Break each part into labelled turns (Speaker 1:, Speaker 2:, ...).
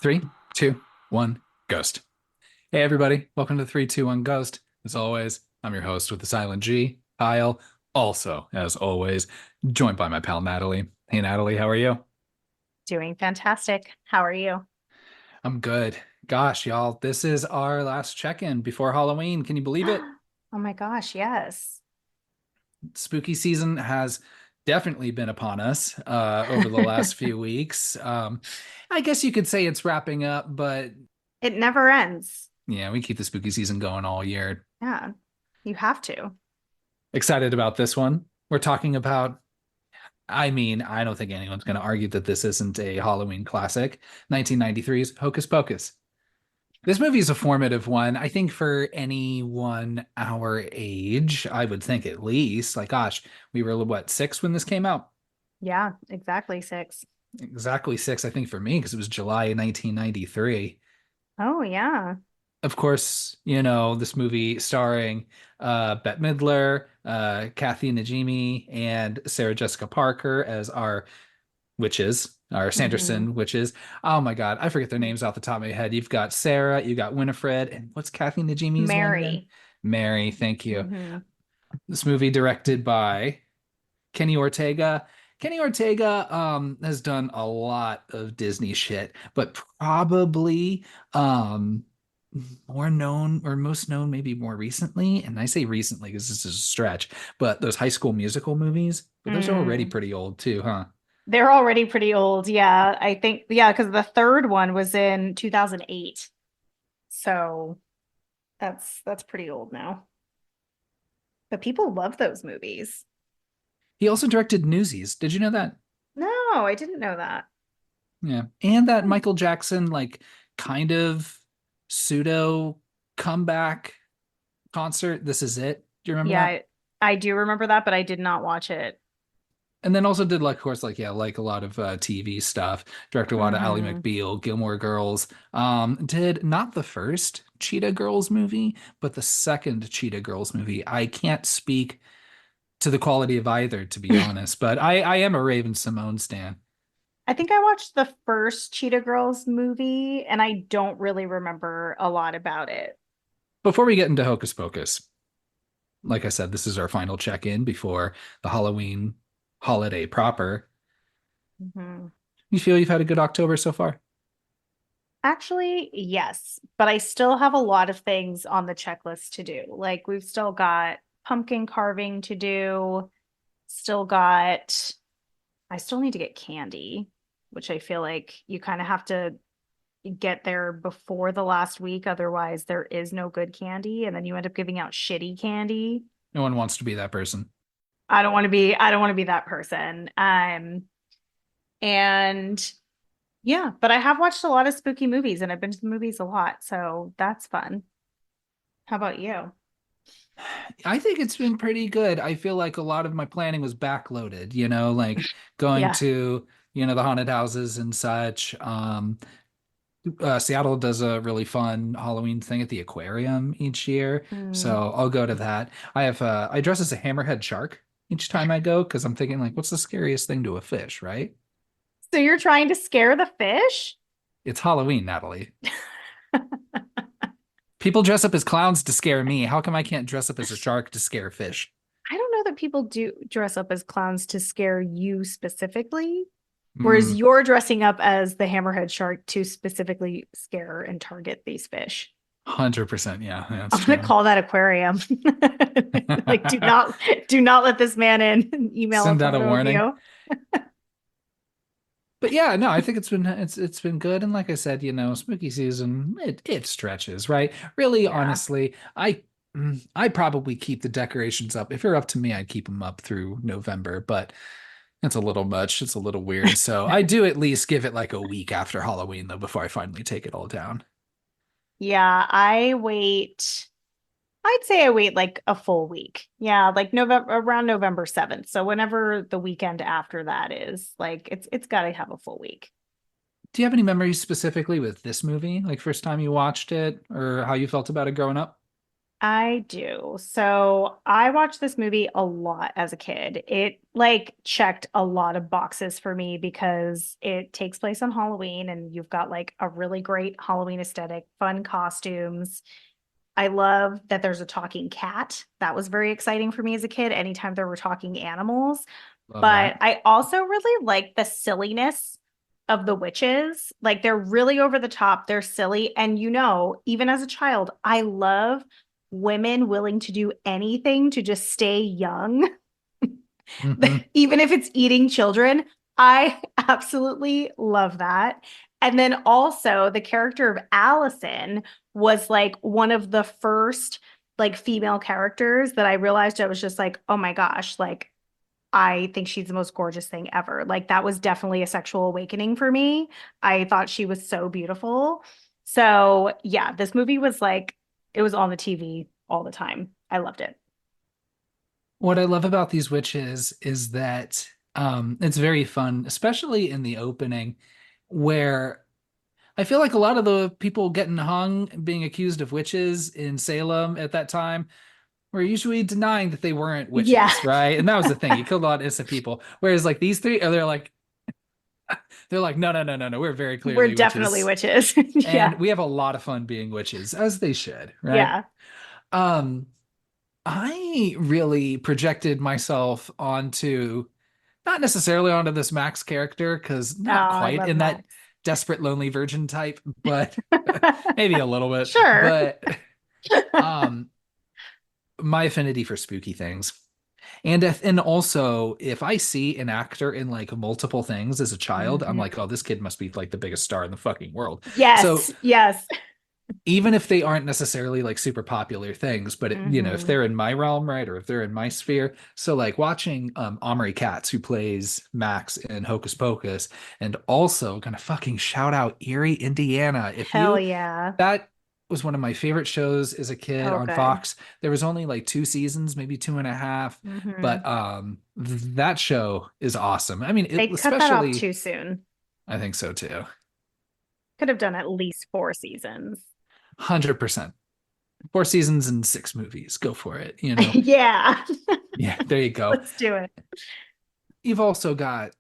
Speaker 1: Three, two, one, ghost. Hey, everybody. Welcome to 321 Ghost. As always, I'm your host with the silent G, Kyle. Also, as always, joined by my pal Natalie. Hey, Natalie, how are you?
Speaker 2: Doing fantastic. How are you?
Speaker 1: I'm good. Gosh, y'all, this is our last check-in before Halloween. Can you believe it?
Speaker 2: Oh my gosh, yes.
Speaker 1: Spooky season has definitely been upon us over the last few weeks. I guess you could say it's wrapping up, but
Speaker 2: It never ends.
Speaker 1: yeah, we keep the spooky season going all year.
Speaker 2: Yeah, you have to.
Speaker 1: Excited about this one. We're talking about, I don't think anyone's going to argue that this isn't a Halloween classic. 1993's Hocus Pocus. This movie is a formative one. I think for anyone our age, I would think at least, like, gosh, we were what, six when this came out?
Speaker 2: Yeah, exactly six.
Speaker 1: Exactly six, I think, for me, because it was July 1993.
Speaker 2: Oh yeah.
Speaker 1: Of course, this movie starring Bette Midler, Kathy Najimy, and Sarah Jessica Parker as our witches, our
Speaker 2: hmm
Speaker 1: Sanderson witches. Oh my God, I forget their names off the top of my head. You've got Sarah, you got Winifred, and what's Kathy Najimy's one again?
Speaker 2: Mary.
Speaker 1: Mary, thank you.
Speaker 2: hmm
Speaker 1: This movie directed by Kenny Ortega. Kenny Ortega has done a lot of Disney shit, but probably um more known or most known maybe more recently, and I say recently because this is a stretch, but those High School Musical movies, but those are already
Speaker 2: Mm.
Speaker 1: pretty old too, huh?
Speaker 2: They're already pretty old. Yeah, I think yeah, because the third one was in 2008. So that's pretty old now. But people love those movies.
Speaker 1: He also directed Newsies. Did you know that?
Speaker 2: No, I didn't know that.
Speaker 1: Yeah. And that
Speaker 2: Hmm.
Speaker 1: Michael Jackson, like, kind of pseudo comeback concert. This is it. Do you remember
Speaker 2: Yeah,
Speaker 1: that?
Speaker 2: I do remember that, but I did not watch it.
Speaker 1: And then also did, like, of course, like, yeah, like a lot of TV stuff. Directed a lot of Ally
Speaker 2: hmm
Speaker 1: McBeal, Gilmore Girls. Did not the first Cheetah Girls movie, but the second Cheetah Girls movie. I can't speak to the quality of either, to be honest, but I am a Raven Simone stan.
Speaker 2: I think I watched the first Cheetah Girls movie and I don't really remember a lot about it.
Speaker 1: Before we get into Hocus Pocus, like I said, this is our final check-in before the Halloween holiday proper.
Speaker 2: Mhm.
Speaker 1: You feel you've had a good October so far?
Speaker 2: Actually, yes, but I still have a lot of things on the checklist to do. Like we've still got pumpkin carving to do, still got, I still need to get candy, which I feel like you kind of have to get there before the last week. Otherwise, there is no good candy. And then you end up giving out shitty candy.
Speaker 1: No one wants to be that person.
Speaker 2: I don't want to be that person. And yeah, but I have watched a lot of spooky movies and I've been to the movies a lot, so that's fun. How about you?
Speaker 1: I think it's been pretty good. I feel like a lot of my planning was backloaded, like going
Speaker 2: Yeah.
Speaker 1: to, the haunted houses and such. Seattle does a really fun Halloween thing at the aquarium each year,
Speaker 2: Mm.
Speaker 1: so I'll go to that. I dress as a hammerhead shark each time I go because I'm thinking like, what's the scariest thing to a fish, right?
Speaker 2: So you're trying to scare the fish?
Speaker 1: It's Halloween, Natalie. People dress up as clowns to scare me. How come I can't dress up as a shark to scare fish?
Speaker 2: I don't know that people do dress up as clowns to scare you specifically, whereas
Speaker 1: Hmm,
Speaker 2: you're dressing up as the hammerhead shark to specifically scare and target these fish.
Speaker 1: 100%. Yeah, that's
Speaker 2: I'm gonna
Speaker 1: true.
Speaker 2: call that aquarium. Like, do not let this man in. Email a
Speaker 1: Send out a
Speaker 2: photo of
Speaker 1: warning.
Speaker 2: you.
Speaker 1: But yeah, no, I think it's been good. And like I said, spooky season, it stretches, right? Really,
Speaker 2: Yeah.
Speaker 1: honestly, I probably keep the decorations up. If you're up to me, I'd keep them up through November, but it's a little much. It's a little weird. So I do at least give it like a week after Halloween though, before I finally take it all down.
Speaker 2: Yeah, I wait. I'd say I wait like a full week. Yeah, like November around November 7th. So whenever the weekend after that is, like it's got to have a full week.
Speaker 1: Do you have any memories specifically with this movie? Like first time you watched it or how you felt about it growing up?
Speaker 2: I do. So I watched this movie a lot as a kid. It like checked a lot of boxes for me because it takes place on Halloween and you've got like a really great Halloween aesthetic, fun costumes. I love that there's a talking cat. That was very exciting for me as a kid, anytime there were talking animals.
Speaker 1: Love
Speaker 2: But
Speaker 1: that.
Speaker 2: I also really like the silliness of the witches. Like they're really over the top, they're silly. And even as a child, I love women willing to do anything to just stay young,
Speaker 1: Hmm.
Speaker 2: even if it's eating children. I absolutely love that. And then also the character of Allison was like one of the first like female characters that I realized I was just like, oh my gosh, like I think she's the most gorgeous thing ever. Like that was definitely a sexual awakening for me. I thought she was so beautiful. So, yeah, this movie was like it was on the TV all the time. I loved it.
Speaker 1: What I love about these witches is that it's very fun, especially in the opening, where I feel like a lot of the people getting hung, being accused of witches in Salem at that time, were usually denying that they weren't
Speaker 2: Yeah.
Speaker 1: witches, right? And that was the thing. You killed a lot of innocent people. Whereas like these three, they're like, no, no, no, no, no. We're very
Speaker 2: We're
Speaker 1: clearly
Speaker 2: definitely
Speaker 1: witches.
Speaker 2: witches.
Speaker 1: And
Speaker 2: Yeah.
Speaker 1: we have a lot of fun being witches, as they should, right?
Speaker 2: Yeah.
Speaker 1: Um, I really projected myself onto not necessarily onto this Max character, because
Speaker 2: Oh,
Speaker 1: not
Speaker 2: I
Speaker 1: quite
Speaker 2: love
Speaker 1: in that
Speaker 2: Max.
Speaker 1: desperate lonely virgin type, but maybe a little bit.
Speaker 2: Sure.
Speaker 1: But um my affinity for spooky things. And also if I see an actor in like multiple things as a child, I'm like,
Speaker 2: Mhm.
Speaker 1: oh, this kid must be like the biggest star in the fucking world. So
Speaker 2: Yes. Yes.
Speaker 1: even if they aren't necessarily like super popular things, but if
Speaker 2: Hmm.
Speaker 1: they're in my realm, right, or if they're in my sphere, so like watching Omri Katz, who plays Max in Hocus Pocus, and also gonna fucking shout out Erie, Indiana. If
Speaker 2: Hell
Speaker 1: you
Speaker 2: yeah.
Speaker 1: That was one of my favorite shows as a kid
Speaker 2: So
Speaker 1: on
Speaker 2: good.
Speaker 1: Fox. There was only like two seasons, maybe two and a half, but
Speaker 2: Hmm.
Speaker 1: that show is awesome. I mean,
Speaker 2: They cut that off
Speaker 1: especially
Speaker 2: too soon.
Speaker 1: I think so too.
Speaker 2: Could have done at least 4 seasons.
Speaker 1: 100%. Four seasons and six movies. Go for it.
Speaker 2: Yeah.
Speaker 1: Yeah, there you go.
Speaker 2: Let's do it.
Speaker 1: You've also got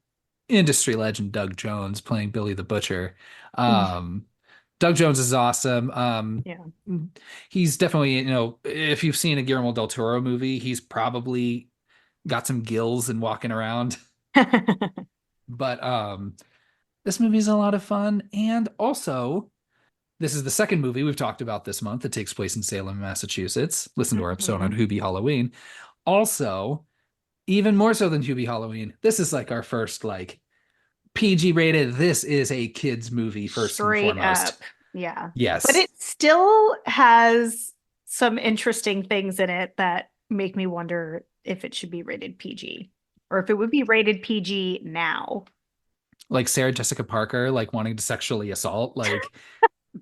Speaker 1: industry legend Doug Jones playing Billy the Butcher.
Speaker 2: Mm.
Speaker 1: Um, Doug Jones is awesome.
Speaker 2: Yeah.
Speaker 1: He's definitely, if you've seen a Guillermo del Toro movie, he's probably got some gills and walking around. But this movie is a lot of fun. And also, this is the second movie we've talked about this month that takes place in Salem, Massachusetts. Listen to our episode on
Speaker 2: Hmm.
Speaker 1: Hoobie Halloween. Also, even more so than Hubie Halloween, this is like our first like PG rated. This is a kids movie first and
Speaker 2: Straight
Speaker 1: foremost.
Speaker 2: up. Yeah. But
Speaker 1: Yes.
Speaker 2: it still has some interesting things in it that make me wonder if it should be rated PG or if it would be rated PG now.
Speaker 1: Like Sarah Jessica Parker, like wanting to sexually assault like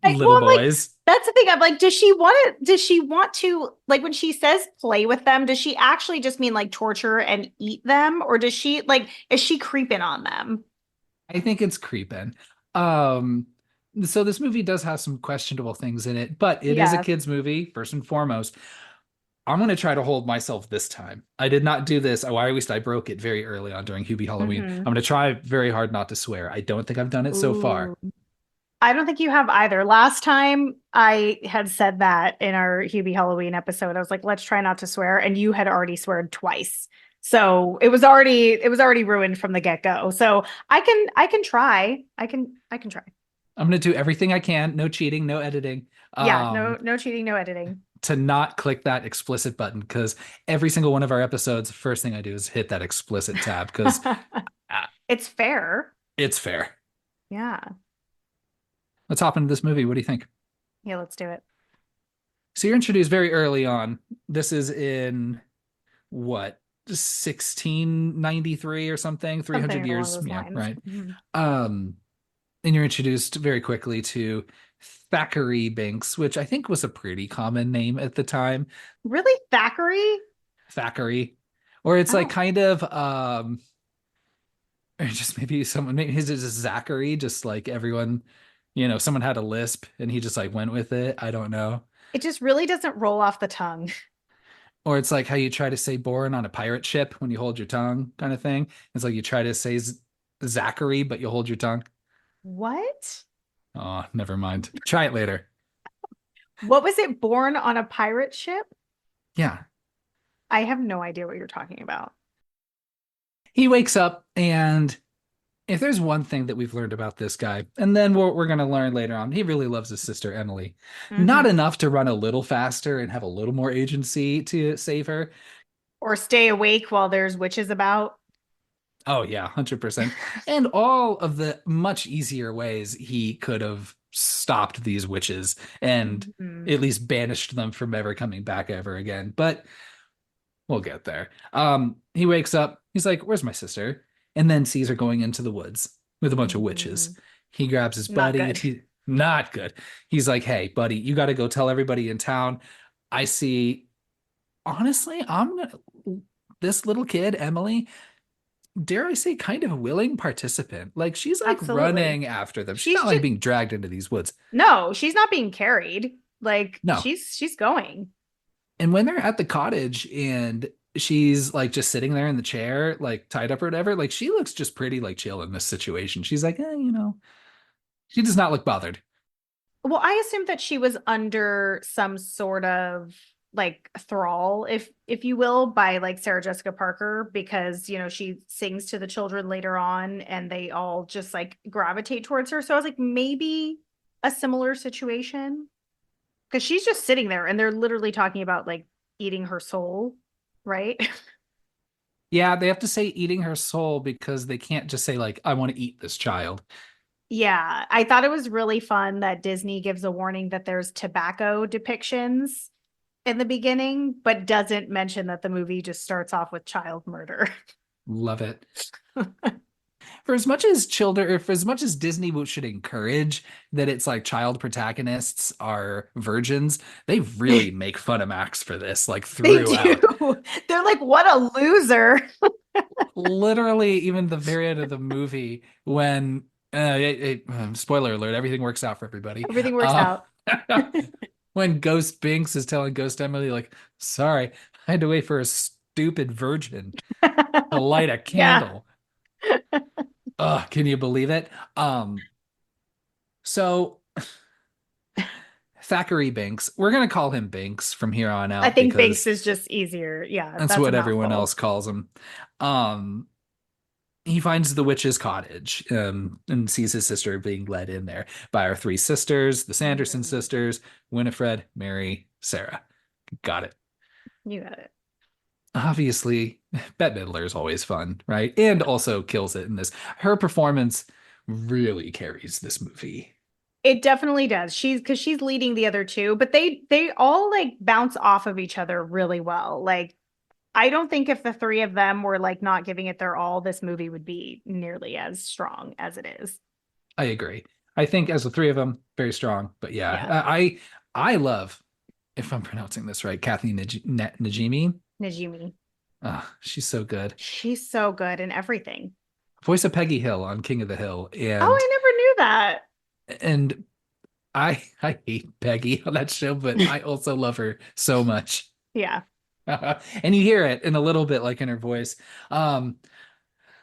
Speaker 2: Well,
Speaker 1: little
Speaker 2: I'm like,
Speaker 1: boys.
Speaker 2: that's the thing. I'm like, does she want it? Does she want to, like, when she says play with them, does she actually just mean like torture and eat them? Or does she, like, is she creeping on them?
Speaker 1: I think it's creeping. Um, so this movie does have some questionable things in it, but it is a
Speaker 2: Yeah.
Speaker 1: kids movie first and foremost. I'm going to try to hold myself this time. I did not do this. Oh, at least I broke it very early on during Hubie Halloween. I'm
Speaker 2: Hmm.
Speaker 1: going to try very hard not to swear. I don't think I've done it so
Speaker 2: Ooh.
Speaker 1: far.
Speaker 2: I don't think you have either. Last time I had said that in our Hubie Halloween episode, I was like, let's try not to swear. And you had already sweared twice. So it was already ruined from the get-go. So I can try. I can try.
Speaker 1: I'm going to do everything I can. No cheating, no editing.
Speaker 2: Yeah, no,
Speaker 1: Um,
Speaker 2: no cheating, no editing.
Speaker 1: to not click that explicit button because every single one of our episodes, first thing I do is hit that explicit tab because
Speaker 2: It's fair.
Speaker 1: it's fair.
Speaker 2: Yeah.
Speaker 1: Let's hop into this movie. What do you think?
Speaker 2: Yeah, let's do it.
Speaker 1: So you're introduced very early on. This is in what, 1693 or something,
Speaker 2: Something
Speaker 1: 300
Speaker 2: along
Speaker 1: years.
Speaker 2: those
Speaker 1: Yeah,
Speaker 2: lines.
Speaker 1: right.
Speaker 2: Mhm.
Speaker 1: Um, and you're introduced very quickly to Thackeray Binks, which I think was a pretty common name at the time.
Speaker 2: Really, Thackeray?
Speaker 1: Thackeray, or it's like
Speaker 2: Oh.
Speaker 1: kind of or just maybe someone, maybe his is Zachary, just like everyone, someone had a lisp and he just like went with it. I don't know.
Speaker 2: It just really doesn't roll off the tongue.
Speaker 1: Or it's like how you try to say born on a pirate ship when you hold your tongue, kind of thing. It's like you try to say Zachary, but you hold your tongue.
Speaker 2: What?
Speaker 1: Oh, never mind. Try it later.
Speaker 2: What was it, born on a pirate ship?
Speaker 1: Yeah.
Speaker 2: I have no idea what you're talking about.
Speaker 1: He wakes up, and if there's one thing that we've learned about this guy, and then we're going to learn later on, he really loves his sister, Emily. Not
Speaker 2: Hmm.
Speaker 1: enough to run a little faster and have a little more agency to save her.
Speaker 2: Or stay awake while there's witches about.
Speaker 1: Oh, yeah, 100%. And all of the much easier ways he could have stopped these witches and
Speaker 2: Mhm.
Speaker 1: at least banished them from ever coming back ever again. But we'll get there. He wakes up, he's like, "Where's my sister?" And then sees her going into the woods with a bunch of witches.
Speaker 2: Mm,
Speaker 1: He grabs his
Speaker 2: not
Speaker 1: buddy.
Speaker 2: good.
Speaker 1: He not good. He's like, "Hey, buddy, you got to go tell everybody in town. I see, honestly, I'm gonna this little kid, Emily, dare I say, kind of a willing participant. Like she's like
Speaker 2: Absolutely.
Speaker 1: running after them. She's
Speaker 2: She's
Speaker 1: not like
Speaker 2: just
Speaker 1: being dragged into these woods.
Speaker 2: no, she's not being carried. Like
Speaker 1: No.
Speaker 2: she's going.
Speaker 1: And when they're at the cottage and she's like just sitting there in the chair, like tied up or whatever, like she looks just pretty like chill in this situation. She's like, she does not look bothered.
Speaker 2: Well, I assumed that she was under some sort of like thrall, if you will, by like Sarah Jessica Parker, because she sings to the children later on and they all just like gravitate towards her. So I was like, maybe a similar situation. Because she's just sitting there and they're literally talking about like eating her soul, right?
Speaker 1: Yeah, they have to say eating her soul because they can't just say like, I want to eat this child.
Speaker 2: Yeah, I thought it was really fun that Disney gives a warning that there's tobacco depictions in the beginning, but doesn't mention that the movie just starts off with child murder.
Speaker 1: Love it. For as much as children, or for as much as Disney should encourage that it's like child protagonists are virgins, they really make fun of Max for this, like
Speaker 2: They do.
Speaker 1: throughout.
Speaker 2: They're like, what a loser.
Speaker 1: Literally, even the very end of the movie, when spoiler alert, everything works out for everybody.
Speaker 2: Everything works
Speaker 1: Uh,
Speaker 2: out.
Speaker 1: when Ghost Binks is telling Ghost Emily, like, sorry, I had to wait for a stupid virgin to light a
Speaker 2: Yeah.
Speaker 1: candle. Ugh, can you believe it? So Thackeray Binks, we're gonna call him Binks from here on
Speaker 2: I
Speaker 1: out
Speaker 2: think Binks
Speaker 1: because
Speaker 2: is just easier. Yeah,
Speaker 1: that's
Speaker 2: that's a
Speaker 1: what everyone
Speaker 2: mouthful.
Speaker 1: else calls him. Um, he finds the witch's cottage, and sees his sister being led in there by our three sisters, the Sanderson
Speaker 2: Mhm.
Speaker 1: sisters, Winifred, Mary, Sarah. Got it.
Speaker 2: You got it.
Speaker 1: Obviously, Bette Midler is always fun, right? And also kills it in this. Her performance really carries this movie.
Speaker 2: It definitely does. She's leading the other two, but they all like bounce off of each other really well. Like I don't think if the three of them were like not giving it their all, this movie would be nearly as strong as it is.
Speaker 1: I agree. I think as the three of them, very strong. But yeah,
Speaker 2: Yeah.
Speaker 1: I love, if I'm pronouncing this right, Kathy Najimy.
Speaker 2: Najimi.
Speaker 1: She's so good.
Speaker 2: She's so good in everything.
Speaker 1: Voice of Peggy Hill on King of the Hill,
Speaker 2: Oh,
Speaker 1: and
Speaker 2: I never knew that.
Speaker 1: and I hate Peggy on that show, but I also love her so much.
Speaker 2: Yeah.
Speaker 1: And you hear it in a little bit like in her voice. Um,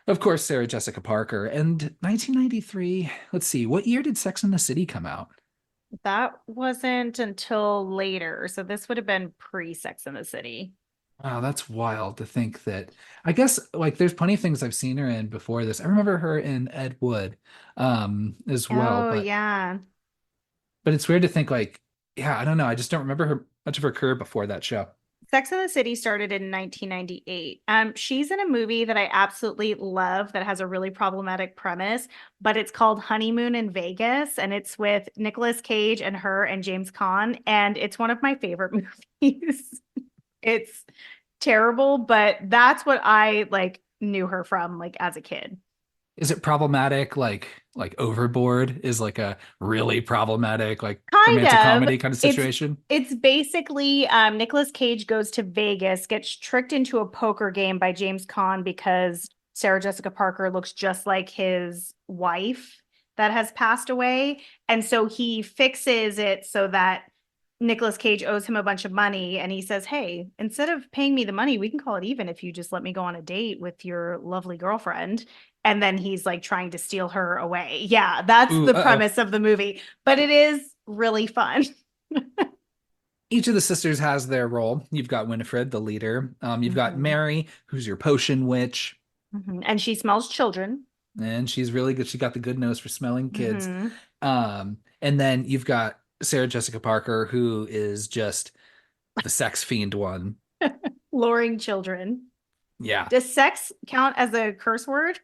Speaker 1: of course, Sarah Jessica Parker. And 1993, let's see, what year did Sex and the City come out?
Speaker 2: That wasn't until later. So this would have been pre Sex and the City.
Speaker 1: Wow, that's wild to think that. I guess like there's plenty of things I've seen her in before this. I remember her in Ed Wood as well,
Speaker 2: Oh,
Speaker 1: but
Speaker 2: yeah.
Speaker 1: it's weird to think like, yeah, I don't know. I just don't remember her much of her career before that show.
Speaker 2: Sex and the City started in 1998. She's in a movie that I absolutely love that has a really problematic premise, but it's called Honeymoon in Vegas, and it's with Nicolas Cage and her and James Caan, and it's one of my favorite movies. It's terrible, but that's what I like knew her from like as a kid.
Speaker 1: Is it problematic like Overboard is like a really problematic like
Speaker 2: Kind
Speaker 1: romantic
Speaker 2: of.
Speaker 1: comedy kind of
Speaker 2: It's
Speaker 1: situation?
Speaker 2: it's basically Nicolas Cage goes to Vegas, gets tricked into a poker game by James Caan because Sarah Jessica Parker looks just like his wife that has passed away. And so he fixes it so that Nicolas Cage owes him a bunch of money and he says, "Hey, instead of paying me the money, we can call it even if you just let me go on a date with your lovely girlfriend." And then he's like trying to steal her away. Yeah, that's
Speaker 1: Ooh,
Speaker 2: the
Speaker 1: uh-oh.
Speaker 2: premise of the movie, but it is really fun.
Speaker 1: Each of the sisters has their role. You've got Winifred, the leader. You've got
Speaker 2: Mhm.
Speaker 1: Mary, who's your potion witch,
Speaker 2: Mhm. And she smells children.
Speaker 1: and she's really good. She got the good nose for smelling kids.
Speaker 2: Hmm.
Speaker 1: And then you've got Sarah Jessica Parker, who is just the sex fiend one.
Speaker 2: Luring children.
Speaker 1: Yeah.
Speaker 2: Does sex count as a curse word?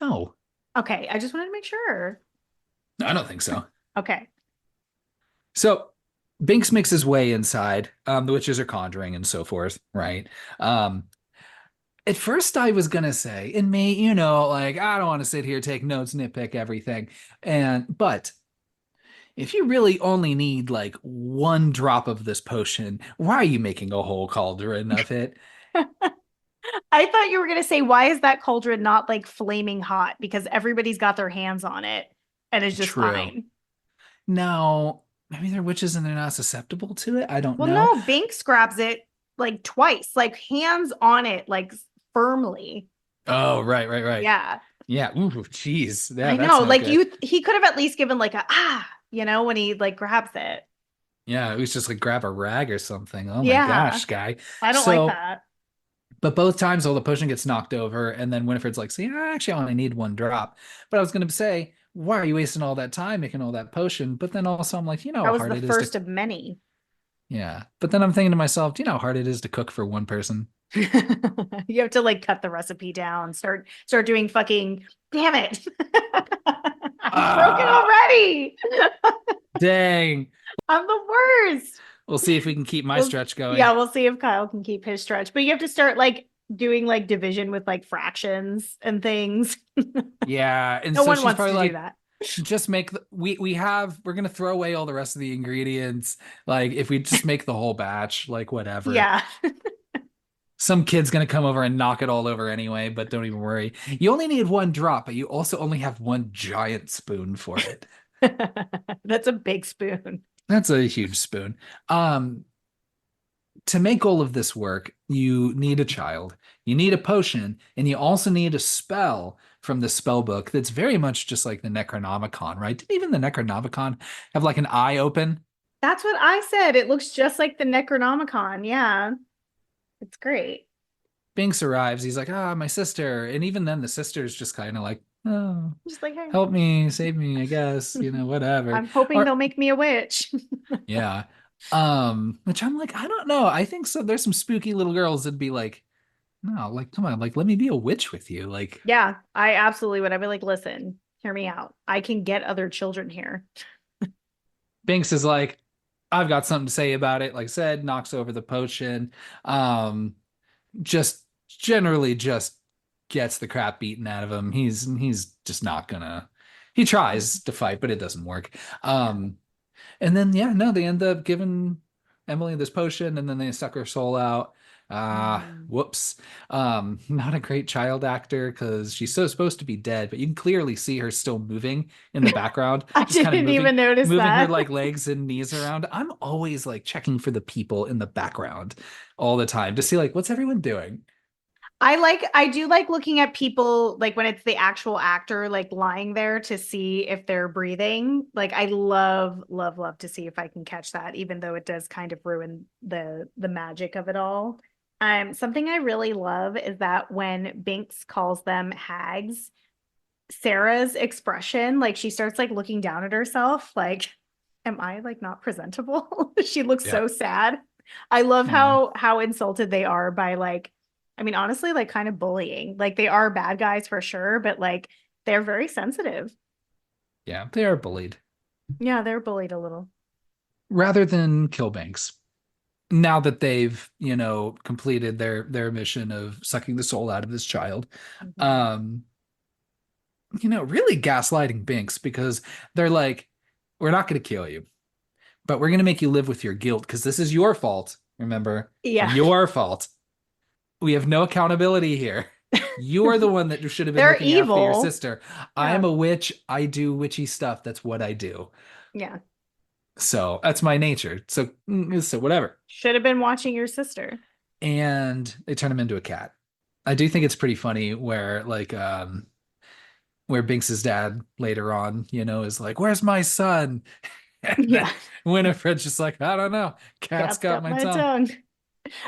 Speaker 1: No,
Speaker 2: Okay, I just wanted to make sure.
Speaker 1: I don't think so.
Speaker 2: Okay.
Speaker 1: So Binks makes his way inside. The witches are conjuring and so forth, right? Um, at first I was gonna say, and me, like I don't want to sit here, take notes, nitpick everything. But if you really only need like one drop of this potion, why are you making a whole cauldron of it?
Speaker 2: I thought you were going to say, why is that cauldron not like flaming hot? Because everybody's got their hands on it and it's just
Speaker 1: True.
Speaker 2: fine.
Speaker 1: Now, maybe they're witches and they're not susceptible to it. I don't
Speaker 2: Well,
Speaker 1: know.
Speaker 2: no, Binks grabs it like twice, like hands on it, like firmly.
Speaker 1: Oh, right, right, right.
Speaker 2: Yeah,
Speaker 1: Yeah. Ooh, jeez. Yeah,
Speaker 2: I
Speaker 1: that's
Speaker 2: know.
Speaker 1: no
Speaker 2: Like
Speaker 1: good.
Speaker 2: he could have at least given like a when he like grabs it.
Speaker 1: Yeah, it was just like grab a rag or something. Oh my
Speaker 2: Yeah,
Speaker 1: gosh, guy.
Speaker 2: I don't like
Speaker 1: So,
Speaker 2: that.
Speaker 1: but both times, all the potion gets knocked over, and then Winifred's like, "See, I actually only need one drop." But I was gonna say, why are you wasting all that time making all that potion? But then also, I'm like, you know
Speaker 2: That
Speaker 1: how
Speaker 2: was
Speaker 1: hard
Speaker 2: the
Speaker 1: it is to,
Speaker 2: first of many.
Speaker 1: yeah. But then I'm thinking to myself, do you know how hard it is to cook for one person?
Speaker 2: You have to like cut the recipe down, start doing fucking damn it. I'm broken
Speaker 1: Ah,
Speaker 2: already.
Speaker 1: dang.
Speaker 2: I'm the worst.
Speaker 1: We'll see if we can keep my
Speaker 2: Well,
Speaker 1: stretch
Speaker 2: yeah,
Speaker 1: going.
Speaker 2: we'll see if Kyle can keep his stretch. But you have to start like doing like division with like fractions and things.
Speaker 1: Yeah, and
Speaker 2: No
Speaker 1: so
Speaker 2: one
Speaker 1: she's
Speaker 2: wants
Speaker 1: probably
Speaker 2: to do
Speaker 1: like,
Speaker 2: that.
Speaker 1: just make we're gonna throw away all the rest of the ingredients. Like if we just make the whole batch, like whatever.
Speaker 2: Yeah.
Speaker 1: Some kid's gonna come over and knock it all over anyway, but don't even worry. You only need one drop, but you also only have one giant spoon for it.
Speaker 2: That's a big spoon.
Speaker 1: That's a huge spoon. Um, to make all of this work, you need a child, you need a potion, and you also need a spell from the spell book that's very much just like the Necronomicon, right? Didn't even the Necronomicon have like an eye open?
Speaker 2: That's what I said. It looks just like the Necronomicon. Yeah. It's great.
Speaker 1: Binks arrives, he's like, ah, my sister. And even then, the sister's just kind of like, oh,
Speaker 2: Just like, hey,
Speaker 1: help me, save me, I guess, whatever.
Speaker 2: I'm hoping they'll
Speaker 1: Or,
Speaker 2: make me a witch.
Speaker 1: yeah. Which I'm like, I don't know. I think so. There's some spooky little girls that'd be like, no, like, come on, like, let me be a witch with you. Like,
Speaker 2: Yeah, I absolutely would. I'd be like, listen, hear me out. I can get other children here.
Speaker 1: Binks is like, I've got something to say about it. Like I said, knocks over the potion. Um, just generally just gets the crap beaten out of him. He's just not gonna. He tries to fight, but it doesn't work.
Speaker 2: Yeah.
Speaker 1: And then yeah, no, they end up giving Emily this potion, and then they suck her soul out.
Speaker 2: Mhm.
Speaker 1: Whoops. Not a great child actor because she's so supposed to be dead, but you can clearly see her still moving in the background,
Speaker 2: I
Speaker 1: just kind of
Speaker 2: didn't even notice
Speaker 1: moving her
Speaker 2: that.
Speaker 1: like legs and knees around. I'm always like checking for the people in the background all the time to see like what's everyone doing.
Speaker 2: I do like looking at people like when it's the actual actor like lying there to see if they're breathing. Like I love, love, love to see if I can catch that, even though it does kind of ruin the magic of it all. Something I really love is that when Binks calls them hags, Sarah's expression, like she starts like looking down at herself, like, am I like not presentable? She looks
Speaker 1: Yeah.
Speaker 2: so sad. I love
Speaker 1: Yeah.
Speaker 2: how insulted they are by like, I mean, honestly, like kind of bullying. Like they are bad guys for sure, but like they're very sensitive.
Speaker 1: Yeah. They are bullied
Speaker 2: Yeah, they're bullied a little.
Speaker 1: rather than kill Banks. Now that they've, completed their mission of sucking the soul out of this child,
Speaker 2: Mhm.
Speaker 1: um, really gaslighting Binks because they're like, we're not going to kill you, but we're going to make you live with your guilt because this is your fault. Remember,
Speaker 2: Yeah,
Speaker 1: your fault. We have no accountability here. You are the one that should have been
Speaker 2: they're
Speaker 1: looking out for your
Speaker 2: evil.
Speaker 1: sister. I am
Speaker 2: Yeah,
Speaker 1: a witch. I do witchy stuff. That's what I do.
Speaker 2: yeah.
Speaker 1: So that's my nature. So whatever.
Speaker 2: Should have been watching your sister.
Speaker 1: And they turn him into a cat. I do think it's pretty funny where Binks's dad later on, is like, "Where's my son?" And then
Speaker 2: Yeah,
Speaker 1: Winifred's just like, "I don't know. Cat's
Speaker 2: cat's
Speaker 1: got
Speaker 2: got
Speaker 1: my
Speaker 2: my
Speaker 1: tongue."
Speaker 2: tongue.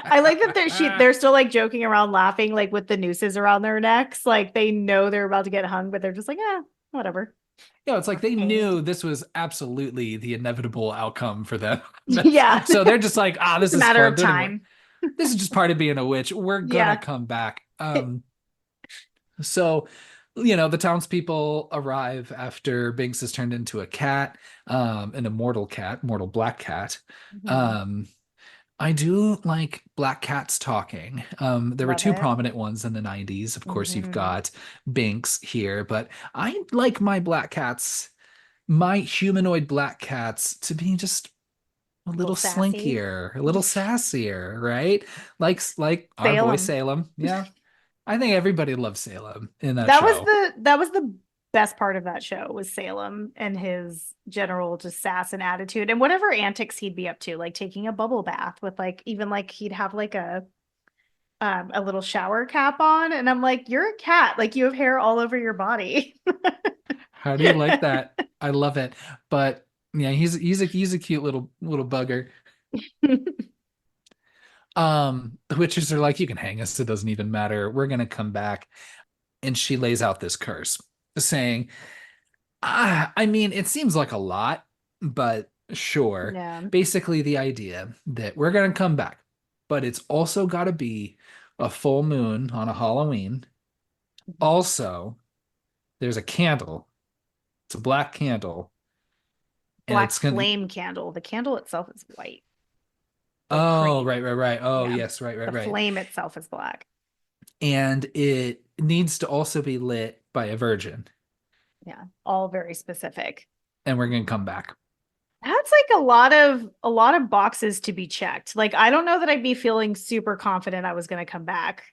Speaker 2: I like that they're still like joking around, laughing, like with the nooses around their necks. Like they know they're about to get hung, but they're just like, yeah, whatever.
Speaker 1: It's like
Speaker 2: We're
Speaker 1: they knew
Speaker 2: hanged.
Speaker 1: this was absolutely the inevitable outcome for them.
Speaker 2: Yeah,
Speaker 1: So they're just like, this
Speaker 2: it's a
Speaker 1: is
Speaker 2: matter
Speaker 1: fun.
Speaker 2: of
Speaker 1: Don't even.
Speaker 2: time.
Speaker 1: This is just part of being a witch. We're gonna
Speaker 2: Yeah.
Speaker 1: come back. So, the townspeople arrive after Binks is turned into a cat, an immortal cat, mortal black cat.
Speaker 2: Mhm.
Speaker 1: Um, I do like black cats talking. There were
Speaker 2: Love
Speaker 1: two
Speaker 2: it.
Speaker 1: prominent ones in the 90s. Of course, you've
Speaker 2: Mhm.
Speaker 1: got Binks here, but I like my black cats, my humanoid black cats, to be just a
Speaker 2: A little
Speaker 1: little
Speaker 2: sassy.
Speaker 1: slinkier, a little sassier, right? Like our boy
Speaker 2: Salem.
Speaker 1: Salem. Yeah. I think everybody loves Salem in that show.
Speaker 2: That was the best part of that show was Salem and his general just sass and attitude and whatever antics he'd be up to, like taking a bubble bath with like even like he'd have like a little shower cap on, and I'm like, you're a cat, like you have hair all over your body.
Speaker 1: How do you like that? I love it. But yeah, he's a cute little bugger. The witches are like, you can hang us, it doesn't even matter. We're gonna come back. And she lays out this curse, saying, I mean, it seems like a lot, but sure.
Speaker 2: Yeah.
Speaker 1: Basically, the idea that we're gonna come back, but it's also gotta be a full moon on a Halloween. Also, there's a candle. It's a black candle, and
Speaker 2: Black
Speaker 1: it's gonna.
Speaker 2: flame candle. The candle itself is white or
Speaker 1: Oh,
Speaker 2: cream.
Speaker 1: right, right, right. Oh,
Speaker 2: Yeah.
Speaker 1: yes, right, right,
Speaker 2: The
Speaker 1: right.
Speaker 2: flame itself is black.
Speaker 1: And it needs to also be lit by a virgin,
Speaker 2: Yeah. All very specific.
Speaker 1: and we're gonna come back.
Speaker 2: That's like a lot of boxes to be checked. Like I don't know that I'd be feeling super confident I was going to come back.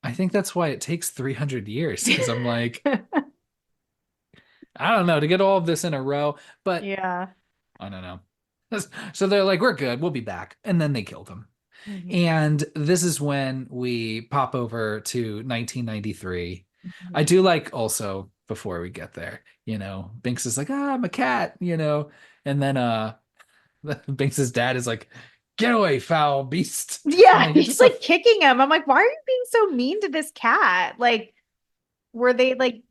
Speaker 1: I think that's why it takes 300 years, because I'm like, I don't know, to get all of this in a row, but
Speaker 2: Yeah.
Speaker 1: I don't know. So they're like, we're good, we'll be back. And then they killed him.
Speaker 2: Mhm.
Speaker 1: And this is when we pop over to 1993. I
Speaker 2: Mhm.
Speaker 1: do like also, before we get there, Binks is like, I'm a cat, and then Binks's dad is like, get away, foul beast. I'm
Speaker 2: Yeah,
Speaker 1: like, you're
Speaker 2: he's
Speaker 1: just a
Speaker 2: like kicking him. I'm like, why are you being so mean to this cat? Like, were they like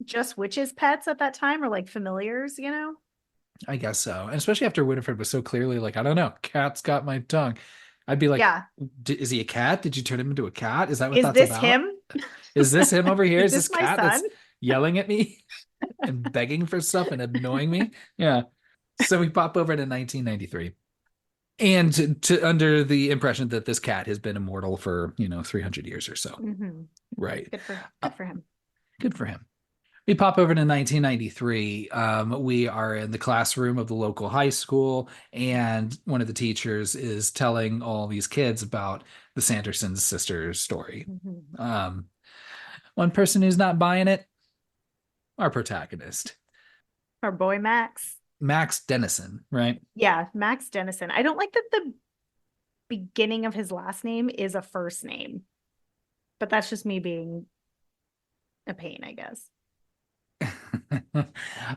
Speaker 2: just witches' pets at that time or like familiars, you know?
Speaker 1: I guess so. And especially after Winifred was so clearly like, I don't know, cat's got my tongue. I'd be like,
Speaker 2: Yeah.
Speaker 1: Is he a cat? Did you turn him into a cat? Is that what
Speaker 2: Is
Speaker 1: that's
Speaker 2: this
Speaker 1: about?
Speaker 2: him?
Speaker 1: Is this him over here?
Speaker 2: Is
Speaker 1: Is this
Speaker 2: this my
Speaker 1: cat
Speaker 2: son?
Speaker 1: that's yelling at me and begging for stuff and annoying me? Yeah. So we pop over to 1993. And under the impression that this cat has been immortal for, 300 years or so.
Speaker 2: Mhm.
Speaker 1: Right. Uh,
Speaker 2: Good for him.
Speaker 1: Good for him. We pop over to 1993. We are in the classroom of the local high school, and one of the teachers is telling all these kids about the Sanderson sisters story.
Speaker 2: Mhm.
Speaker 1: Um, one person who's not buying it, our protagonist,
Speaker 2: Our boy Max.
Speaker 1: Max Dennison, right?
Speaker 2: Yeah, Max Dennison. I don't like that the beginning of his last name is a first name, but that's just me being a pain, I guess.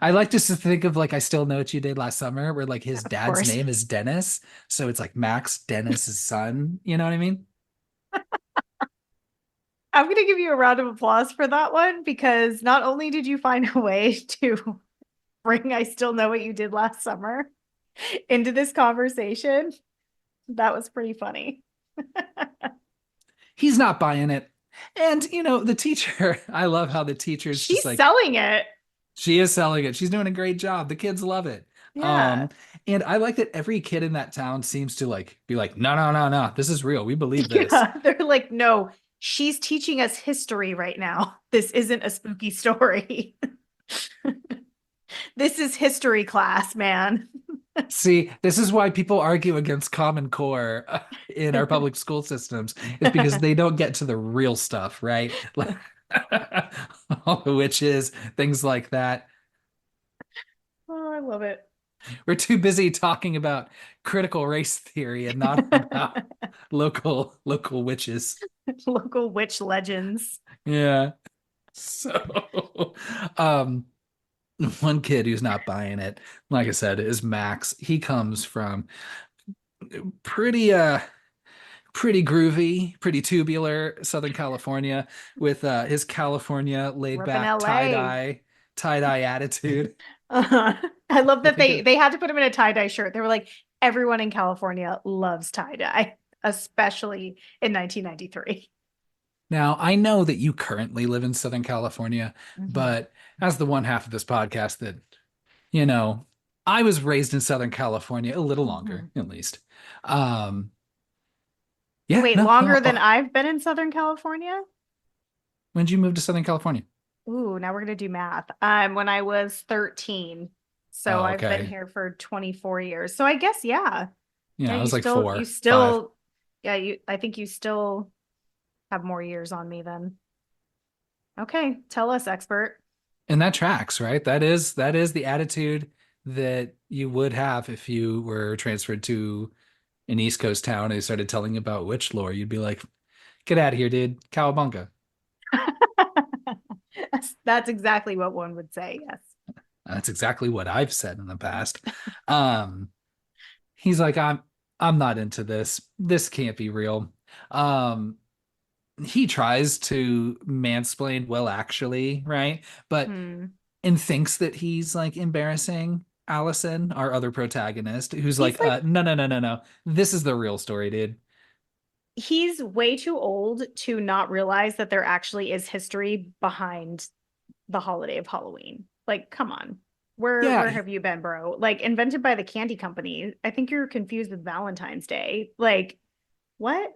Speaker 1: I like just to think of like I Still Know What You Did Last Summer, where like his
Speaker 2: Of
Speaker 1: dad's
Speaker 2: course.
Speaker 1: name is Dennis. So it's like Max Dennis's son. You know what I mean?
Speaker 2: I'm going to give you a round of applause for that one because not only did you find a way to bring I Still Know What You Did Last Summer into this conversation, that was pretty funny.
Speaker 1: He's not buying it. And the teacher, I love how the teacher's just
Speaker 2: She's
Speaker 1: like,
Speaker 2: selling it.
Speaker 1: she is selling it. She's doing a great job. The kids love it.
Speaker 2: Yeah.
Speaker 1: Um, and I like that every kid in that town seems to like be like, no, no, no, no, this is real. We believe this.
Speaker 2: Yeah. They're like, no, she's teaching us history right now. This isn't a spooky story. This is history class, man.
Speaker 1: See, this is why people argue against Common Core in our public school systems, is because they don't get to the real stuff, right? Like, all the witches, things like that.
Speaker 2: Oh, I love it.
Speaker 1: We're too busy talking about critical race theory and not about local witches.
Speaker 2: Local witch legends.
Speaker 1: Yeah. So, um, one kid who's not buying it, like I said, is Max. He comes from pretty pretty groovy, pretty tubular Southern California with his California laid
Speaker 2: Grew up in
Speaker 1: back
Speaker 2: LA.
Speaker 1: tie dye attitude.
Speaker 2: I love
Speaker 1: I
Speaker 2: that
Speaker 1: think
Speaker 2: they had to put him in a tie-dye shirt. They were like, everyone in California loves tie-dye, especially in 1993.
Speaker 1: now I know that you currently live in Southern California,
Speaker 2: Mhm.
Speaker 1: but as the one half of this podcast that, you know, I was raised in Southern California a little longer,
Speaker 2: Mhm.
Speaker 1: at least. Um, yeah,
Speaker 2: Wait,
Speaker 1: no,
Speaker 2: longer
Speaker 1: no.
Speaker 2: than I've been in Southern California?
Speaker 1: When did you move to Southern California?
Speaker 2: Ooh, now we're gonna do math. When I was 13. So
Speaker 1: Oh,
Speaker 2: I've been
Speaker 1: okay.
Speaker 2: here for 24 years. So I guess yeah. Yeah,
Speaker 1: Yeah, I
Speaker 2: you
Speaker 1: was like
Speaker 2: still you
Speaker 1: 4, 5.
Speaker 2: still yeah, you I think you still have more years on me then. Okay, tell us, expert.
Speaker 1: And that tracks, right? That is the attitude that you would have if you were transferred to an East Coast town and they started telling you about witch lore. You'd be like, "Get out of here, dude! Cowabunga!"
Speaker 2: That's exactly what one would say, yes.
Speaker 1: That's exactly what I've said in the past. Um, he's like, I'm not into this. This can't be real. Um, he tries to mansplain, well, actually, right? But
Speaker 2: Hmm.
Speaker 1: and thinks that he's like embarrassing Allison, our other protagonist, who's
Speaker 2: He's
Speaker 1: like,
Speaker 2: like
Speaker 1: no, no, no, no, no. This is the real story, dude.
Speaker 2: he's way too old to not realize that there actually is history behind the holiday of Halloween. Like, come on. Where
Speaker 1: Yeah.
Speaker 2: have you been, bro? Like invented by the candy company. I think you're confused with Valentine's Day. Like, what?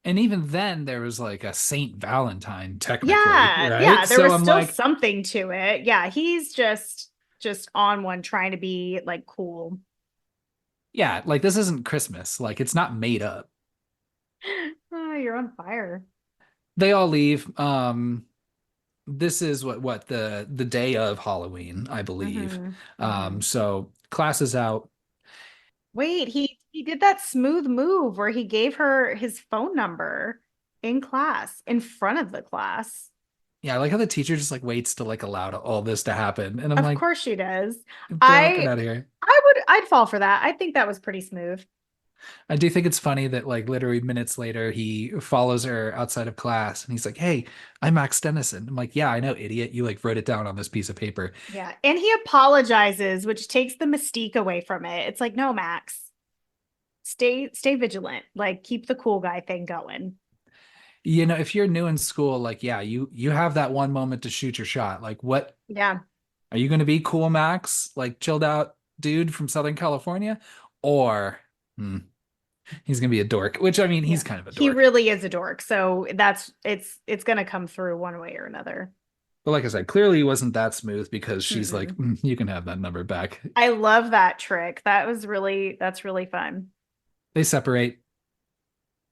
Speaker 1: And even then, there was like a Saint Valentine, technically,
Speaker 2: Yeah,
Speaker 1: right?
Speaker 2: yeah, there
Speaker 1: So
Speaker 2: was
Speaker 1: I'm
Speaker 2: still
Speaker 1: like,
Speaker 2: something to it. Yeah, he's just on one trying to be like cool.
Speaker 1: yeah, like this isn't Christmas. Like it's not made up.
Speaker 2: Oh, you're on fire.
Speaker 1: They all leave. This is what the day of Halloween, I believe.
Speaker 2: Hmm. Hmm.
Speaker 1: So class is out.
Speaker 2: Wait, he did that smooth move where he gave her his phone number in class, in front of the class.
Speaker 1: Yeah, I like how the teacher just like waits to like allow all this to happen. And I'm
Speaker 2: Of
Speaker 1: like,
Speaker 2: course she does.
Speaker 1: bro, get
Speaker 2: I
Speaker 1: out of here.
Speaker 2: I'd fall for that. I think that was pretty smooth.
Speaker 1: I do think it's funny that like literally minutes later he follows her outside of class and he's like, "Hey, I'm Max Dennison." I'm like, "Yeah, I know, idiot. You like wrote it down on this piece of paper."
Speaker 2: Yeah. And he apologizes, which takes the mystique away from it. It's like, no, Max, stay vigilant. Like keep the cool guy thing going.
Speaker 1: You know, if you're new in school, like, yeah, you have that one moment to shoot your shot. Like, what
Speaker 2: Yeah.
Speaker 1: are you going to be, cool Max, like chilled out dude from Southern California, or hmm, he's going to be a dork? Which I mean, he's
Speaker 2: Yeah.
Speaker 1: kind of a
Speaker 2: He
Speaker 1: dork.
Speaker 2: really is a dork. So that's it's gonna come through one way or another.
Speaker 1: But like I said, clearly he wasn't that smooth because she's like,
Speaker 2: Mm-mm.
Speaker 1: You can have that number back."
Speaker 2: I love that trick. That's really fun.
Speaker 1: They separate.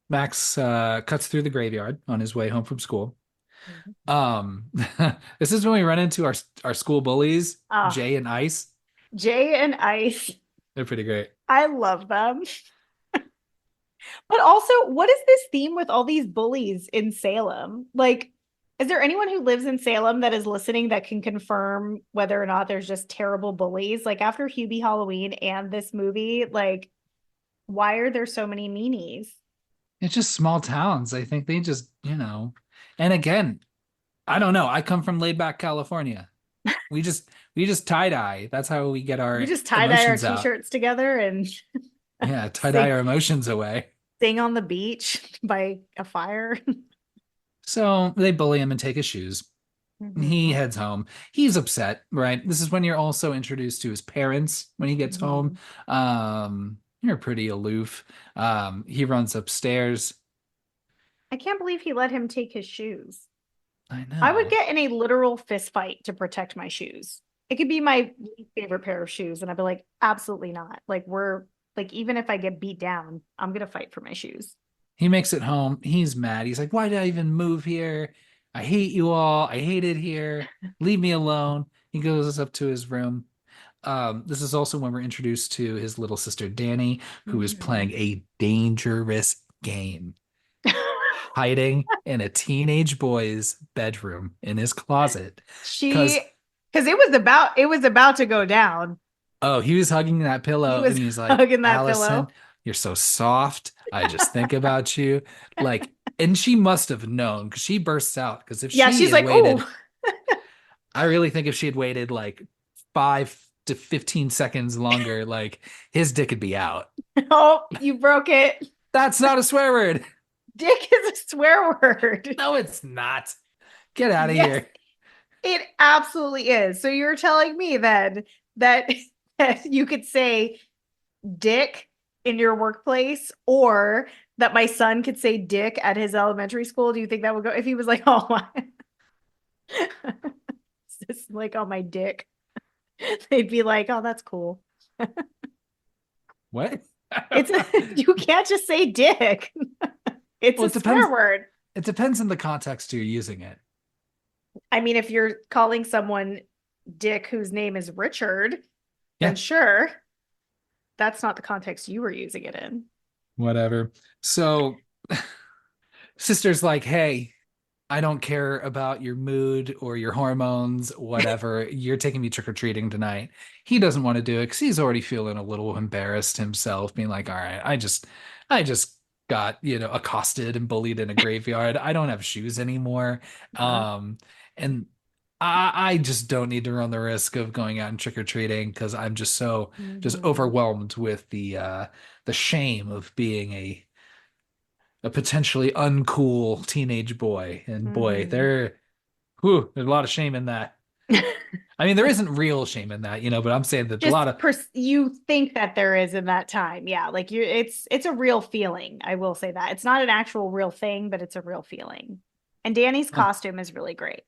Speaker 1: Max cuts through the graveyard on his way home from school.
Speaker 2: Mhm.
Speaker 1: Um, this is when we run into our school bullies,
Speaker 2: Oh,
Speaker 1: Jay and Ice.
Speaker 2: Jay and Ice.
Speaker 1: They're pretty great.
Speaker 2: I love them. But also, what is this theme with all these bullies in Salem? Like, is there anyone who lives in Salem that is listening that can confirm whether or not there's just terrible bullies? Like, after Hubie Halloween and this movie, like, why are there so many meanies?
Speaker 1: It's just small towns. I think they just, and again, I don't know. I come from laid back California. We just tie dye. That's how we get
Speaker 2: We
Speaker 1: our
Speaker 2: just tie dye our
Speaker 1: emotions out.
Speaker 2: t-shirts together and
Speaker 1: Yeah, tie dye
Speaker 2: sing
Speaker 1: our emotions away.
Speaker 2: sing on the beach by a fire.
Speaker 1: So they bully him and take his shoes. He
Speaker 2: Hmm.
Speaker 1: heads home. He's upset, right? This is when you're also introduced to his parents when he gets home.
Speaker 2: Hmm.
Speaker 1: You're pretty aloof. He runs upstairs.
Speaker 2: I can't believe he let him take his shoes.
Speaker 1: I
Speaker 2: I would
Speaker 1: know.
Speaker 2: get in a literal fist fight to protect my shoes. It could be my favorite pair of shoes, and I'd be like, absolutely not. Like, we're like, even if I get beat down, I'm gonna fight for my shoes.
Speaker 1: He makes it home. He's mad. He's like, why did I even move here? I hate you all. I hate it here. Leave me alone. He goes up to his room. This is also when we're introduced to his little sister Danny, who is playing
Speaker 2: Mhm.
Speaker 1: a dangerous game, hiding in a teenage boy's bedroom in his closet.
Speaker 2: She,
Speaker 1: Because,
Speaker 2: because it was about to go down.
Speaker 1: oh, he was hugging that
Speaker 2: He
Speaker 1: pillow and
Speaker 2: was
Speaker 1: he's like,
Speaker 2: hugging that
Speaker 1: Allison,
Speaker 2: pillow.
Speaker 1: you're so soft. I just think about you. Like, and she must have known because she bursts out. Because if
Speaker 2: Yeah,
Speaker 1: she
Speaker 2: she's
Speaker 1: had
Speaker 2: like,
Speaker 1: waited,
Speaker 2: "Oh,
Speaker 1: I really think if she had waited like 5 to 15 seconds longer, like his dick would be out.
Speaker 2: oh, you broke it."
Speaker 1: That's not a swear word.
Speaker 2: Dick is a swear word.
Speaker 1: No, it's not. Get out of
Speaker 2: Yes,
Speaker 1: here.
Speaker 2: it absolutely is. So you're telling me then that that you could say dick in your workplace, or that my son could say dick at his elementary school? Do you think that would go if he was like, "Oh my, this is like on my dick?" They'd be like, "Oh, that's cool."
Speaker 1: What?
Speaker 2: It's you can't just say dick. It's
Speaker 1: Well,
Speaker 2: a
Speaker 1: it depends.
Speaker 2: swear word.
Speaker 1: It depends on the context you're using it.
Speaker 2: I mean, if you're calling someone Dick whose name is Richard, then
Speaker 1: Yeah,
Speaker 2: sure, that's not the context you were using it in.
Speaker 1: whatever. So, sister's like, hey, I don't care about your mood or your hormones, whatever. You're taking me trick-or-treating tonight. He doesn't want to do it because he's already feeling a little embarrassed himself, being like, all right, I just got, accosted and bullied in a graveyard. I don't have shoes anymore.
Speaker 2: Uh-huh.
Speaker 1: And I just don't need to run the risk of going out and trick-or-treating because I'm just
Speaker 2: Mhm.
Speaker 1: overwhelmed with the shame of being a potentially uncool teenage boy. And boy,
Speaker 2: Mhm.
Speaker 1: there's a lot of shame in that. I mean, there isn't real shame in that, but I'm saying that a lot
Speaker 2: Just
Speaker 1: of
Speaker 2: you think that there is in that time. Yeah, like you it's a real feeling. I will say that. It's not an actual real thing, but it's a real feeling. And Danny's
Speaker 1: uh,
Speaker 2: costume is really great.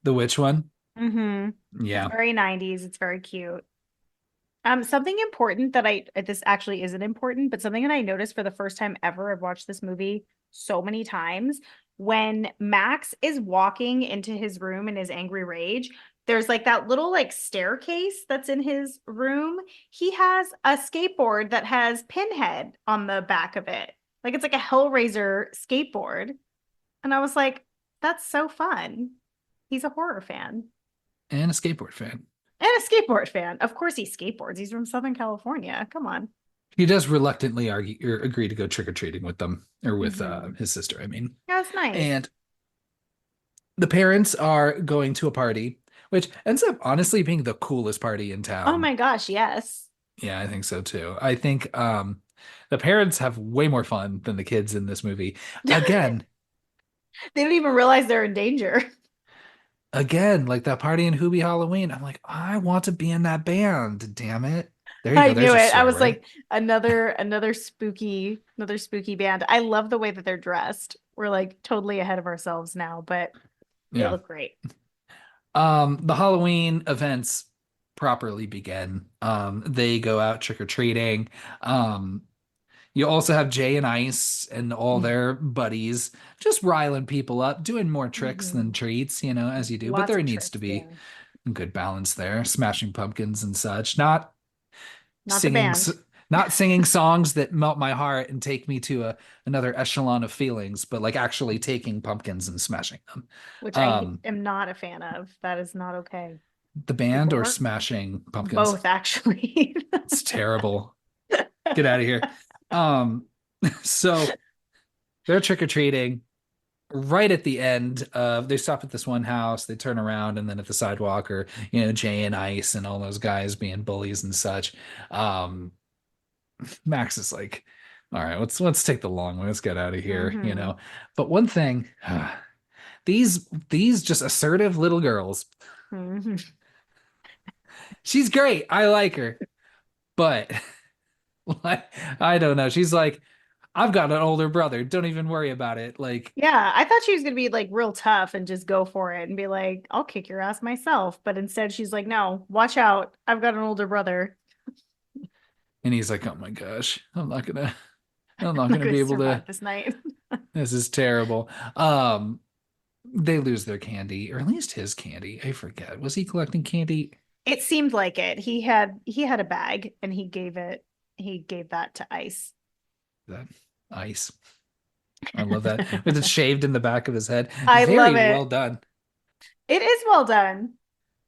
Speaker 1: the witch one.
Speaker 2: It's
Speaker 1: Yeah.
Speaker 2: very 90s. It's very cute. Something important that this actually isn't important, but something that I noticed for the first time ever, I've watched this movie so many times. When Max is walking into his room in his angry rage, there's like that little like staircase that's in his room. He has a skateboard that has Pinhead on the back of it. Like it's like a Hellraiser skateboard. And I was like, that's so fun. He's a horror fan
Speaker 1: And a skateboard fan.
Speaker 2: and a skateboard fan. Of course he skateboards. He's from Southern California. Come on.
Speaker 1: He does reluctantly argue or agree to go trick-or-treating with them or with
Speaker 2: Mm-hmm.
Speaker 1: his sister, I mean.
Speaker 2: That's nice.
Speaker 1: And the parents are going to a party, which ends up honestly being the coolest party in
Speaker 2: Oh
Speaker 1: town.
Speaker 2: my gosh, yes.
Speaker 1: Yeah, I think so too. I think the parents have way more fun than the kids in this movie.
Speaker 2: They
Speaker 1: Again,
Speaker 2: don't even realize they're in danger.
Speaker 1: again, like that party in Hoobie Halloween. I'm like, I want to be in that band. Damn it. There you
Speaker 2: I
Speaker 1: go. There's
Speaker 2: knew
Speaker 1: your
Speaker 2: it. I
Speaker 1: swear
Speaker 2: was
Speaker 1: word.
Speaker 2: like another spooky band. I love the way that they're dressed. We're like totally ahead of ourselves now, but they
Speaker 1: Yeah.
Speaker 2: look great.
Speaker 1: The Halloween events properly begin. They go out trick-or-treating. Um, you also have Jay and Ice and all their buddies just riling people up, doing more tricks than
Speaker 2: Mhm.
Speaker 1: treats, as you do. But
Speaker 2: Lots
Speaker 1: there
Speaker 2: of
Speaker 1: needs to
Speaker 2: tricks,
Speaker 1: be
Speaker 2: yeah.
Speaker 1: a good balance there, smashing pumpkins and such. Not
Speaker 2: Not the
Speaker 1: singing,
Speaker 2: band,
Speaker 1: not singing songs that melt my heart and take me to another echelon of feelings, but like actually taking pumpkins and smashing them.
Speaker 2: which I
Speaker 1: Um,
Speaker 2: am not a fan of. That is not okay.
Speaker 1: the band
Speaker 2: People
Speaker 1: or
Speaker 2: hurt.
Speaker 1: smashing pumpkins.
Speaker 2: Both actually.
Speaker 1: It's terrible. Get out of here. Um, so they're trick-or-treating. Right at the end, they stop at this one house, they turn around, and then at the sidewalk are, Jay and Ice and all those guys being bullies and such. Um, Max is like, all right, let's take the long way, let's get out of here.
Speaker 2: Hmm.
Speaker 1: But one thing, these just assertive little girls,
Speaker 2: Hmm.
Speaker 1: she's great. I like her, but like, I don't know. She's like, I've got an older brother. Don't even worry about it. Like,
Speaker 2: Yeah, I thought she was gonna be like real tough and just go for it and be like, I'll kick your ass myself. But instead, she's like, no, watch out. I've got an older brother.
Speaker 1: and he's like, oh my gosh, I'm not
Speaker 2: I'm not
Speaker 1: gonna
Speaker 2: gonna
Speaker 1: be able to.
Speaker 2: survive this night.
Speaker 1: This is terrible. Um, they lose their candy, or at least his candy. I forget. Was he collecting candy?
Speaker 2: It seemed like it. He had a bag and he gave that to Ice.
Speaker 1: That ice. I love that. With it shaved in the back of his head.
Speaker 2: I love
Speaker 1: Very well
Speaker 2: it.
Speaker 1: done.
Speaker 2: It is well done.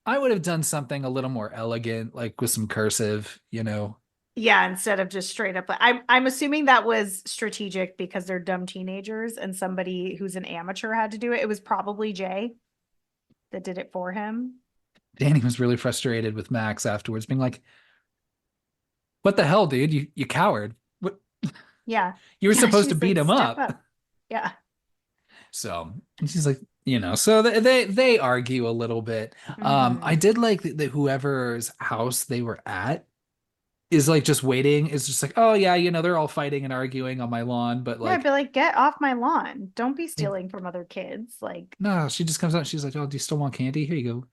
Speaker 1: I would have done something a little more elegant, like with some cursive, you know.
Speaker 2: Yeah, instead of just straight up. I'm assuming that was strategic because they're dumb teenagers and somebody who's an amateur had to do it. It was probably Jay that did it for him.
Speaker 1: Danny was really frustrated with Max afterwards, being like, "What the hell, dude? You coward! What?
Speaker 2: Yeah.
Speaker 1: You were
Speaker 2: Yeah,
Speaker 1: supposed to
Speaker 2: she's
Speaker 1: beat
Speaker 2: like,
Speaker 1: him
Speaker 2: step
Speaker 1: up."
Speaker 2: up. Yeah.
Speaker 1: So she's like, you know, so they argue a little bit. I
Speaker 2: Hmm.
Speaker 1: did like that whoever's house they were at is like just waiting. Is just like, oh yeah, you know, they're all fighting and arguing on my lawn, but
Speaker 2: Yeah, I'd
Speaker 1: like,
Speaker 2: be like, get off my lawn. Don't be
Speaker 1: they,
Speaker 2: stealing from other kids. Like,
Speaker 1: no, she just comes out. And she's like, oh, do you still want candy? Here you go.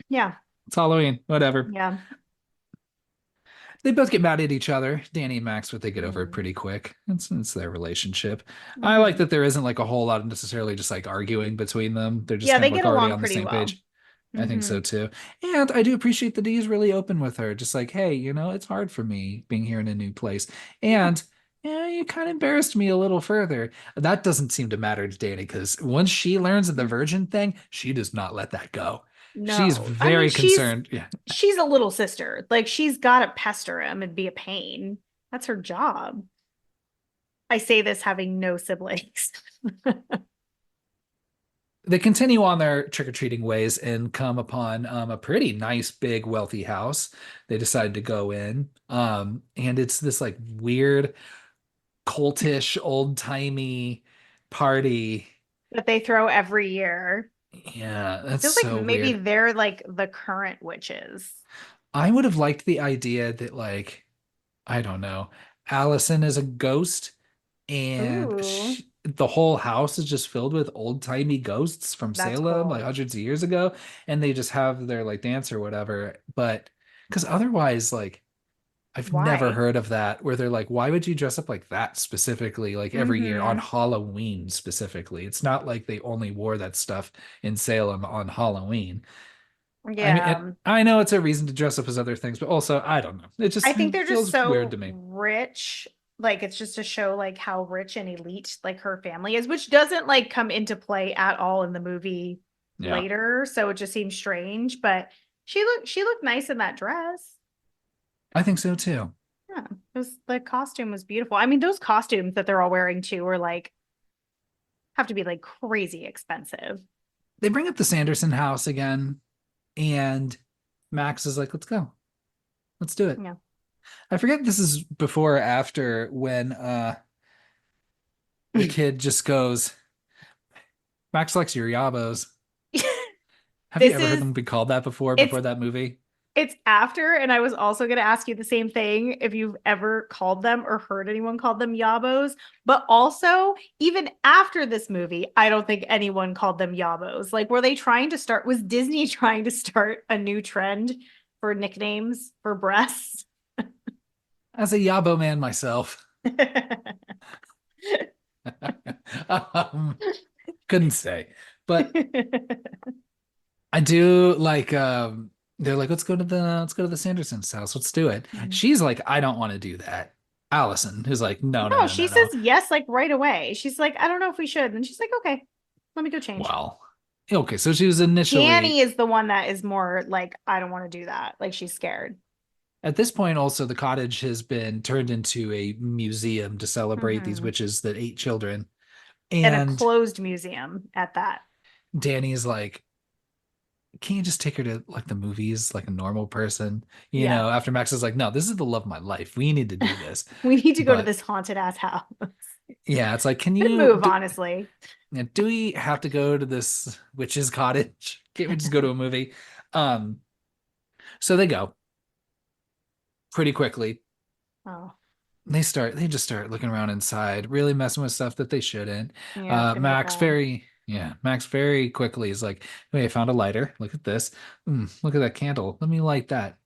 Speaker 2: yeah,
Speaker 1: It's Halloween, whatever.
Speaker 2: yeah.
Speaker 1: They both get mad at each other, Danny and Max, but they get over it
Speaker 2: Mm-hmm.
Speaker 1: pretty quick. It's their relationship. I like
Speaker 2: Mm-hmm.
Speaker 1: that there isn't like a whole lot of necessarily just like arguing between them. They're just
Speaker 2: Yeah,
Speaker 1: kind
Speaker 2: they
Speaker 1: of like
Speaker 2: get
Speaker 1: already
Speaker 2: along
Speaker 1: on the
Speaker 2: pretty
Speaker 1: same
Speaker 2: well.
Speaker 1: page. I think
Speaker 2: Mm-hmm.
Speaker 1: so too. And I do appreciate that he's really open with her. Just like, hey, you know, it's hard for me being here in a new place.
Speaker 2: Yeah.
Speaker 1: And yeah, you kind of embarrassed me a little further. That doesn't seem to matter to Danny because once she learns of the virgin thing, she does not let that go. She's
Speaker 2: No. I mean,
Speaker 1: very
Speaker 2: she's
Speaker 1: concerned. Yeah.
Speaker 2: she's a little sister. Like she's got to pester him and be a pain. That's her job. I say this having no siblings.
Speaker 1: They continue on their trick-or-treating ways and come upon a pretty nice, big, wealthy house. They decide to go in. And it's this like weird, cultish, old-timey party.
Speaker 2: That they throw every year.
Speaker 1: Yeah, that's
Speaker 2: Feels like
Speaker 1: so
Speaker 2: maybe
Speaker 1: weird.
Speaker 2: they're like the current witches.
Speaker 1: I would have liked the idea that like, I don't know, Allison is a ghost and
Speaker 2: Ooh,
Speaker 1: the whole house is just filled with old-timey ghosts from
Speaker 2: that's
Speaker 1: Salem, like
Speaker 2: cool.
Speaker 1: hundreds of years ago, and they just have their like dance or whatever. But because otherwise, like I've never
Speaker 2: Why?
Speaker 1: heard of that where they're like, why would you dress up like that specifically, like every year on
Speaker 2: Mm-hmm.
Speaker 1: Halloween specifically? It's not like they only wore that stuff in Salem on Halloween. I mean,
Speaker 2: Yeah.
Speaker 1: I know it's a reason to dress up as other things, but also I don't know. It
Speaker 2: I
Speaker 1: just
Speaker 2: think they're just
Speaker 1: feels weird to
Speaker 2: so
Speaker 1: me.
Speaker 2: rich. Like it's just to show like how rich and elite like her family is, which doesn't like come into play at all in the movie
Speaker 1: Yeah,
Speaker 2: later. So it just seems strange. But she looked nice in that dress.
Speaker 1: I think so too.
Speaker 2: Yeah. The costume was beautiful. I mean, those costumes that they're all wearing too are like have to be like crazy expensive.
Speaker 1: They bring up the Sanderson house again, and Max is like, let's go. Let's do it.
Speaker 2: Yeah.
Speaker 1: I forget this is before or after when the kid just goes, Max likes your yabos. Have you
Speaker 2: This
Speaker 1: ever heard
Speaker 2: is
Speaker 1: them be called that
Speaker 2: it's
Speaker 1: before that movie?
Speaker 2: It's after, and I was also going to ask you the same thing if you've ever called them or heard anyone call them yabos. But also, even after this movie, I don't think anyone called them yabos. Like, was Disney trying to start a new trend for nicknames for breasts?
Speaker 1: As a yabo man myself, um, couldn't say. But I do like they're like, let's go to the Sandersons house. Let's do it. She's like, I don't want to do that. Allison, who's like, no, no,
Speaker 2: No,
Speaker 1: no,
Speaker 2: she
Speaker 1: no,
Speaker 2: says
Speaker 1: no.
Speaker 2: yes, like right away. She's like, I don't know if we should. And she's like, okay, let me go change.
Speaker 1: Well, okay, so she was
Speaker 2: Danny
Speaker 1: initially
Speaker 2: is the one that is more like, I don't want to do that. Like she's scared.
Speaker 1: at this point, also, the cottage has been turned into a museum to celebrate these
Speaker 2: Hmm.
Speaker 1: witches that ate children.
Speaker 2: And a
Speaker 1: And
Speaker 2: closed museum at that.
Speaker 1: Danny's like, can you just take her to like the movies like a normal person? You
Speaker 2: Yeah.
Speaker 1: know, after Max is like, no, this is the love of my life. We need to do this.
Speaker 2: We need to go to
Speaker 1: But
Speaker 2: this haunted ass house.
Speaker 1: yeah, it's like,
Speaker 2: Good move, honestly.
Speaker 1: do we have to go to this witch's cottage? Can't we just go to a movie? Um, so they go pretty quickly.
Speaker 2: Oh,
Speaker 1: They just start looking around inside, really messing with stuff that they shouldn't.
Speaker 2: yeah, it's gonna get bad.
Speaker 1: Max very quickly is like, hey, I found a lighter. Look at this. Look at that candle. Let me light that.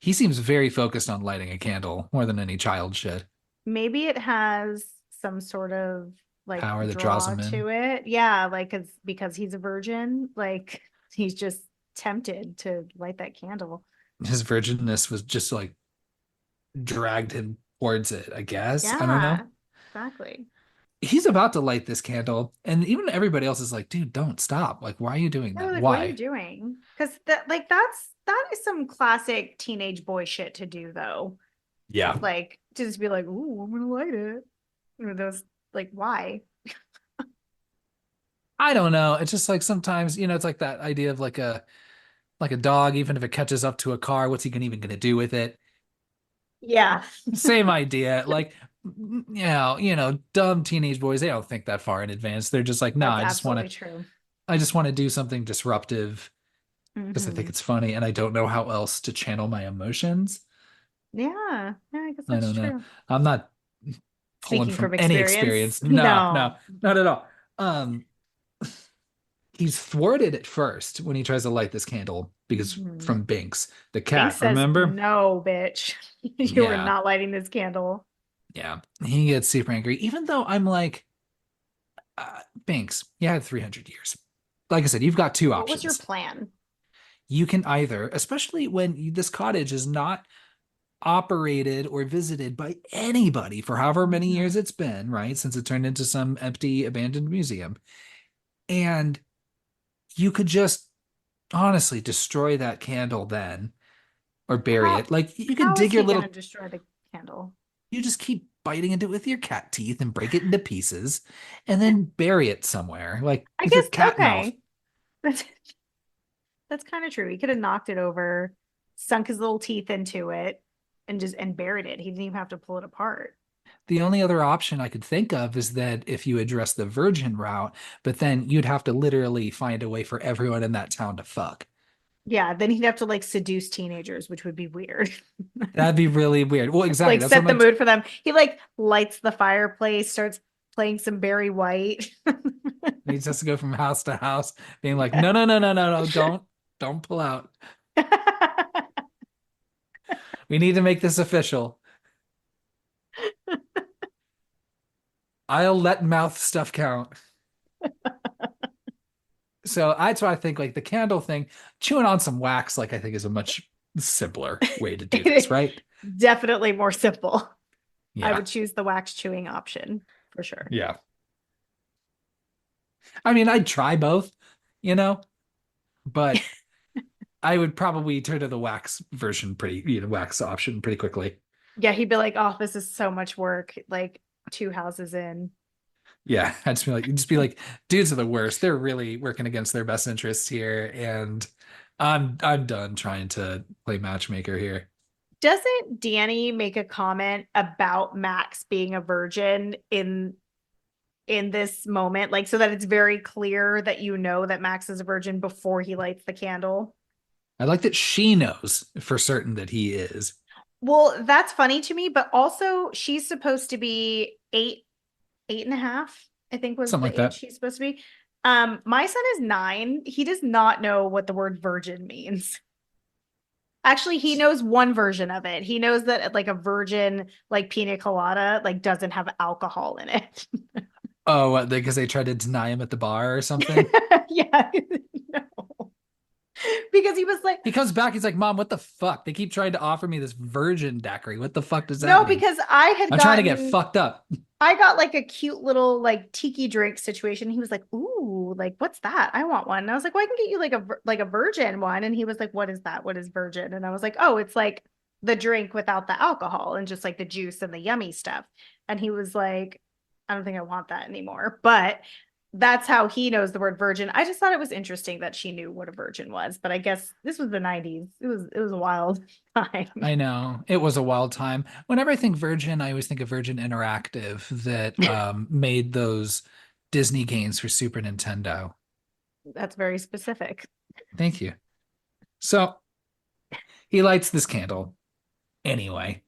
Speaker 1: He seems very focused on lighting a candle more than any child should.
Speaker 2: Maybe it has some sort of like
Speaker 1: Power that draws
Speaker 2: draw
Speaker 1: him in.
Speaker 2: to it. Yeah, like because he's a virgin, like he's just tempted to light that candle.
Speaker 1: his virginness was just like dragged him towards it, I guess. I don't know.
Speaker 2: Yeah, exactly.
Speaker 1: He's about to light this candle, and even everybody else is like, dude, don't stop. Like, why are you doing
Speaker 2: They're
Speaker 1: that?
Speaker 2: like, what are you
Speaker 1: Why?
Speaker 2: doing? Because that is some classic teenage boy shit to do, though.
Speaker 1: Yeah.
Speaker 2: Like to just be like, "Ooh, I'm gonna light it." Those like, why?
Speaker 1: I don't know. It's just like sometimes, it's like that idea of like a dog, even if it catches up to a car, what's he gonna even gonna do with it?
Speaker 2: Yeah,
Speaker 1: Same idea. Like, dumb teenage boys, they don't think that far in advance. They're just like, nah,
Speaker 2: that's
Speaker 1: I just want to
Speaker 2: absolutely true.
Speaker 1: I just want to do something disruptive because I think
Speaker 2: Hmm.
Speaker 1: it's funny and I don't know how else to channel my emotions.
Speaker 2: Yeah, yeah, I guess
Speaker 1: I
Speaker 2: that's
Speaker 1: don't know.
Speaker 2: true.
Speaker 1: I'm not pulling
Speaker 2: Speaking
Speaker 1: from
Speaker 2: from
Speaker 1: any
Speaker 2: experience,
Speaker 1: experience. No, no,
Speaker 2: no.
Speaker 1: not at all. Um, he's thwarted at first when he tries to light this candle because
Speaker 2: Mhm.
Speaker 1: from Binks, the
Speaker 2: Bink
Speaker 1: cat,
Speaker 2: says,
Speaker 1: remember?
Speaker 2: "No, bitch, you are
Speaker 1: Yeah,
Speaker 2: not lighting this candle."
Speaker 1: yeah. He gets super angry, even though I'm like, Binks, you had 300 years. Like I said, you've got two
Speaker 2: What was your
Speaker 1: options.
Speaker 2: plan?
Speaker 1: You can either, especially when this cottage is not operated or visited by anybody for however many years
Speaker 2: Mhm.
Speaker 1: it's been, right? Since it turned into some empty, abandoned museum. And you could just honestly destroy that candle then or bury
Speaker 2: How
Speaker 1: it. Like you could
Speaker 2: how is
Speaker 1: dig your
Speaker 2: he gonna
Speaker 1: little,
Speaker 2: destroy the candle?
Speaker 1: you just keep biting into it with your cat teeth and break it into pieces and then bury it somewhere, like
Speaker 2: I
Speaker 1: with your
Speaker 2: guess
Speaker 1: cat mouth.
Speaker 2: okay. That's that's kind of true. He could have knocked it over, sunk his little teeth into it, and just and buried it. He didn't even have to pull it apart.
Speaker 1: The only other option I could think of is that if you address the virgin route, but then you'd have to literally find a way for everyone in that town to fuck.
Speaker 2: Yeah, then he'd have to like seduce teenagers, which would be weird.
Speaker 1: That'd be really weird. Well, exactly.
Speaker 2: Like
Speaker 1: That's what
Speaker 2: set
Speaker 1: I'm
Speaker 2: the
Speaker 1: like.
Speaker 2: mood for them. He like lights the fireplace, starts playing some Barry White.
Speaker 1: He just has to go from house to house, being like, no, no, no, no, no, no, don't pull out. We need to make this official. I'll let mouth stuff count. So that's why I think like the candle thing, chewing on some wax, like I think is a much simpler way to do this, right?
Speaker 2: Definitely more simple. I
Speaker 1: Yeah.
Speaker 2: would choose the wax chewing option for sure.
Speaker 1: Yeah. I mean, I'd try both, you know, but I would probably turn to the wax version wax option pretty quickly.
Speaker 2: Yeah, he'd be like, "Oh, this is so much work." Like two houses in.
Speaker 1: Yeah, I'd just be like, dudes are the worst. They're really working against their best interests here, and I'm done trying to play matchmaker here.
Speaker 2: Doesn't Danny make a comment about Max being a virgin in this moment, like so that it's very clear that you know that Max is a virgin before he lights the candle?
Speaker 1: I like that she knows for certain that he is
Speaker 2: Well, that's funny to me, but also she's supposed to be eight and a half, I think was
Speaker 1: something
Speaker 2: the
Speaker 1: like
Speaker 2: age
Speaker 1: that.
Speaker 2: she's supposed to be. My son is 9. He does not know what the word virgin means. Actually, he knows one version of it. He knows that like a virgin like pina colada like doesn't have alcohol in it.
Speaker 1: Oh, because they tried to deny him at the bar or something.
Speaker 2: Yeah. No. Because he was like,
Speaker 1: He comes back, he's like, "Mom, what the fuck? They keep trying to offer me this virgin daiquiri. What the fuck does that
Speaker 2: no,
Speaker 1: mean?
Speaker 2: because I had
Speaker 1: I'm trying to get
Speaker 2: gotten
Speaker 1: fucked up."
Speaker 2: I got like a cute little like tiki drink situation. He was like, "Ooh, like what's that? I want one." And I was like, "Well, I can get you like a virgin one." And he was like, "What is that? What is virgin?" And I was like, "Oh, it's like the drink without the alcohol and just like the juice and the yummy stuff." And he was like, "I don't think I want that anymore." But that's how he knows the word virgin. I just thought it was interesting that she knew what a virgin was, but I guess this was the 90s. It was a wild time.
Speaker 1: I know it was a wild time. Whenever I think Virgin, I always think of Virgin Interactive that made those Disney games for Super Nintendo.
Speaker 2: That's very specific.
Speaker 1: Thank you. So he lights this candle anyway,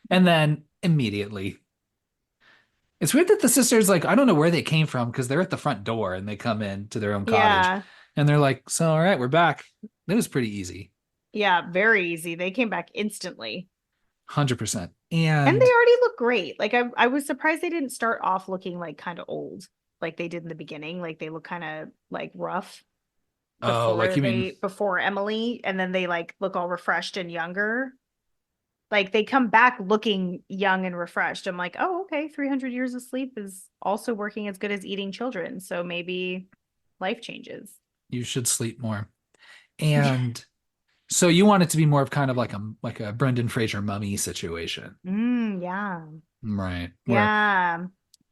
Speaker 1: and then immediately, it's weird that the sisters like I don't know where they came from because they're at the front door and they come in to their own cottage,
Speaker 2: Yeah.
Speaker 1: and they're like, "So all right, we're back." It was pretty easy,
Speaker 2: Yeah, very easy. They came back instantly.
Speaker 1: 100%.
Speaker 2: And they
Speaker 1: And
Speaker 2: already look great. Like I was surprised they didn't start off looking like kind of old, like they did in the beginning. Like they look kind of like rough.
Speaker 1: Oh, like you mean,
Speaker 2: before Emily, and then they like look all refreshed and younger. Like they come back looking young and refreshed. I'm like, oh, okay, 300 years of sleep is also working as good as eating children. So maybe life changes.
Speaker 1: you should sleep more. And so you want it to be more of kind of like a Brendan Fraser mummy situation.
Speaker 2: Yeah.
Speaker 1: Right. Where
Speaker 2: Yeah.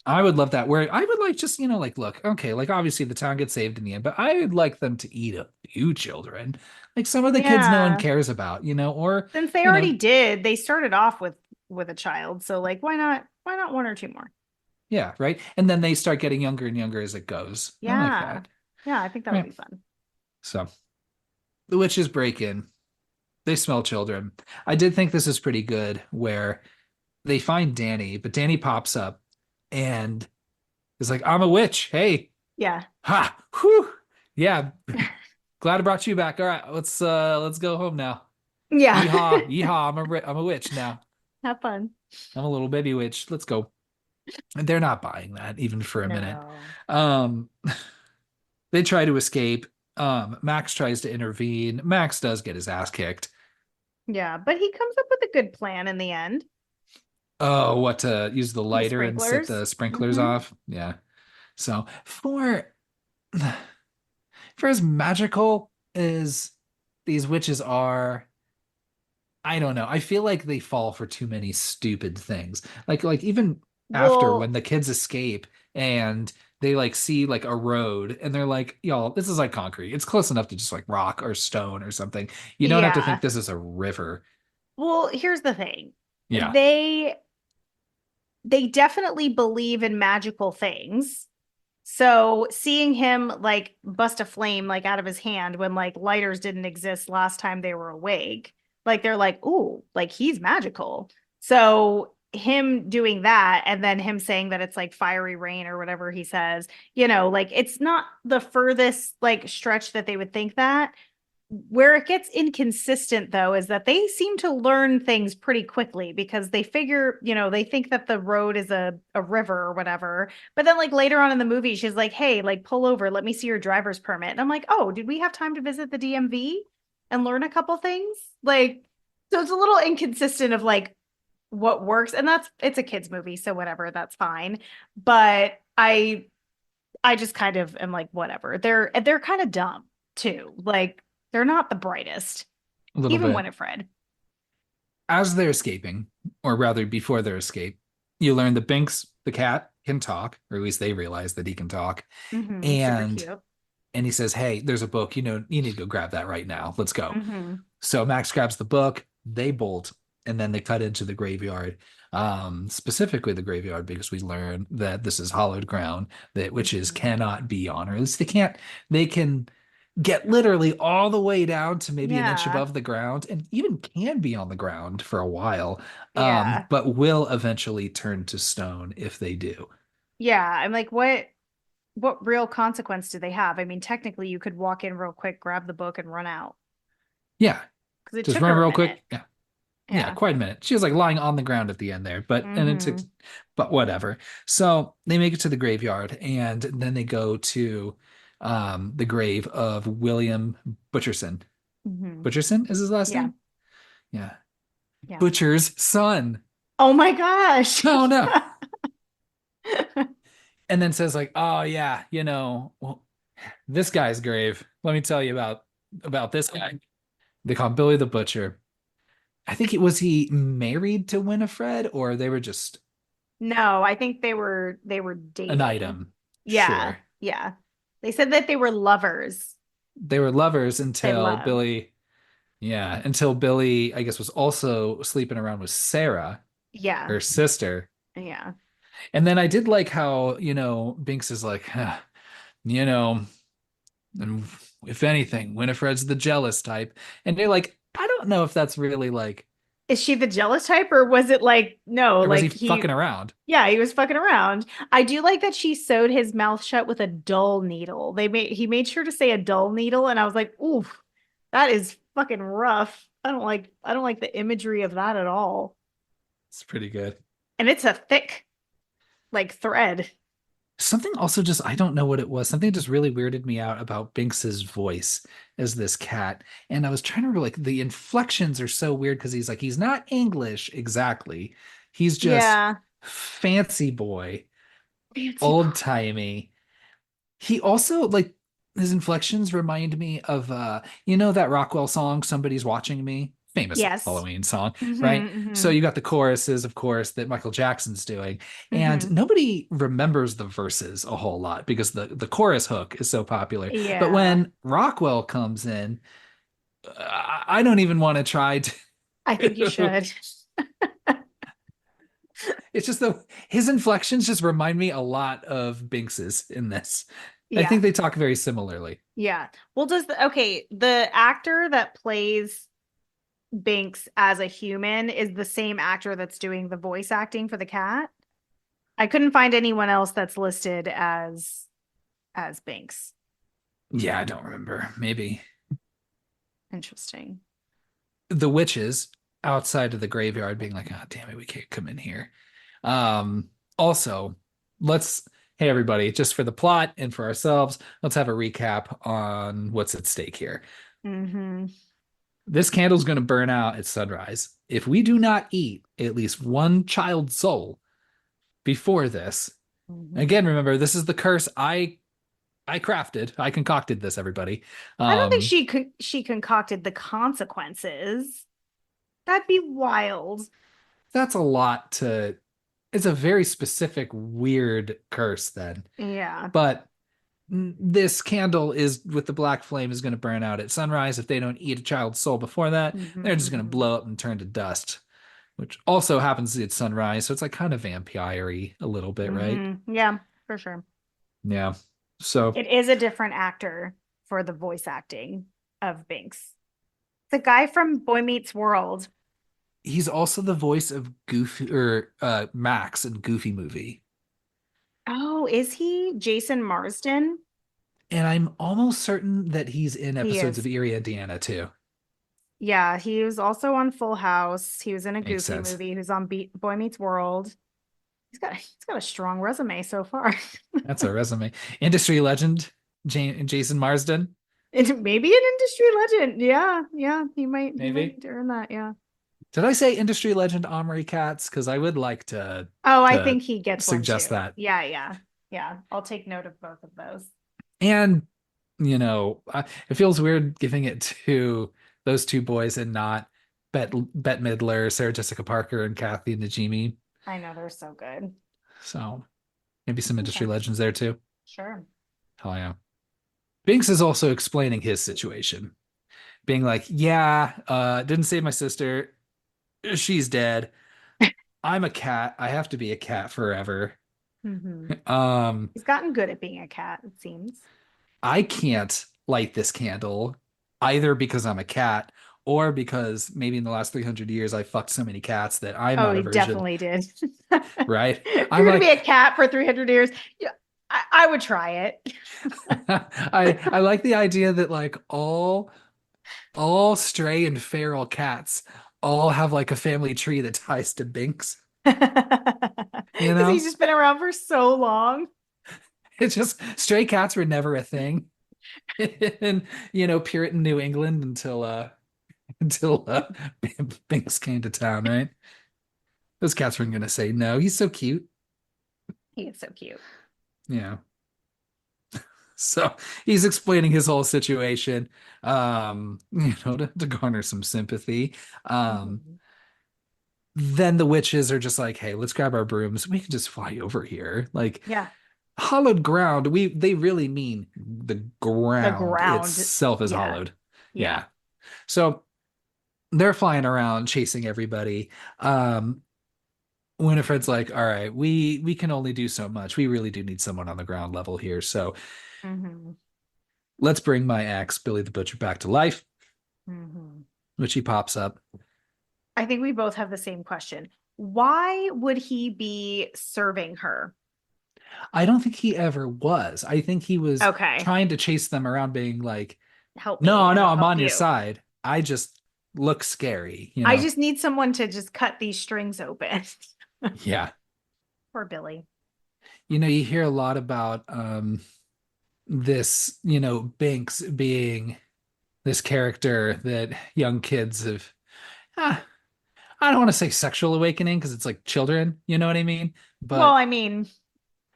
Speaker 1: I would love that. Where I would like just, like, look, okay, like obviously the town gets saved in the end, but I would like them to eat a few children. Like some of the kids no one
Speaker 2: Yeah.
Speaker 1: cares about, or,
Speaker 2: Since they
Speaker 1: you know,
Speaker 2: already did, they started off with a child. So like why not one or two more?
Speaker 1: yeah, right. And then they start getting younger and younger as it goes. I like
Speaker 2: Yeah.
Speaker 1: that.
Speaker 2: Yeah, I think that would
Speaker 1: Right.
Speaker 2: be fun.
Speaker 1: So the witches break in. They smell children. I did think this is pretty good where they find Danny, but Danny pops up and is like, I'm a witch. Hey,
Speaker 2: Yeah.
Speaker 1: ha, whew. Yeah, glad I brought you back. All right, let's go home now.
Speaker 2: Yeah.
Speaker 1: Yeehaw, yeehaw. I'm a witch now.
Speaker 2: Have fun.
Speaker 1: I'm a little baby witch. Let's go. And they're not buying that even for a minute.
Speaker 2: No.
Speaker 1: Um, they try to escape. Max tries to intervene. Max does get his ass kicked.
Speaker 2: Yeah, but he comes up with a good plan in the end.
Speaker 1: Oh, what to use the
Speaker 2: The
Speaker 1: lighter and set
Speaker 2: sprinklers.
Speaker 1: the sprinklers
Speaker 2: Hmm.
Speaker 1: off? Yeah. So for as magical as these witches are, I don't know. I feel like they fall for too many stupid things. Like even after when
Speaker 2: Well,
Speaker 1: the kids escape and they like see like a road and they're like, y'all, this is like concrete. It's close enough to just like rock or stone or something. You don't have to think
Speaker 2: yeah.
Speaker 1: this is a river.
Speaker 2: Well, here's the thing.
Speaker 1: Yeah.
Speaker 2: They they definitely believe in magical things. So seeing him like bust a flame like out of his hand when like lighters didn't exist last time they were awake, like they're like, ooh, like he's magical. So him doing that and then him saying that it's like fiery rain or whatever he says, like it's not the furthest like stretch that they would think that. Where it gets inconsistent though is that they seem to learn things pretty quickly because they figure, they think that the road is a river or whatever. But then like later on in the movie, she's like, hey, like pull over, let me see your driver's permit. And I'm like, oh, did we have time to visit the DMV and learn a couple things? Like, so it's a little inconsistent of like what works. And it's a kids movie, so whatever, that's fine. But I just kind of am like, whatever. They're kind of dumb too. Like they're not the brightest,
Speaker 1: A little
Speaker 2: even
Speaker 1: bit.
Speaker 2: Winifred.
Speaker 1: As they're escaping, or rather before their escape, you learn that Binks, the cat, can talk, or at least they realize that he can talk.
Speaker 2: Super
Speaker 1: And
Speaker 2: cute.
Speaker 1: and he says, hey, there's a book, you need to go grab that right now. Let's go.
Speaker 2: Hmm.
Speaker 1: So Max grabs the book, they bolt, and then they cut into the graveyard. Specifically the graveyard, because we learn that this is hallowed ground that witches
Speaker 2: Hmm.
Speaker 1: cannot be on, or at least they can get literally all the way down to maybe an inch
Speaker 2: Yeah.
Speaker 1: above the ground and even can be on the ground for a while,
Speaker 2: Yeah.
Speaker 1: but will eventually turn to stone if they do.
Speaker 2: Yeah. I'm like, what real consequence do they have? I mean, technically you could walk in real quick, grab the book and run out.
Speaker 1: Yeah,
Speaker 2: Because it
Speaker 1: just
Speaker 2: took
Speaker 1: run
Speaker 2: her a
Speaker 1: real
Speaker 2: minute.
Speaker 1: quick. Yeah. Yeah,
Speaker 2: Yeah.
Speaker 1: quite a minute. She was like lying on the ground at the end there,
Speaker 2: Hmm.
Speaker 1: but whatever. So they make it to the graveyard and then they go to the grave of William Butcherson.
Speaker 2: Hmm.
Speaker 1: Butcherson is his last
Speaker 2: Yeah.
Speaker 1: name? Yeah.
Speaker 2: Yeah.
Speaker 1: Butcher's son.
Speaker 2: Oh my gosh.
Speaker 1: Oh no. And then says like, "Oh yeah, well, this guy's grave. Let me tell you about this guy." They call him Billy the Butcher. I think it was he married to Winifred or they were just
Speaker 2: No, I think they were
Speaker 1: an
Speaker 2: dating.
Speaker 1: item.
Speaker 2: Yeah.
Speaker 1: Sure.
Speaker 2: Yeah. They said that they were lovers.
Speaker 1: They were lovers
Speaker 2: They
Speaker 1: until
Speaker 2: loved.
Speaker 1: Billy, I guess, was also sleeping around with Sarah,
Speaker 2: Yeah.
Speaker 1: her sister.
Speaker 2: Yeah.
Speaker 1: And then I did like how, Binks is like, "Huh, you know, and if anything, Winifred's the jealous type." And you're like, I don't know if that's really like,
Speaker 2: Is she the jealous type or was it like no,
Speaker 1: or was he
Speaker 2: like
Speaker 1: fucking around?
Speaker 2: yeah, he was fucking around. I do like that she sewed his mouth shut with a dull needle. He made sure to say a dull needle and I was like, "Ooh, that is fucking rough." I don't like the imagery of that at all.
Speaker 1: It's pretty good.
Speaker 2: And it's a thick like thread.
Speaker 1: Something also just, I don't know what it was. Something just really weirded me out about Binks's voice as this cat. And I was trying to like the inflections are so weird because he's not English exactly. He's just
Speaker 2: Yeah.
Speaker 1: fancy boy,
Speaker 2: Fancy boy.
Speaker 1: old timey. He also like his inflections remind me of that Rockwell song, Somebody's Watching Me, famous
Speaker 2: Yes.
Speaker 1: Halloween song, right? So
Speaker 2: Mm-hmm,
Speaker 1: you got the choruses, of course, that Michael Jackson's doing, and
Speaker 2: mm-hmm.
Speaker 1: nobody remembers the verses a whole lot because the chorus hook is so popular. But
Speaker 2: Yeah.
Speaker 1: when Rockwell comes in, I don't even want to try to.
Speaker 2: I think you should.
Speaker 1: It's just his inflections just remind me a lot of Binks's in this. I
Speaker 2: Yeah.
Speaker 1: think they talk very similarly.
Speaker 2: Yeah. Well, the actor that plays Binks as a human is the same actor that's doing the voice acting for the cat? I couldn't find anyone else that's listed as Binks.
Speaker 1: Yeah, I don't remember. Maybe.
Speaker 2: Interesting.
Speaker 1: The witches outside of the graveyard being like, oh, damn it, we can't come in here. Also, let's, hey, everybody, just for the plot and for ourselves, let's have a recap on what's at stake here.
Speaker 2: Mm-hmm.
Speaker 1: This candle's going to burn out at sunrise. If we do not eat at least one child's soul before this,
Speaker 2: Mm-hmm.
Speaker 1: again, remember, this is the curse I crafted. I concocted this, everybody.
Speaker 2: I don't think
Speaker 1: Um,
Speaker 2: she concocted the consequences. That'd be wild.
Speaker 1: that's a lot to, it's a very specific, weird curse then.
Speaker 2: Yeah.
Speaker 1: But this candle is with the black flame is going to burn out at sunrise. If they don't eat a child's soul before that,
Speaker 2: Mm-hmm,
Speaker 1: they're just going to
Speaker 2: mm-hmm.
Speaker 1: blow up and turn to dust, which also happens at sunrise. So it's like kind of vampire-y a little bit, right?
Speaker 2: Mm-hmm. Yeah, for sure.
Speaker 1: Yeah. So
Speaker 2: It is a different actor for the voice acting of Binks. The guy from Boy Meets World.
Speaker 1: he's also the voice of Goofy or Max in Goofy movie.
Speaker 2: Oh, is he Jason Marsden?
Speaker 1: And I'm almost certain that he's in
Speaker 2: He
Speaker 1: episodes of
Speaker 2: is.
Speaker 1: Erie, Indiana too.
Speaker 2: Yeah, he was also on Full House. He was in a
Speaker 1: Makes
Speaker 2: Goofy
Speaker 1: sense.
Speaker 2: movie. He was on Boy Meets World. He's got a strong resume so far.
Speaker 1: That's a resume. Industry legend, Jason Marsden,
Speaker 2: And maybe an industry legend. Yeah, yeah, he might
Speaker 1: maybe.
Speaker 2: need to earn that. Yeah.
Speaker 1: Did I say industry legend Omri Katz? Because I would like to
Speaker 2: Oh, I
Speaker 1: to
Speaker 2: think he gets one
Speaker 1: suggest
Speaker 2: too.
Speaker 1: that.
Speaker 2: Yeah, yeah, yeah. I'll take note of both of those.
Speaker 1: And it feels weird giving it to those two boys and not Bette Midler, Sarah Jessica Parker, and Kathy Najimy.
Speaker 2: I know they're so good.
Speaker 1: So maybe some industry
Speaker 2: Okay,
Speaker 1: legends there too.
Speaker 2: sure.
Speaker 1: Hell yeah. Binks is also explaining his situation, being like, "Yeah, didn't save my sister. She's dead. I'm a cat. I have to be a cat forever.
Speaker 2: Hmm.
Speaker 1: Um,
Speaker 2: He's gotten good at being a cat, it seems.
Speaker 1: I can't light this candle either because I'm a cat or because maybe in the last 300 years I fucked so many cats that I'm
Speaker 2: Oh,
Speaker 1: not a
Speaker 2: he
Speaker 1: virgin,
Speaker 2: definitely did.
Speaker 1: right?
Speaker 2: If
Speaker 1: I'm
Speaker 2: you're gonna be
Speaker 1: like,
Speaker 2: a cat for 300 years, yeah, I would try it.
Speaker 1: I like the idea that like all stray and feral cats all have like a family tree that ties to Binks, you
Speaker 2: Because he's
Speaker 1: know?
Speaker 2: just been around for so long.
Speaker 1: It's just stray cats were never a thing in Puritan New England until Binks came to town, right? Those cats weren't gonna say no. He's so cute.
Speaker 2: He is so cute.
Speaker 1: Yeah. So he's explaining his whole situation, to garner some sympathy. Um,
Speaker 2: Mhm.
Speaker 1: then the witches are just like, hey, let's grab our brooms. We can just fly over here. Like
Speaker 2: Yeah,
Speaker 1: hollowed ground, they really mean the
Speaker 2: the
Speaker 1: ground
Speaker 2: ground.
Speaker 1: itself is
Speaker 2: Yeah,
Speaker 1: hollowed.
Speaker 2: yeah.
Speaker 1: Yeah. So they're flying around chasing everybody. Um, Winifred's like, all right, we can only do so much. We really do need someone on the ground level here. So
Speaker 2: Hmm.
Speaker 1: let's bring my ex, Billy the Butcher, back to life,
Speaker 2: Hmm.
Speaker 1: which he pops up.
Speaker 2: I think we both have the same question. Why would he be serving her?
Speaker 1: I don't think he ever was. I think he was
Speaker 2: Okay,
Speaker 1: trying to chase them around, being like,
Speaker 2: help me
Speaker 1: no,
Speaker 2: and
Speaker 1: no,
Speaker 2: I'll
Speaker 1: I'm
Speaker 2: help
Speaker 1: on your
Speaker 2: you.
Speaker 1: side. I just look scary, you
Speaker 2: I
Speaker 1: know?
Speaker 2: just need someone to just cut these strings open.
Speaker 1: Yeah.
Speaker 2: Poor Billy.
Speaker 1: You hear a lot about this, Binks being this character that young kids have, ah, I don't want to say sexual awakening because it's like children, you know what I mean?
Speaker 2: Well,
Speaker 1: But
Speaker 2: I mean,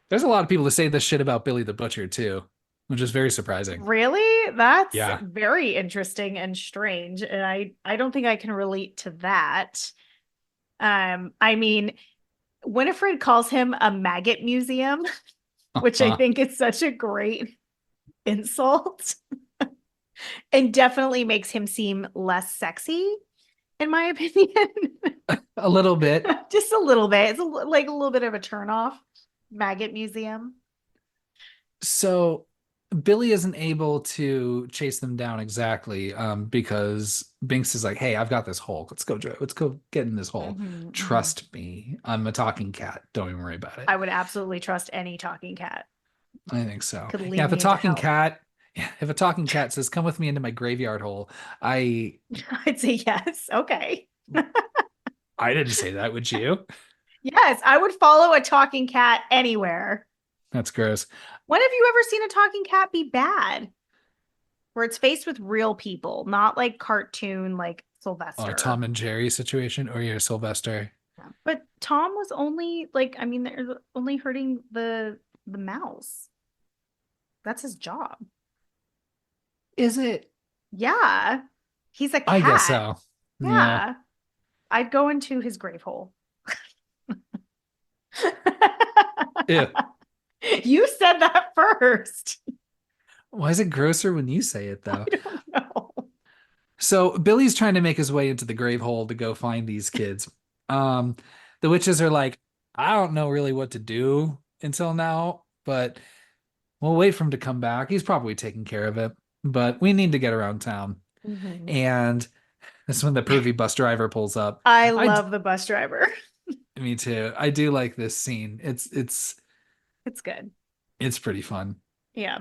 Speaker 1: there's a lot of people that say this shit about Billy the Butcher too, which is very surprising.
Speaker 2: really? That's
Speaker 1: Yeah.
Speaker 2: very interesting and strange. And I don't think I can relate to that. I mean, Winifred calls him a maggot museum, which I think is such a great insult and definitely makes him seem less sexy, in my opinion.
Speaker 1: A little bit.
Speaker 2: Just a little bit. It's like a little bit of a turnoff. Maggot museum.
Speaker 1: So Billy isn't able to chase them down exactly, because Binks is like, "Hey, I've got this hole. Let's go get in this hole.
Speaker 2: Mhm.
Speaker 1: Trust me. I'm a talking cat. Don't even worry about it."
Speaker 2: I would absolutely trust any talking cat.
Speaker 1: I think so.
Speaker 2: Could
Speaker 1: Yeah,
Speaker 2: lead me into hell.
Speaker 1: if a talking cat says, "Come with me into my graveyard hole," I
Speaker 2: I'd say yes. Okay.
Speaker 1: I didn't say that, would you?
Speaker 2: Yes, I would follow a talking cat anywhere.
Speaker 1: That's gross.
Speaker 2: When have you ever seen a talking cat be bad? Where it's faced with real people, not like cartoon like
Speaker 1: A
Speaker 2: Sylvester.
Speaker 1: Tom and Jerry situation, or your Sylvester.
Speaker 2: Yeah. But Tom was only like, I mean, they're only hurting the mouse. That's his job.
Speaker 1: Is it?
Speaker 2: Yeah. He's a
Speaker 1: I guess
Speaker 2: cat.
Speaker 1: so. Yeah.
Speaker 2: Yeah. I'd go into his grave hole.
Speaker 1: Ew.
Speaker 2: You said that first.
Speaker 1: Why is it grosser when you say it,
Speaker 2: I
Speaker 1: though?
Speaker 2: don't know.
Speaker 1: So Billy's trying to make his way into the grave hole to go find these kids. Um, the witches are like, I don't know really what to do until now, but we'll wait for him to come back. He's probably taking care of it, but we need to get around town.
Speaker 2: Mhm.
Speaker 1: And that's when the pervy bus driver pulls up.
Speaker 2: I
Speaker 1: I, d-
Speaker 2: love the bus driver.
Speaker 1: Me too. I do like this scene.
Speaker 2: It's good.
Speaker 1: It's pretty fun.
Speaker 2: Yeah.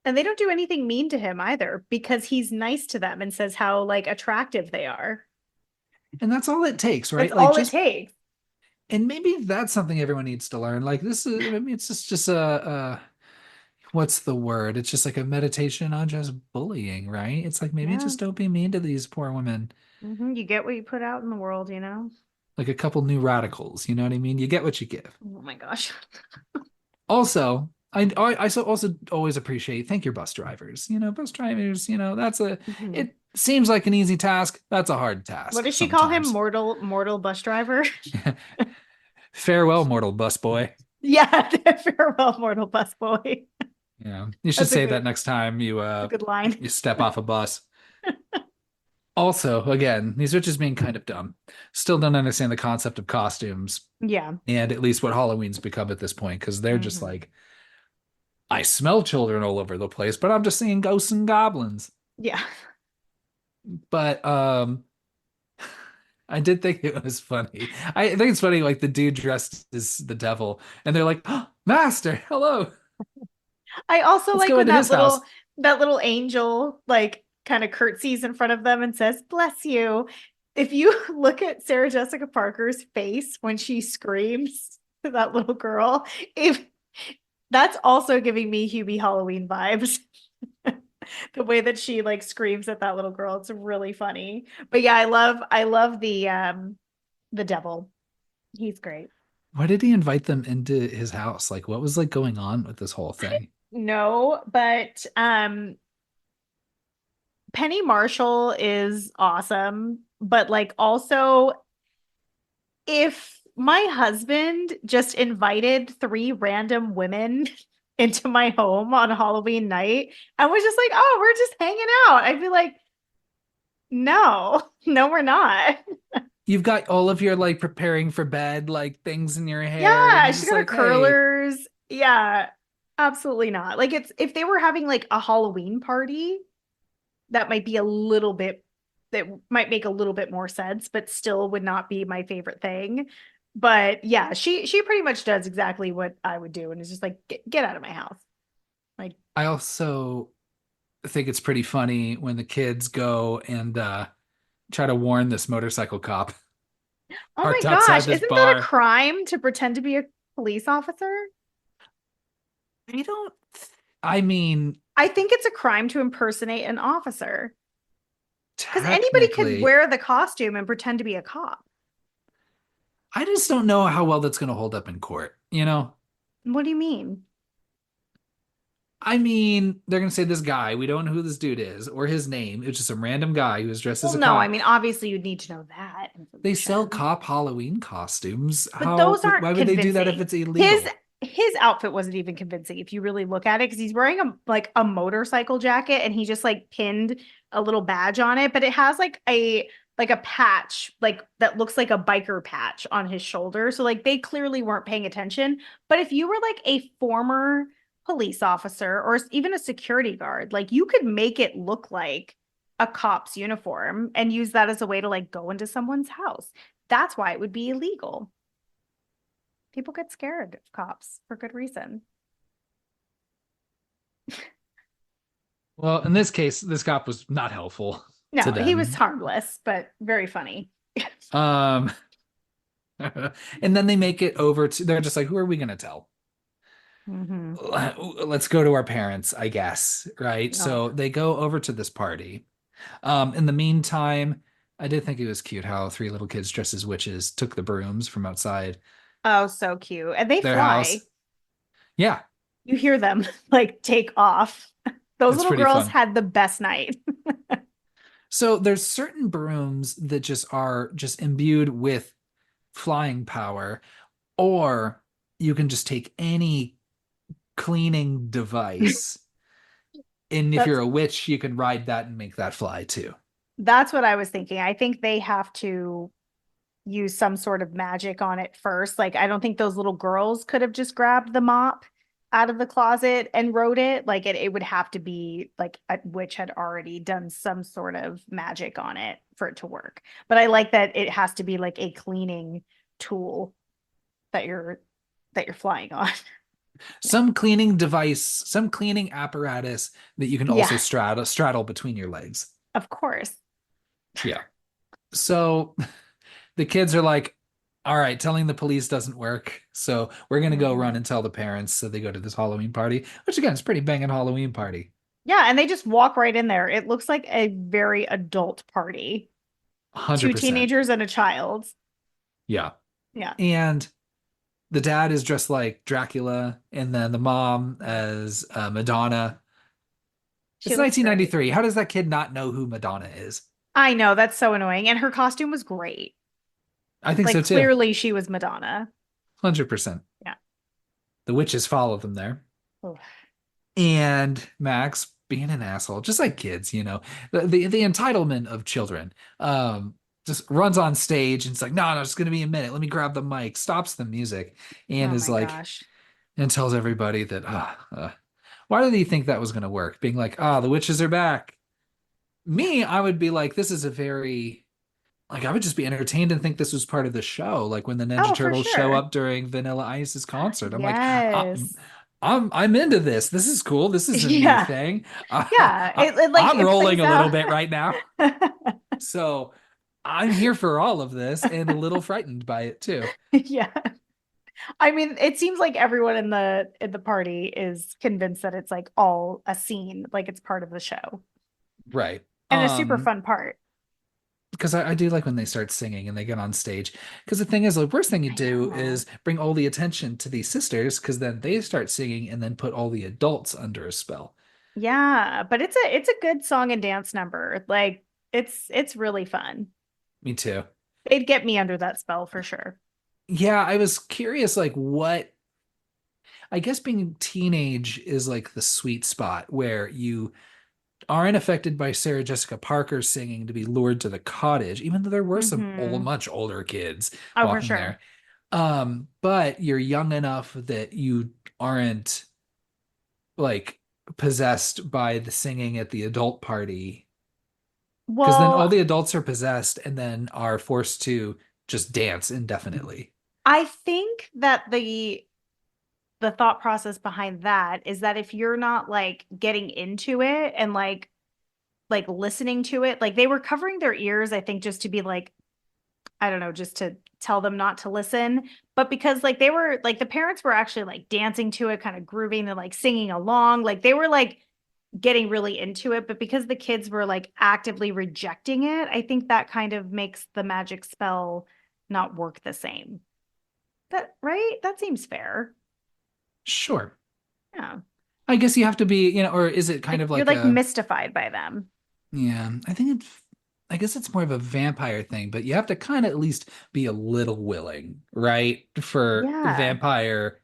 Speaker 2: And they don't do anything mean to him either because he's nice to them and says how like attractive they are.
Speaker 1: And that's all it takes,
Speaker 2: That's
Speaker 1: right? Like
Speaker 2: all it
Speaker 1: just
Speaker 2: takes.
Speaker 1: and maybe that's something everyone needs to learn. Like this is maybe it's just a what's the word? It's just like a meditation on just bullying, right? It's like maybe
Speaker 2: Yeah.
Speaker 1: just don't be mean to these poor women.
Speaker 2: You get what you put out in the world, you know?
Speaker 1: Like a couple new radicals, you know what I mean? You get what you give.
Speaker 2: Oh my gosh.
Speaker 1: Also, I so also always appreciate thank your bus drivers. Bus drivers, that's a
Speaker 2: Mhm.
Speaker 1: it seems like an easy task. That's a hard
Speaker 2: What
Speaker 1: task
Speaker 2: does she call him?
Speaker 1: sometimes.
Speaker 2: Mortal bus driver?
Speaker 1: Farewell, mortal bus boy.
Speaker 2: Yeah, farewell, mortal bus boy.
Speaker 1: You should
Speaker 2: That's
Speaker 1: say that next time
Speaker 2: a good line.
Speaker 1: you step off a bus. Also, again, these witches being kind of dumb. Still don't understand the concept of costumes
Speaker 2: Yeah.
Speaker 1: and at least what Halloween's become at this point, because they're just
Speaker 2: hmm
Speaker 1: like, I smell children all over the place, but I'm just seeing ghosts and goblins.
Speaker 2: Yeah.
Speaker 1: But I did think it was funny. I think it's funny, like the dude dressed as the devil, and they're like, oh, Master, hello.
Speaker 2: I also
Speaker 1: Let's
Speaker 2: like
Speaker 1: go
Speaker 2: when
Speaker 1: into his house.
Speaker 2: that little angel like kind of curtsies in front of them and says, "Bless you." If you look at Sarah Jessica Parker's face when she screams to that little girl, if that's also giving me Hubie Halloween vibes. The way that she like screams at that little girl, it's really funny. But yeah, I love the devil. He's great.
Speaker 1: Why did he invite them into his house? Like, what was like going on with this whole thing?
Speaker 2: No, but Penny Marshall is awesome, but like also if my husband just invited three random women into my home on Halloween night and was just like, "Oh, we're just hanging out." I'd be like, "No. No, we're not."
Speaker 1: You've got all of your like preparing for bed like things in your hair, and
Speaker 2: Yeah,
Speaker 1: you're
Speaker 2: she's
Speaker 1: just
Speaker 2: got her
Speaker 1: like, hey,
Speaker 2: curlers. Yeah, absolutely not. Like it's if they were having like a Halloween party, that might be a little bit that might make a little bit more sense, but still would not be my favorite thing. But yeah, she pretty much does exactly what I would do and is just like get out of my house. Like,
Speaker 1: I also think it's pretty funny when the kids go and try to warn this motorcycle cop
Speaker 2: oh my
Speaker 1: parked outside
Speaker 2: gosh,
Speaker 1: this
Speaker 2: isn't that a
Speaker 1: bar.
Speaker 2: crime to pretend to be a police officer?
Speaker 1: I don't, I mean,
Speaker 2: I think it's a crime to impersonate an officer because anybody could
Speaker 1: technically,
Speaker 2: wear the costume and pretend to be a cop.
Speaker 1: I just don't know how well that's going to hold up in court, you know?
Speaker 2: What do you mean?
Speaker 1: I mean, they're going to say this guy, we don't know who this dude is or his name. It's just some random guy who's dressed as
Speaker 2: Well,
Speaker 1: a
Speaker 2: no, I
Speaker 1: cop.
Speaker 2: mean, obviously you'd need to know that
Speaker 1: They sell
Speaker 2: information.
Speaker 1: cop Halloween costumes.
Speaker 2: But those
Speaker 1: Why
Speaker 2: aren't
Speaker 1: would they do that if
Speaker 2: convincing.
Speaker 1: it's
Speaker 2: His
Speaker 1: illegal?
Speaker 2: his outfit wasn't even convincing if you really look at it, because he's wearing a motorcycle jacket and he just like pinned a little badge on it, but it has like a patch like that looks like a biker patch on his shoulder. So like they clearly weren't paying attention. But if you were like a former police officer or even a security guard, like you could make it look like a cop's uniform and use that as a way to like go into someone's house. That's why it would be illegal. People get scared of cops for good reason.
Speaker 1: Well, in this case, this cop was not helpful to
Speaker 2: No, he was
Speaker 1: them.
Speaker 2: harmless, but very funny.
Speaker 1: Um, and then they make it over to, they're just like, who are we going to tell?
Speaker 2: Hmm.
Speaker 1: Let's go to our parents, I guess, right?
Speaker 2: Oh.
Speaker 1: So they go over to this party. In the meantime, I did think it was cute how three little kids dressed as witches took the brooms from outside
Speaker 2: Oh, so cute. And they
Speaker 1: their house.
Speaker 2: fly.
Speaker 1: Yeah,
Speaker 2: You hear them like take off. Those
Speaker 1: it's
Speaker 2: little
Speaker 1: pretty
Speaker 2: girls
Speaker 1: fun.
Speaker 2: had the best night.
Speaker 1: So there's certain brooms that just are just imbued with flying power, or you can just take any cleaning device, and if you're
Speaker 2: That's
Speaker 1: a witch, you can ride that and make that fly too.
Speaker 2: that's what I was thinking. I think they have to use some sort of magic on it first. Like I don't think those little girls could have just grabbed the mop out of the closet and wrote it. Like it would have to be like a witch had already done some sort of magic on it for it to work. But I like that it has to be like a cleaning tool that you're flying on.
Speaker 1: Some cleaning device, some cleaning apparatus that you can also
Speaker 2: Yeah,
Speaker 1: straddle between your legs.
Speaker 2: of course.
Speaker 1: Yeah. So the kids are like, all right, telling the police doesn't work. So we're going to go run
Speaker 2: Mhm.
Speaker 1: and tell the parents. So they go to this Halloween party, which again is pretty banging Halloween party.
Speaker 2: Yeah, and they just walk right in there. It looks like a very adult party. Two
Speaker 1: 100%.
Speaker 2: teenagers and a child.
Speaker 1: Yeah.
Speaker 2: Yeah.
Speaker 1: And the dad is dressed like Dracula, and then the mom as Madonna.
Speaker 2: She
Speaker 1: It's
Speaker 2: looks great.
Speaker 1: 1993. How does that kid not know who Madonna is?
Speaker 2: I know, that's so annoying. And her costume was great.
Speaker 1: I think
Speaker 2: Like
Speaker 1: so too.
Speaker 2: clearly she was Madonna.
Speaker 1: 100%.
Speaker 2: Yeah.
Speaker 1: The witches follow them there.
Speaker 2: Ugh.
Speaker 1: And Max being an asshole, just like kids, the entitlement of children. Just runs on stage and it's like, no, it's gonna be a minute. Let me grab the mic, stops the music, and
Speaker 2: Oh
Speaker 1: is
Speaker 2: my
Speaker 1: like,
Speaker 2: gosh.
Speaker 1: and tells everybody that, why did he think that was gonna work? Being like, the witches are back. Me, I would be like, this is a very like I would just be entertained and think this was part of the show. Like when the Ninja
Speaker 2: Oh, for
Speaker 1: Turtles show
Speaker 2: sure.
Speaker 1: up during Vanilla Ice's concert, I'm like,
Speaker 2: Yes.
Speaker 1: I'm into this. This is cool. This is a new
Speaker 2: Yeah.
Speaker 1: thing.
Speaker 2: Yeah. It like
Speaker 1: I'm
Speaker 2: it
Speaker 1: rolling
Speaker 2: plays
Speaker 1: a little
Speaker 2: out.
Speaker 1: bit right now, so I'm here for all of this and a little frightened by it too.
Speaker 2: Yeah. I mean, it seems like everyone in the party is convinced that it's like all a scene, like it's part of the show.
Speaker 1: Right.
Speaker 2: And a super fun part.
Speaker 1: Because I do like when they start singing and they get on stage. Because the thing is, the worst thing you
Speaker 2: I
Speaker 1: do
Speaker 2: know.
Speaker 1: is bring all the attention to these sisters, because then they start singing and then put all the adults under a spell.
Speaker 2: Yeah, but it's a good song and dance number. Like it's really fun.
Speaker 1: Me too.
Speaker 2: They'd get me under that spell for sure.
Speaker 1: Yeah, I was curious, like what I guess being teenage is like the sweet spot where you aren't affected by Sarah Jessica Parker singing to be lured to the cottage, even though there were some
Speaker 2: Hmm.
Speaker 1: much older kids
Speaker 2: Oh, for
Speaker 1: walking
Speaker 2: sure.
Speaker 1: there. But you're young enough that you aren't like possessed by the singing at the adult party. Because then
Speaker 2: Well,
Speaker 1: all the adults are possessed and then are forced to just dance indefinitely.
Speaker 2: I think that the thought process behind that is that if you're not like getting into it and like listening to it, like they were covering their ears, I think just to be like I don't know, just to tell them not to listen. But because like they were like the parents were actually like dancing to it, kind of grooving and like singing along. Like they were like getting really into it. But because the kids were like actively rejecting it, I think that kind of makes the magic spell not work the same. That right? That seems fair.
Speaker 1: Sure.
Speaker 2: Yeah.
Speaker 1: I guess you have to be, or is it kind
Speaker 2: Like
Speaker 1: of
Speaker 2: you're
Speaker 1: like
Speaker 2: like
Speaker 1: a,
Speaker 2: mystified by them.
Speaker 1: yeah, I guess it's more of a vampire thing, but you have to kind of at least be a little willing, right? For
Speaker 2: Yeah.
Speaker 1: vampire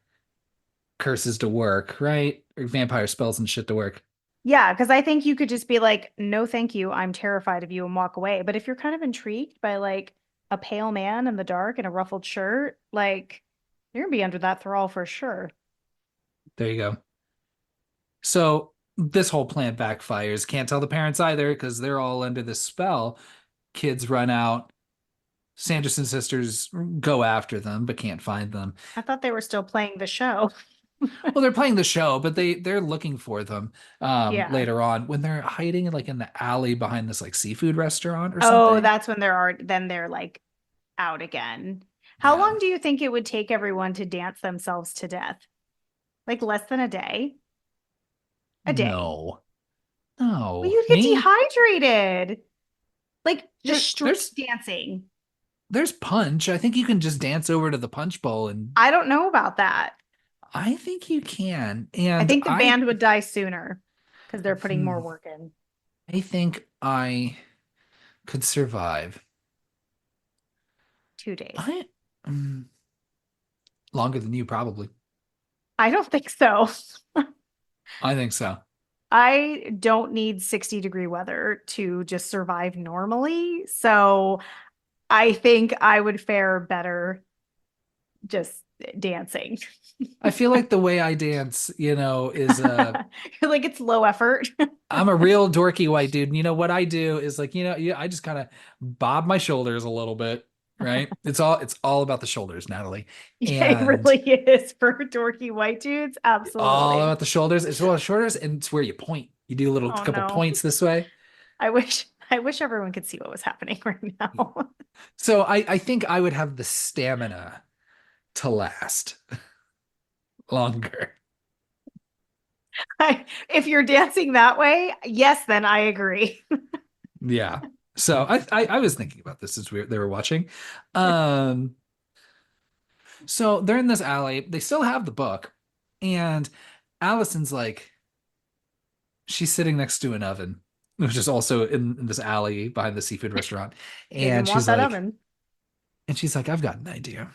Speaker 1: curses to work, right? Or vampire spells and shit to work.
Speaker 2: Yeah, because I think you could just be like, no, thank you. I'm terrified of you and walk away. But if you're kind of intrigued by like a pale man in the dark in a ruffled shirt, like you're gonna be under that thrall for sure.
Speaker 1: There you go. So this whole plan backfires. Can't tell the parents either because they're all under this spell. Kids run out. Sanderson sisters go after them, but can't find them.
Speaker 2: I thought they were still playing the show.
Speaker 1: Well, they're playing the show, but they're looking for them
Speaker 2: Yeah.
Speaker 1: later on when they're hiding like in the alley behind this like seafood restaurant or
Speaker 2: Oh,
Speaker 1: something.
Speaker 2: that's when then they're like out again. How
Speaker 1: Yeah.
Speaker 2: long do you think it would take everyone to dance themselves to death? Like less than a day? A day.
Speaker 1: No.
Speaker 2: Well,
Speaker 1: No.
Speaker 2: you'd get
Speaker 1: Me?
Speaker 2: dehydrated. Like just
Speaker 1: There,
Speaker 2: straight
Speaker 1: there's
Speaker 2: dancing.
Speaker 1: there's punch. I think you can just dance over to the punch bowl and
Speaker 2: I don't know about that.
Speaker 1: I think you can.
Speaker 2: I
Speaker 1: And
Speaker 2: think the band would die sooner because they're putting more
Speaker 1: hmm,
Speaker 2: work in.
Speaker 1: I think I could survive.
Speaker 2: 2 days.
Speaker 1: I mm, longer than you probably.
Speaker 2: I don't think so.
Speaker 1: I think so.
Speaker 2: I don't need 60-degree weather to just survive normally. So I think I would fare better just dancing.
Speaker 1: I feel like the way I dance, is
Speaker 2: Like it's low effort.
Speaker 1: I'm a real dorky white dude. And you know what I do is like, yeah, I just kind of bob my shoulders a little bit, right? It's all about the shoulders, Natalie.
Speaker 2: Yeah, it
Speaker 1: And
Speaker 2: really is for dorky white dudes.
Speaker 1: all
Speaker 2: Absolutely.
Speaker 1: about the shoulders. It's all shoulders and it's where you point. You do a little
Speaker 2: Oh
Speaker 1: couple
Speaker 2: no.
Speaker 1: points this way.
Speaker 2: I wish everyone could see what was happening right now.
Speaker 1: So I think I would have the stamina to last longer.
Speaker 2: If you're dancing that way, yes, then I agree.
Speaker 1: Yeah. So I was thinking about this as they were watching. Um, so they're in this alley. They still have the book, and Allison's like, she's sitting next to an oven, which is also in this alley behind the seafood restaurant.
Speaker 2: Didn't
Speaker 1: And
Speaker 2: want that oven.
Speaker 1: she's like, I've got an idea.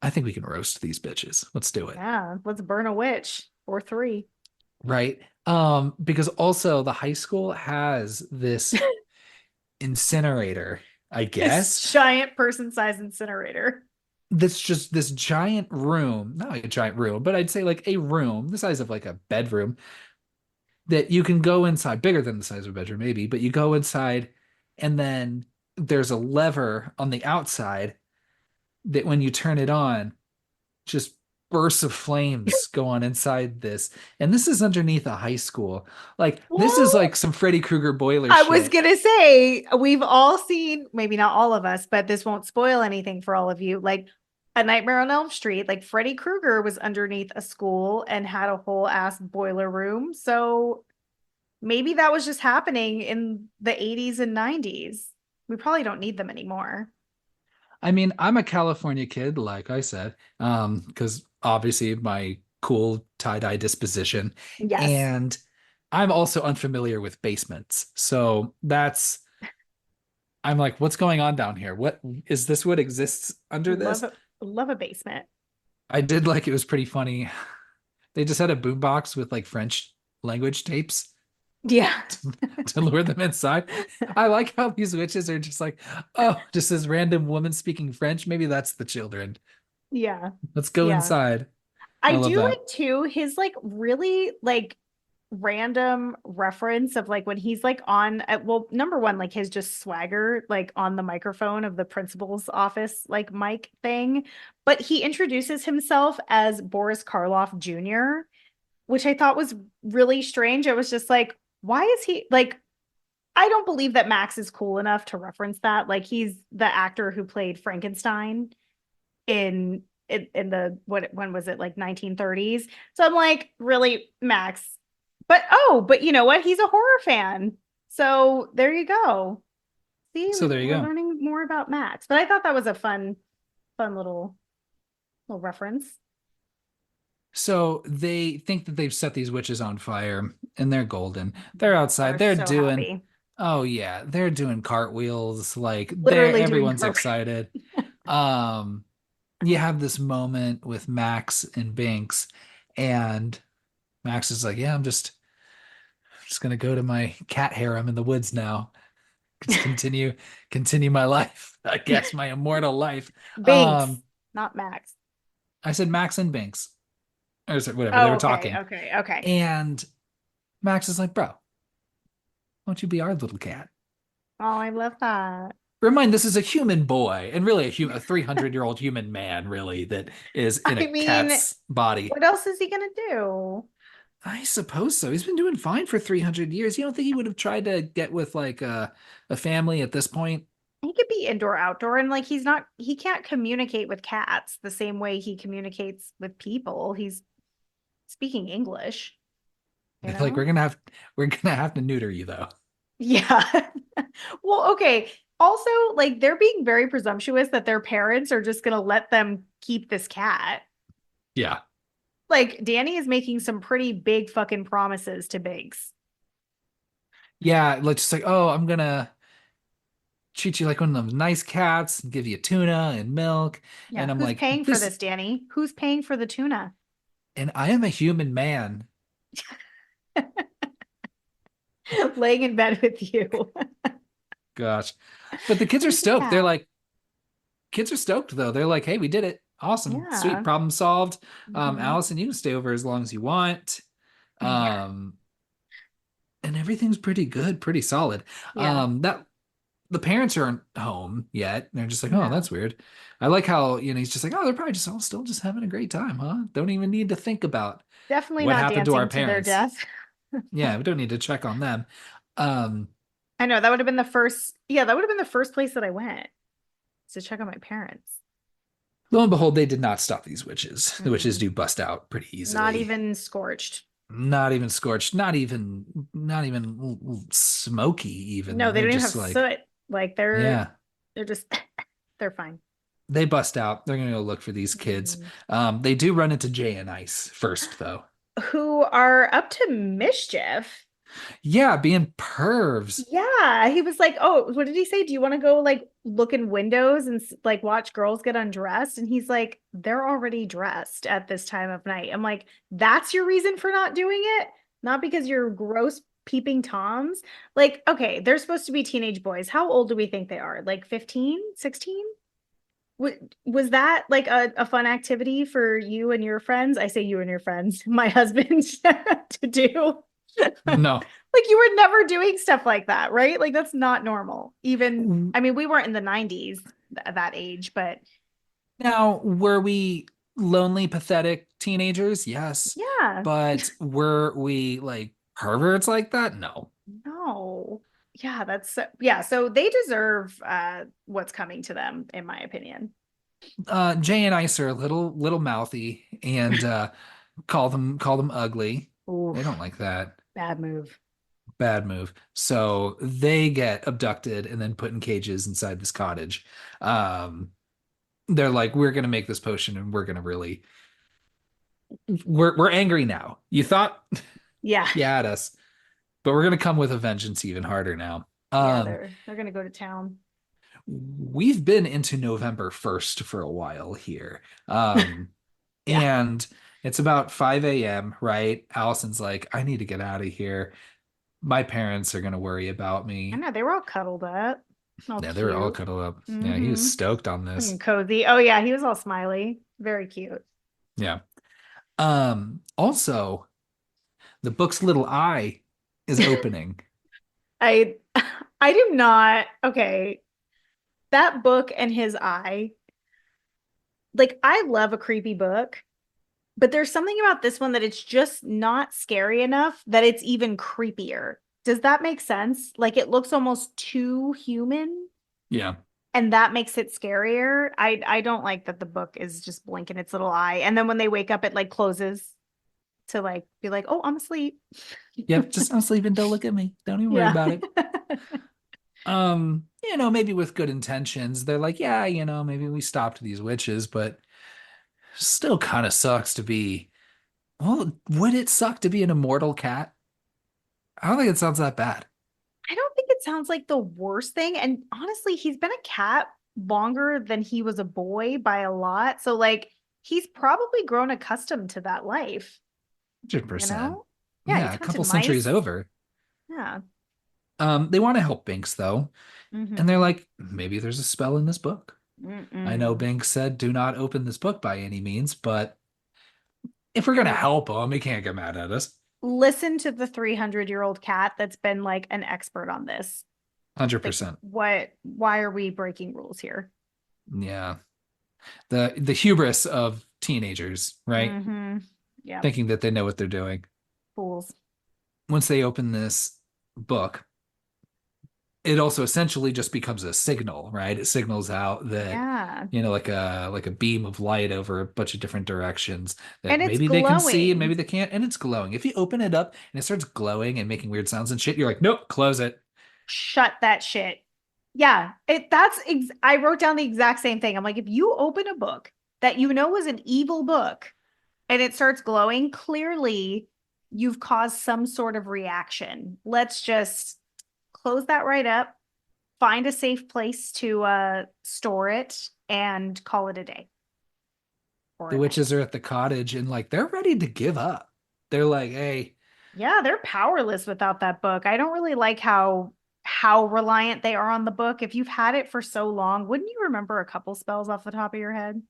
Speaker 1: I think we can roast these bitches. Let's do it.
Speaker 2: Yeah, let's burn a witch or three.
Speaker 1: Right. Because also the high school has this incinerator, I
Speaker 2: This
Speaker 1: guess.
Speaker 2: giant person-sized incinerator.
Speaker 1: That's just this giant room, not like a giant room, but I'd say like a room the size of like a bedroom that you can go inside, bigger than the size of a bedroom, maybe, but you go inside and then there's a lever on the outside that when you turn it on, just bursts of flames go on inside this. And this is underneath a high school. Like, this is
Speaker 2: What?
Speaker 1: like some Freddy Krueger boiler
Speaker 2: I was
Speaker 1: shit.
Speaker 2: gonna say we've all seen, maybe not all of us, but this won't spoil anything for all of you. Like A Nightmare on Elm Street, like Freddy Krueger was underneath a school and had a whole ass boiler room. So maybe that was just happening in the 80s and 90s. We probably don't need them anymore.
Speaker 1: I mean, I'm a California kid, like I said, because obviously my cool tie-dye disposition.
Speaker 2: Yes.
Speaker 1: And I'm also unfamiliar with basements. So I'm like, what's going on down here? What is this what exists under
Speaker 2: Love
Speaker 1: this?
Speaker 2: love a basement.
Speaker 1: I did like it was pretty funny. They just had a boombox with like French language tapes
Speaker 2: Yeah.
Speaker 1: to lure them inside. I like how these witches are just like, oh, just this random woman speaking French. Maybe that's the children.
Speaker 2: Yeah.
Speaker 1: Let's go
Speaker 2: Yeah.
Speaker 1: inside. I
Speaker 2: I
Speaker 1: love
Speaker 2: do
Speaker 1: that.
Speaker 2: like too his like really like random reference of like when he's like on well, number one, like his just swagger like on the microphone of the principal's office like mic thing, but he introduces himself as Boris Karloff Jr., which I thought was really strange. I was just like, why is he like, I don't believe that Max is cool enough to reference that. Like he's the actor who played Frankenstein in the what when was it like 1930s. So I'm like, really, Max? But you know what? He's a horror fan. So there you go. See,
Speaker 1: So there you
Speaker 2: we're
Speaker 1: go.
Speaker 2: learning more about Max. But I thought that was a fun little reference.
Speaker 1: So they think that they've set these witches on fire and they're golden. They're
Speaker 2: People
Speaker 1: outside.
Speaker 2: are
Speaker 1: They're
Speaker 2: so
Speaker 1: doing,
Speaker 2: happy.
Speaker 1: oh yeah, they're doing cartwheels. Like
Speaker 2: Literally doing
Speaker 1: everyone's
Speaker 2: cartwheels.
Speaker 1: excited. Um, you have this moment with Max and Binks, and Max is like, "Yeah, I'm just gonna go to my cat harem in the woods now. Just continue my life. I guess my immortal life."
Speaker 2: Binks,
Speaker 1: Um,
Speaker 2: not Max.
Speaker 1: I said Max and Binks, or whatever they
Speaker 2: Oh,
Speaker 1: were
Speaker 2: okay,
Speaker 1: talking,
Speaker 2: okay, okay.
Speaker 1: and Max is like, "Bro, won't you be our little cat?"
Speaker 2: Oh, I love that.
Speaker 1: Remind this is a human boy, and really a 300-year-old human man, really that is in a
Speaker 2: I mean,
Speaker 1: cat's body.
Speaker 2: what else is he gonna do?
Speaker 1: I suppose so. He's been doing fine for 300 years. You don't think he would have tried to get with like a family at this point?
Speaker 2: He could be indoor, outdoor, and like he can't communicate with cats the same way he communicates with people. He's speaking English, you
Speaker 1: Like
Speaker 2: know?
Speaker 1: we're gonna have to neuter you though.
Speaker 2: Yeah. Well, okay. Also, like they're being very presumptuous that their parents are just gonna let them keep this cat.
Speaker 1: Yeah.
Speaker 2: Like Danny is making some pretty big fucking promises to Biggs.
Speaker 1: Yeah, like just like, oh, I'm gonna treat you like one of those nice cats and give you tuna and milk.
Speaker 2: Yeah,
Speaker 1: And I'm
Speaker 2: who's
Speaker 1: like,
Speaker 2: paying for
Speaker 1: this,
Speaker 2: this, Danny? Who's paying for the tuna?
Speaker 1: and I am a human man.
Speaker 2: Laying in bed with you.
Speaker 1: Gosh. But the kids are
Speaker 2: He's a
Speaker 1: stoked.
Speaker 2: cat.
Speaker 1: Kids are stoked though. They're like, hey, we did it. Awesome. Sweet.
Speaker 2: Yeah.
Speaker 1: Problem solved.
Speaker 2: Mhm.
Speaker 1: Allison, you can stay over as long as you want.
Speaker 2: Yeah.
Speaker 1: Um, and everything's pretty good, pretty solid.
Speaker 2: Yeah.
Speaker 1: That the parents aren't home yet. They're just like, oh,
Speaker 2: No.
Speaker 1: that's weird. I like how, he's just like, oh, they're probably just all still just having a great time, huh? Don't even need to think about
Speaker 2: Definitely
Speaker 1: what
Speaker 2: not
Speaker 1: happened to our
Speaker 2: dancing to their
Speaker 1: parents.
Speaker 2: death.
Speaker 1: Yeah, we don't need to check on them. Um,
Speaker 2: I know that would have been the first. Yeah, that would have been the first place that I went to check on my parents.
Speaker 1: Lo and behold, they did not stop these witches. The witches
Speaker 2: Mm-mm.
Speaker 1: do bust out pretty
Speaker 2: Not
Speaker 1: easily.
Speaker 2: even scorched.
Speaker 1: Not even scorched, not even smoky
Speaker 2: No,
Speaker 1: even.
Speaker 2: they
Speaker 1: They're
Speaker 2: don't even
Speaker 1: just
Speaker 2: have
Speaker 1: like,
Speaker 2: soot. Like they're
Speaker 1: yeah,
Speaker 2: they're just they're fine.
Speaker 1: they bust out. They're gonna go look for these kids.
Speaker 2: Mhm.
Speaker 1: They do run into Jay and Ice first though.
Speaker 2: Who are up to mischief.
Speaker 1: Yeah, being pervs.
Speaker 2: Yeah, he was like, "Oh, what did he say? Do you want to go like look in windows and like watch girls get undressed?" And he's like, "They're already dressed at this time of night." I'm like, "That's your reason for not doing it? Not because you're gross peeping toms?" Like, okay, they're supposed to be teenage boys. How old do we think they are? Like 15, 16? Was that like a fun activity for you and your friends? I say you and your friends, my husband to do.
Speaker 1: No.
Speaker 2: Like you were never doing stuff like that, right? Like that's not normal. Even, I mean, we weren't in the 90s that age, but
Speaker 1: Now, were we lonely, pathetic teenagers? Yes.
Speaker 2: yeah,
Speaker 1: But were we like perverts like that? No.
Speaker 2: no. Yeah, yeah, so they deserve what's coming to them in my opinion.
Speaker 1: Jay and Ice are a little mouthy and call them ugly. They don't
Speaker 2: Oof,
Speaker 1: like that.
Speaker 2: bad move.
Speaker 1: Bad move. So they get abducted and then put in cages inside this cottage. Um, they're like, we're gonna make this potion and we're gonna really we're angry now. You thought
Speaker 2: Yeah.
Speaker 1: you had us, but we're gonna come with a vengeance even harder now.
Speaker 2: Yeah,
Speaker 1: Um,
Speaker 2: they're gonna go to town.
Speaker 1: we've been into November 1st for a while here.
Speaker 2: Yeah.
Speaker 1: And it's about 5 a.m., right? Allison's like, I need to get out of here. My parents are gonna worry about
Speaker 2: I
Speaker 1: me.
Speaker 2: know they were all cuddled up. All
Speaker 1: Yeah, they were all
Speaker 2: cute.
Speaker 1: cuddled up. Yeah, he was
Speaker 2: Mm-hmm.
Speaker 1: stoked on
Speaker 2: Looking
Speaker 1: this.
Speaker 2: cozy. Oh yeah, he was all smiley. Very cute.
Speaker 1: Yeah. Also, the book's little eye is opening.
Speaker 2: I I do not. Okay, that book and his eye. Like I love a creepy book, but there's something about this one that it's just not scary enough that it's even creepier. Does that make sense? Like it looks almost too human,
Speaker 1: Yeah.
Speaker 2: and that makes it scarier. I don't like that the book is just blinking its little eye, and then when they wake up, it like closes to like be like, oh, I'm asleep.
Speaker 1: Yep. Just I'm sleeping. Don't look at me. Don't even worry
Speaker 2: Yeah.
Speaker 1: about it. Maybe with good intentions, they're like, yeah, maybe we stopped these witches, but still kind of sucks to be. Well, would it suck to be an immortal cat? I don't think it sounds that bad.
Speaker 2: I don't think it sounds like the worst thing. And honestly, he's been a cat longer than he was a boy by a lot. So like he's probably grown accustomed to that life, you
Speaker 1: 100%.
Speaker 2: know? Yeah, he's
Speaker 1: Yeah, a
Speaker 2: hunted
Speaker 1: couple centuries
Speaker 2: mice.
Speaker 1: over.
Speaker 2: Yeah.
Speaker 1: They want to help Binks though, and they're
Speaker 2: Mm-hmm.
Speaker 1: like, maybe there's a spell in this book. I know
Speaker 2: Mm-mm.
Speaker 1: Binks said, do not open this book by any means, but if we're gonna
Speaker 2: Hey,
Speaker 1: help him, he can't get mad at us.
Speaker 2: listen to the 300-year-old cat that's been like an expert on this. Like
Speaker 1: 100%.
Speaker 2: why are we breaking rules here?
Speaker 1: Yeah. The hubris of teenagers, right?
Speaker 2: Mm-hmm. Yeah.
Speaker 1: Thinking that they know what they're doing.
Speaker 2: Fools.
Speaker 1: Once they open this book, it also essentially just becomes a signal, right? It signals out that,
Speaker 2: Yeah.
Speaker 1: like a beam of light over a bunch of different directions
Speaker 2: And
Speaker 1: that
Speaker 2: it's
Speaker 1: maybe they can see and maybe
Speaker 2: glowing.
Speaker 1: they can't, and it's glowing. If you open it up and it starts glowing and making weird sounds and shit, you're like, nope, close it.
Speaker 2: Shut that shit. Yeah, I wrote down the exact same thing. I'm like, if you open a book that you know is an evil book and it starts glowing, clearly you've caused some sort of reaction. Let's just close that right up, find a safe place to store it, and call it a day or
Speaker 1: The
Speaker 2: a night.
Speaker 1: witches are at the cottage and like they're ready to give up. They're like, hey,
Speaker 2: Yeah, they're powerless without that book. I don't really like how reliant they are on the book. If you've had it for so long, wouldn't you remember a couple spells off the top of your head?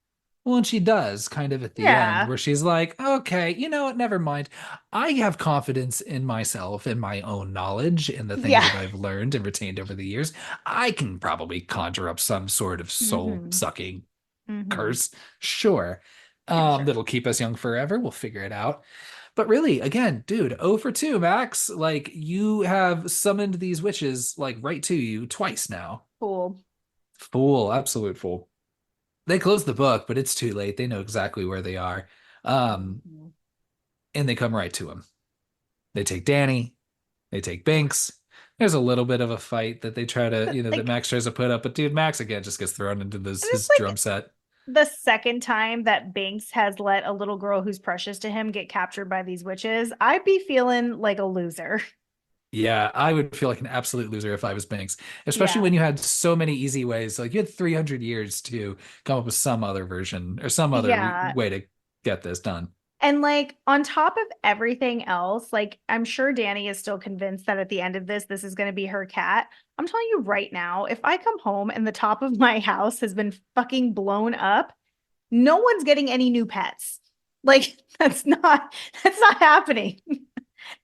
Speaker 1: well, and she does kind of at the end
Speaker 2: Yeah.
Speaker 1: where she's like, okay, you know what? Never mind. I have confidence in myself and my own knowledge and the things
Speaker 2: Yeah.
Speaker 1: that I've learned and retained over the years. I can probably conjure up some sort of soul
Speaker 2: Mm-hmm.
Speaker 1: sucking
Speaker 2: Mm-hmm.
Speaker 1: curse. Sure.
Speaker 2: Yeah, sure.
Speaker 1: That'll keep us young forever. We'll figure it out. But really, again, dude, 0 for 2, Max. Like, you have summoned these witches, like, right to you twice now.
Speaker 2: Cool.
Speaker 1: Fool, absolute fool. They close the book, but it's too late. They know exactly where they are. Um,
Speaker 2: Mhm.
Speaker 1: and they come right to him. They take Danny, they take Binks. There's a little bit of a fight that they try to, that
Speaker 2: Like,
Speaker 1: Max tries to put up, but dude, Max again just gets thrown into this
Speaker 2: and it's
Speaker 1: his
Speaker 2: like
Speaker 1: drum set.
Speaker 2: the second time that Binks has let a little girl who's precious to him get captured by these witches. I'd be feeling like a loser.
Speaker 1: Yeah, I would feel like an absolute loser if I was Banks, especially
Speaker 2: Yeah.
Speaker 1: when you had so many easy ways. Like you had 300 years to come up with some other version or some other
Speaker 2: Yeah.
Speaker 1: way to get this done.
Speaker 2: And like on top of everything else, like I'm sure Danny is still convinced that at the end of this is going to be her cat. I'm telling you right now, if I come home and the top of my house has been fucking blown up, no one's getting any new pets. Like that's not happening.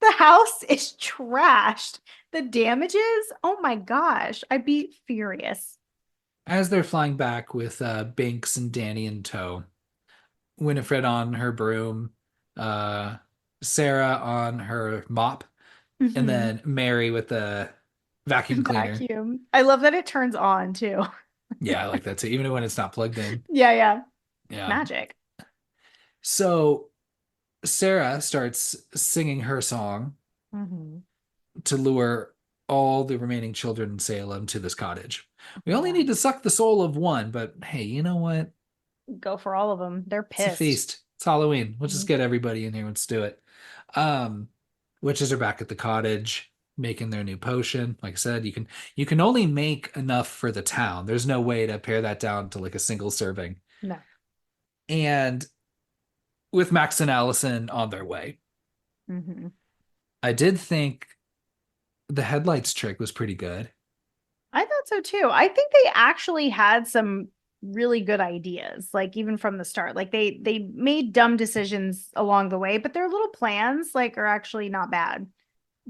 Speaker 2: The house is trashed. The damages, oh my gosh, I'd be furious.
Speaker 1: As they're flying back with Binks and Danny in tow, Winifred on her broom, uh, Sarah on her mop, and
Speaker 2: Mhm.
Speaker 1: then Mary with the vacuum cleaner.
Speaker 2: Vacuum. I love that it turns on too.
Speaker 1: Yeah, I like that too, even when it's not plugged in.
Speaker 2: Yeah, yeah.
Speaker 1: Yeah.
Speaker 2: Magic.
Speaker 1: So Sarah starts singing her song
Speaker 2: Hmm.
Speaker 1: to lure all the remaining children in Salem to this cottage. We only
Speaker 2: Yeah.
Speaker 1: need to suck the soul of one, but hey, you know what?
Speaker 2: Go for all of them. They're
Speaker 1: It's a
Speaker 2: pissed.
Speaker 1: feast. It's Halloween. We'll just
Speaker 2: Mhm.
Speaker 1: get everybody in here. Let's do it. Um, Witches are back at the cottage making their new potion. Like I said, you can only make enough for the town. There's no way to pare that down to like a single serving.
Speaker 2: No.
Speaker 1: And with Max and Allison on their way,
Speaker 2: Hmm.
Speaker 1: I did think the headlights trick was pretty good.
Speaker 2: I thought so too. I think they actually had some really good ideas, like even from the start. Like they made dumb decisions along the way, but their little plans like are actually not bad.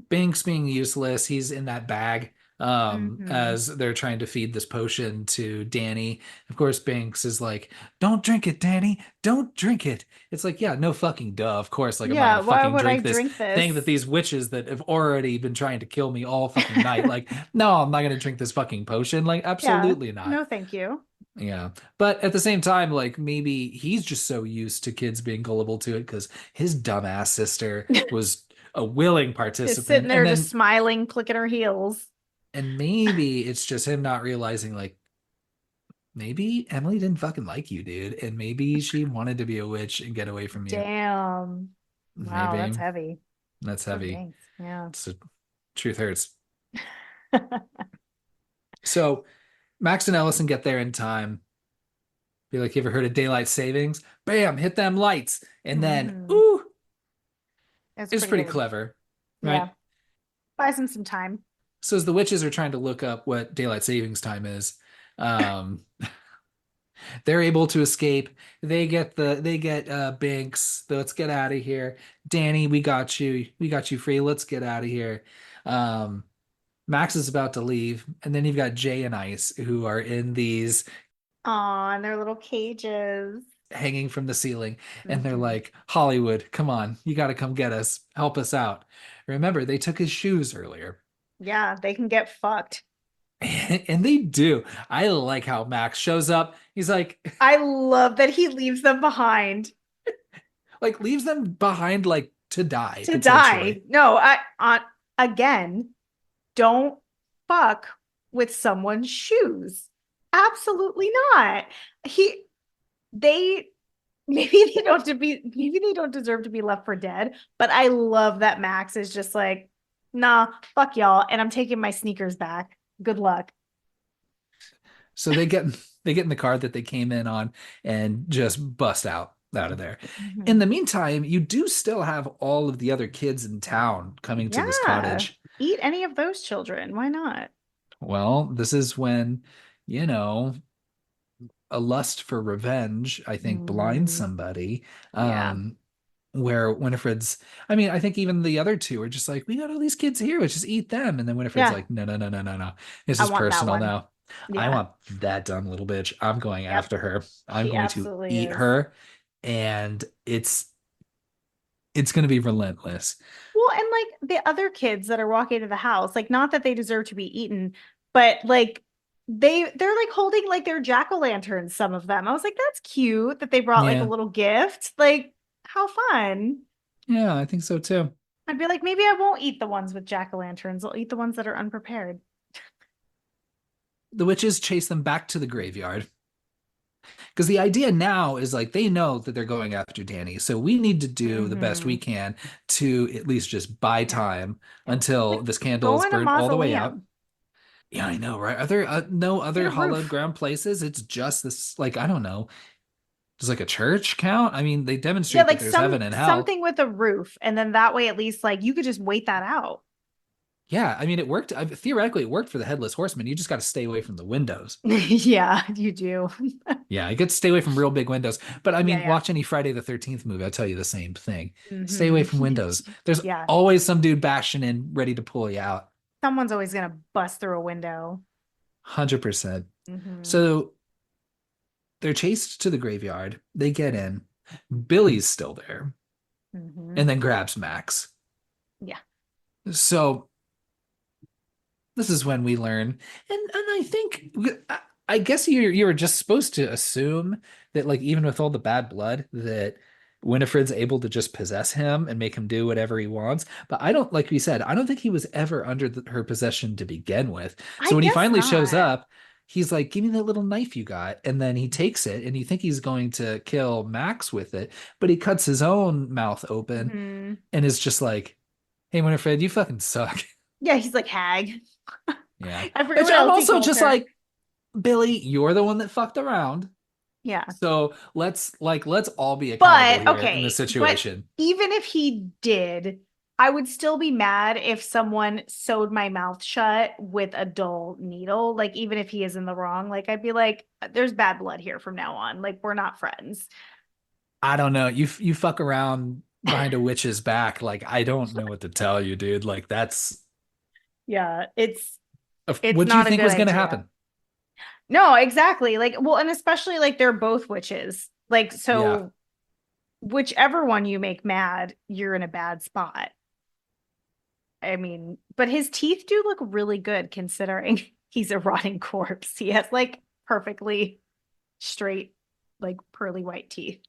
Speaker 1: Binks being useless, he's in that bag
Speaker 2: Hmm.
Speaker 1: as they're trying to feed this potion to Danny. Of course, Banks is like, "Don't drink it, Danny. Don't drink it." It's like, yeah, no fucking duh. Of course, like I'm not
Speaker 2: Yeah,
Speaker 1: gonna
Speaker 2: why
Speaker 1: fucking
Speaker 2: would I
Speaker 1: drink this
Speaker 2: drink
Speaker 1: thing that
Speaker 2: this?
Speaker 1: these witches that have already been trying to kill me all fucking night. Like, no, I'm not gonna drink this fucking potion. Like,
Speaker 2: Yeah,
Speaker 1: absolutely not.
Speaker 2: no, thank you.
Speaker 1: Yeah. But at the same time, like maybe he's just so used to kids being gullible to it because his dumbass sister was a willing
Speaker 2: Just sitting
Speaker 1: participant.
Speaker 2: there, just smiling, clicking her heels.
Speaker 1: And maybe it's just him not realizing, like, maybe Emily didn't fucking like you, dude. And maybe she wanted to be a witch and get away from you.
Speaker 2: Damn. Wow, that's
Speaker 1: Maybe
Speaker 2: heavy.
Speaker 1: that's
Speaker 2: Poor
Speaker 1: heavy.
Speaker 2: Banks. Yeah.
Speaker 1: So truth hurts. So Max and Ellison get there in time. Be like, you ever heard of daylight savings? Bam, hit them lights. And then,
Speaker 2: Hmm.
Speaker 1: ooh,
Speaker 2: It's
Speaker 1: it's
Speaker 2: pretty
Speaker 1: pretty
Speaker 2: good.
Speaker 1: clever,
Speaker 2: Yeah.
Speaker 1: right?
Speaker 2: Buys him some time.
Speaker 1: So as the witches are trying to look up what daylight savings time is, um, they're able to escape. They get Binks. Let's get out of here. Danny, we got you. We got you free. Let's get out of here. Um, Max is about to leave, and then you've got Jay and Ice who are in these
Speaker 2: Aw, and their little cages.
Speaker 1: hanging from the ceiling, and they're
Speaker 2: Hmm.
Speaker 1: like, Hollywood, come on, you got to come get us, help us out. Remember, they took his shoes earlier.
Speaker 2: Yeah, they can get fucked.
Speaker 1: And they do. I like how Max shows up. He's like,
Speaker 2: I love that he leaves them behind
Speaker 1: like leaves them behind, like to die
Speaker 2: to
Speaker 1: potentially.
Speaker 2: die. No, again, don't fuck with someone's shoes. Absolutely not. He they maybe they don't deserve to be left for dead, but I love that Max is just like, nah, fuck y'all, and I'm taking my sneakers back. Good luck.
Speaker 1: So they get in the car that they came in on and just bust out of there. In
Speaker 2: Mhm.
Speaker 1: the meantime, you do still have all of the other kids in town coming to this
Speaker 2: Yeah.
Speaker 1: cottage.
Speaker 2: Eat any of those children. Why not?
Speaker 1: Well, this is when, you know, a lust for revenge, I think, blinds
Speaker 2: Hmm.
Speaker 1: somebody.
Speaker 2: Yeah.
Speaker 1: Um, where Winifred's, I mean, I think even the other two are just like, we got all these kids here, let's just eat them. And then Winifred's
Speaker 2: Yeah.
Speaker 1: like, no, no, no, no, no, no. This
Speaker 2: I
Speaker 1: is
Speaker 2: want that
Speaker 1: personal
Speaker 2: one.
Speaker 1: now. I
Speaker 2: Yeah.
Speaker 1: want that dumb little bitch. I'm going
Speaker 2: Yep.
Speaker 1: after her. I'm
Speaker 2: She
Speaker 1: going to
Speaker 2: absolutely
Speaker 1: eat
Speaker 2: is.
Speaker 1: her, and it's going to be relentless.
Speaker 2: Well, and like the other kids that are walking to the house, like not that they deserve to be eaten, but like they're like holding like their jack-o'-lanterns, some of them. I was like, that's cute that they brought like a
Speaker 1: Yeah,
Speaker 2: little gift. Like, how fun.
Speaker 1: yeah, I think so too.
Speaker 2: I'd be like, maybe I won't eat the ones with jack-o'-lanterns. I'll eat the ones that are unprepared.
Speaker 1: The witches chase them back to the graveyard because the idea now is like they know that they're going after Danny, so we need to do the best we
Speaker 2: Hmm.
Speaker 1: can to at least just buy
Speaker 2: Yeah.
Speaker 1: time
Speaker 2: Yeah.
Speaker 1: until
Speaker 2: Like
Speaker 1: this candle
Speaker 2: go
Speaker 1: is
Speaker 2: in a
Speaker 1: burned all the way out.
Speaker 2: mausoleum.
Speaker 1: Yeah, I know, right? Are there no
Speaker 2: Get
Speaker 1: other
Speaker 2: a
Speaker 1: hallowed
Speaker 2: roof.
Speaker 1: ground places? It's just this, like, I don't know. Does like a church count? I mean, they
Speaker 2: Yeah,
Speaker 1: demonstrate that
Speaker 2: like
Speaker 1: there's heaven and hell.
Speaker 2: something with a roof. And then that way at least like you could just wait that out.
Speaker 1: Yeah, I mean, it worked. Theoretically, it worked for the Headless Horseman. You just got to stay away from the windows.
Speaker 2: Yeah, you do.
Speaker 1: Yeah, you get to stay away from real big windows. But I
Speaker 2: Yeah,
Speaker 1: mean,
Speaker 2: yeah.
Speaker 1: watch any Friday the 13th movie. I tell you the same thing. Stay away
Speaker 2: Hmm.
Speaker 1: from windows. There's
Speaker 2: Yeah.
Speaker 1: always some dude bashing in, ready to pull you out.
Speaker 2: Someone's always gonna bust through a window.
Speaker 1: 100%.
Speaker 2: Hmm.
Speaker 1: So they're chased to the graveyard. They get in. Billy's still there
Speaker 2: Hmm.
Speaker 1: and then grabs Max.
Speaker 2: Yeah.
Speaker 1: So this is when we learn, and I think I guess you were just supposed to assume that like even with all the bad blood that Winifred's able to just possess him and make him do whatever he wants. But I don't, like we said, I don't think he was ever under her possession to begin with.
Speaker 2: I
Speaker 1: So when he
Speaker 2: guess
Speaker 1: finally shows
Speaker 2: not.
Speaker 1: up, he's like, "Give me that little knife you got," and then he takes it, and you think he's going to kill Max with it, but he cuts his own mouth open
Speaker 2: Hmm.
Speaker 1: and is just like, "Hey, Winifred, you fucking suck."
Speaker 2: Yeah, he's like hag.
Speaker 1: Yeah.
Speaker 2: I forget
Speaker 1: Which
Speaker 2: what
Speaker 1: I'm
Speaker 2: else he
Speaker 1: also
Speaker 2: calls
Speaker 1: just
Speaker 2: her.
Speaker 1: like, Billy, you're the one that fucked around.
Speaker 2: Yeah.
Speaker 1: So let's all be accountable
Speaker 2: But
Speaker 1: here in this
Speaker 2: okay, but
Speaker 1: situation.
Speaker 2: even if he did, I would still be mad if someone sewed my mouth shut with a dull needle. Like, even if he is in the wrong, like, I'd be like, there's bad blood here from now on. Like, we're not friends.
Speaker 1: I don't know. You fuck around behind a witch's back. Like, I don't know what to tell you, dude. Like that's
Speaker 2: Yeah, it's It's
Speaker 1: What do you
Speaker 2: not a
Speaker 1: think
Speaker 2: good
Speaker 1: was going to
Speaker 2: idea.
Speaker 1: happen?
Speaker 2: No, exactly. Like, well, and especially like they're both witches. Like,
Speaker 1: Yeah.
Speaker 2: so whichever one you make mad, you're in a bad spot. I mean, but his teeth do look really good considering he's a rotting corpse. He has like perfectly straight, like pearly white teeth.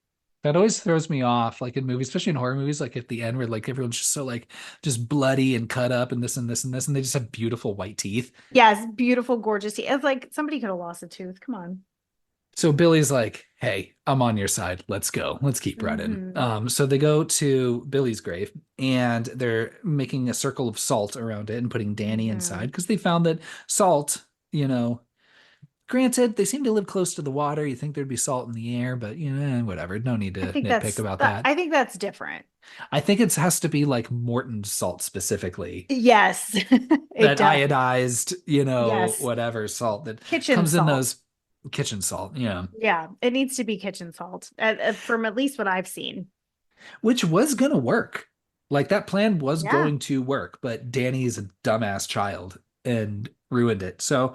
Speaker 1: That always throws me off, like in movies, especially in horror movies, like at the end where like everyone's just so like just bloody and cut up and this and this and this, and they just have beautiful white teeth.
Speaker 2: Yes, beautiful, gorgeous teeth. It's like somebody could have lost a tooth. Come on.
Speaker 1: So Billy's like, "Hey, I'm on your side. Let's go. Let's keep running."
Speaker 2: Hmm.
Speaker 1: So they go to Billy's grave and they're making a circle of salt around it and putting Danny inside
Speaker 2: Hmm.
Speaker 1: because they found that salt, granted, they seem to live close to the water. You think thered be salt in the air, but whatever. No need
Speaker 2: I
Speaker 1: to
Speaker 2: think
Speaker 1: nitpick
Speaker 2: that's
Speaker 1: about
Speaker 2: that.
Speaker 1: that.
Speaker 2: I think that's different.
Speaker 1: I think it has to be like Morton's salt specifically.
Speaker 2: Yes, it
Speaker 1: That
Speaker 2: does.
Speaker 1: iodized,
Speaker 2: Yes,
Speaker 1: whatever salt that
Speaker 2: kitchen
Speaker 1: comes in
Speaker 2: salt.
Speaker 1: those kitchen salt. Yeah.
Speaker 2: Yeah, it needs to be kitchen salt, from at least what I've seen.
Speaker 1: Which was gonna work. Like that plan was
Speaker 2: Yeah.
Speaker 1: going to work, but Danny's a dumbass child and ruined it. So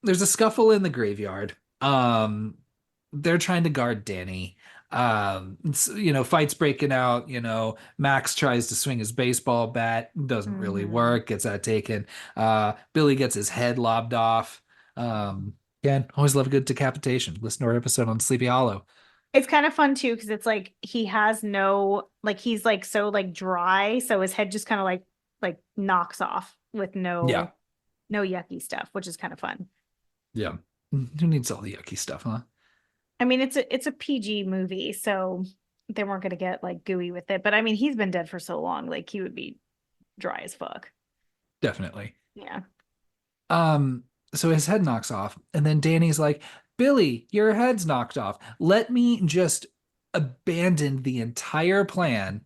Speaker 1: there's a scuffle in the graveyard. They're trying to guard Danny. Fights breaking out. Max tries to swing his baseball bat, doesn't really
Speaker 2: Hmm.
Speaker 1: work, gets that taken. Billy gets his head lobbed off. Again, always love a good decapitation. Listen to our episode on Sleepy Hollow.
Speaker 2: It's kind of fun too because it's like he has no like he's like so like dry, so his head just kind of like knocks off with
Speaker 1: Yeah,
Speaker 2: no yucky stuff, which is kind of fun.
Speaker 1: yeah. Who needs all the yucky stuff, huh?
Speaker 2: I mean, it's a PG movie, so they weren't gonna get like gooey with it. But I mean, he's been dead for so long, like he would be dry as fuck.
Speaker 1: Definitely.
Speaker 2: Yeah.
Speaker 1: Um, so his head knocks off, and then Danny's like, Billy, your head's knocked off. Let me just abandon the entire plan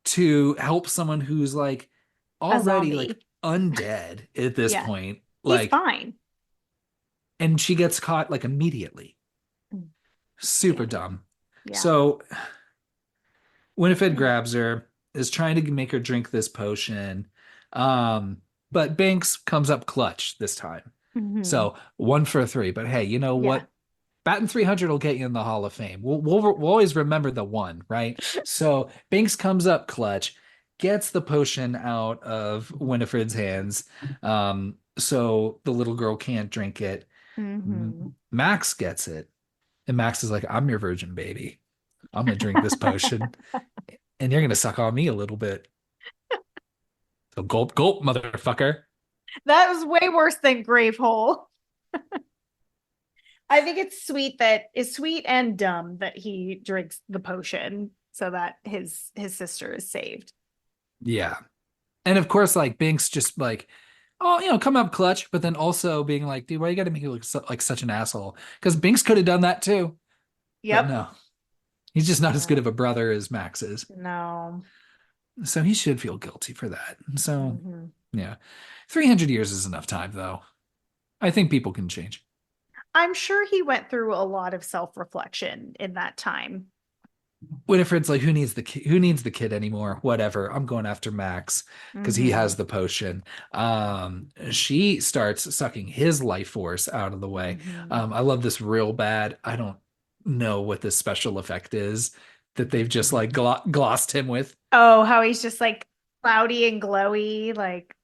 Speaker 1: to help someone who's like
Speaker 2: A
Speaker 1: already like
Speaker 2: zombie.
Speaker 1: undead at this
Speaker 2: Yeah.
Speaker 1: point.
Speaker 2: He's
Speaker 1: Like,
Speaker 2: fine.
Speaker 1: and she gets caught like immediately.
Speaker 2: Mm.
Speaker 1: Super
Speaker 2: Yeah.
Speaker 1: dumb.
Speaker 2: Yeah.
Speaker 1: So Winifred grabs her, is trying to make her drink this potion. But Binks comes up clutch this time.
Speaker 2: Hmm.
Speaker 1: So 1 for 3. But hey, you know
Speaker 2: Yeah.
Speaker 1: what? Batting 300 will get you in the Hall of Fame. We'll always remember the one, right? So Binks comes up clutch, gets the potion out of Winifred's hands. So the little girl can't drink it.
Speaker 2: Hmm.
Speaker 1: Max gets it. And Max is like, I'm your virgin baby. I'm going to drink this potion and you're going to suck on me a little bit. So gulp, gulp, motherfucker.
Speaker 2: That was way worse than Grave Hole. I think it's sweet and dumb that he drinks the potion so that his sister is saved.
Speaker 1: Yeah. And of course, like Binks just like, oh, come up clutch, but then also being like, dude, why you got to make you look like such an asshole? Because Binks could have done that too, but
Speaker 2: Yep.
Speaker 1: no, he's just not as good
Speaker 2: No.
Speaker 1: of a brother as Max is.
Speaker 2: No.
Speaker 1: So he should feel guilty for that. So
Speaker 2: Hmm.
Speaker 1: yeah, 300 years is enough time, though. I think people can change.
Speaker 2: I'm sure he went through a lot of self-reflection in that time.
Speaker 1: Winifred's like, who needs the kid anymore? Whatever. I'm going after Max because he
Speaker 2: Hmm.
Speaker 1: has the potion. She starts sucking his life force out of the way.
Speaker 2: Hmm.
Speaker 1: I love this real bad. I don't know what this special effect is that they've just like glossed him with.
Speaker 2: Oh, how he's just like cloudy and glowy. Like,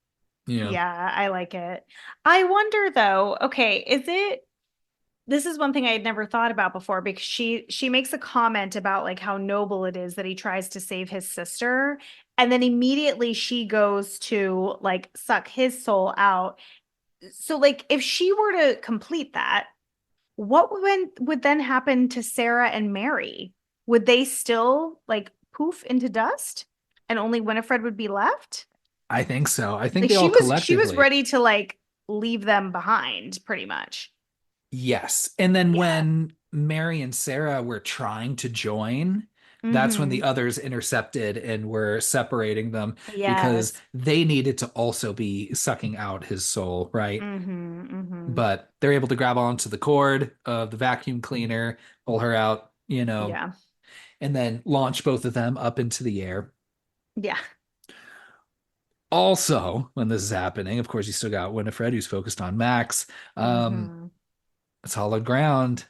Speaker 1: Yeah,
Speaker 2: yeah, I like it. I wonder though, okay, this is one thing I had never thought about before because she makes a comment about like how noble it is that he tries to save his sister and then immediately she goes to like suck his soul out. So like if she were to complete that, what would then happen to Sarah and Mary? Would they still like poof into dust and only Winifred would be left?
Speaker 1: I think so. I think
Speaker 2: Like
Speaker 1: they all
Speaker 2: she was
Speaker 1: collectively.
Speaker 2: ready to like leave them behind pretty much.
Speaker 1: Yes. And then
Speaker 2: Yeah.
Speaker 1: when Mary and Sarah were trying to join, that's when the
Speaker 2: Hmm.
Speaker 1: others intercepted and were separating them because
Speaker 2: Yes.
Speaker 1: they needed to also be sucking out his soul, right?
Speaker 2: Mm-hmm. Mm-hmm.
Speaker 1: But they're able to grab onto the cord of the vacuum cleaner, pull her out,
Speaker 2: Yeah.
Speaker 1: and then launch both of them up into the air.
Speaker 2: Yeah.
Speaker 1: Also, when this is happening, of course, you still got Winifred, who's focused on Max. Um,
Speaker 2: Mm-hmm.
Speaker 1: it's solid ground.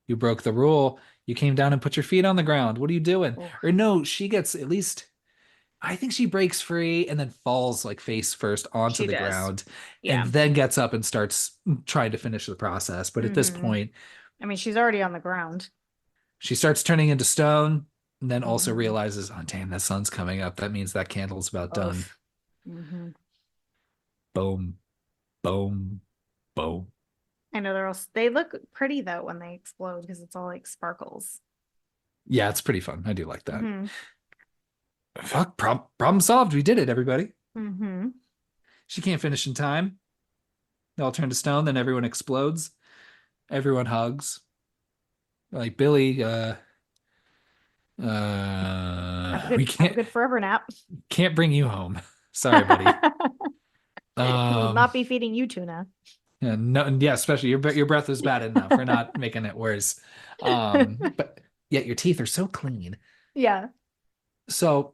Speaker 1: You broke the rule. You came down and put your feet on the ground. What are you doing? Or no, she gets at least, I think she breaks free and then falls like face first onto
Speaker 2: She
Speaker 1: the
Speaker 2: does.
Speaker 1: ground and
Speaker 2: Yeah.
Speaker 1: then gets up and starts trying to finish the process. But at this
Speaker 2: Mm-hmm.
Speaker 1: point,
Speaker 2: I mean, she's already on the ground.
Speaker 1: she starts turning into stone and then also
Speaker 2: Mm-hmm.
Speaker 1: realizes, oh, damn, that sun's coming up. That means that candle's about done.
Speaker 2: Oof. Mm-hmm.
Speaker 1: Boom, boom, boom.
Speaker 2: I know they look pretty though when they explode because it's all like sparkles.
Speaker 1: Yeah, it's pretty fun. I do like that.
Speaker 2: Mm-hmm.
Speaker 1: Fuck, problem solved. We did it, everybody.
Speaker 2: Mm-hmm.
Speaker 1: She can't finish in time. They all turn to stone, then everyone explodes. Everyone hugs. Like Billy, we
Speaker 2: Have a good forever nap.
Speaker 1: can't bring you home. Sorry, buddy.
Speaker 2: We will
Speaker 1: Um,
Speaker 2: not be feeding you tuna.
Speaker 1: yeah, no, yeah, especially your breath is bad enough. We're not making it worse. But yet your teeth are so clean.
Speaker 2: Yeah.
Speaker 1: So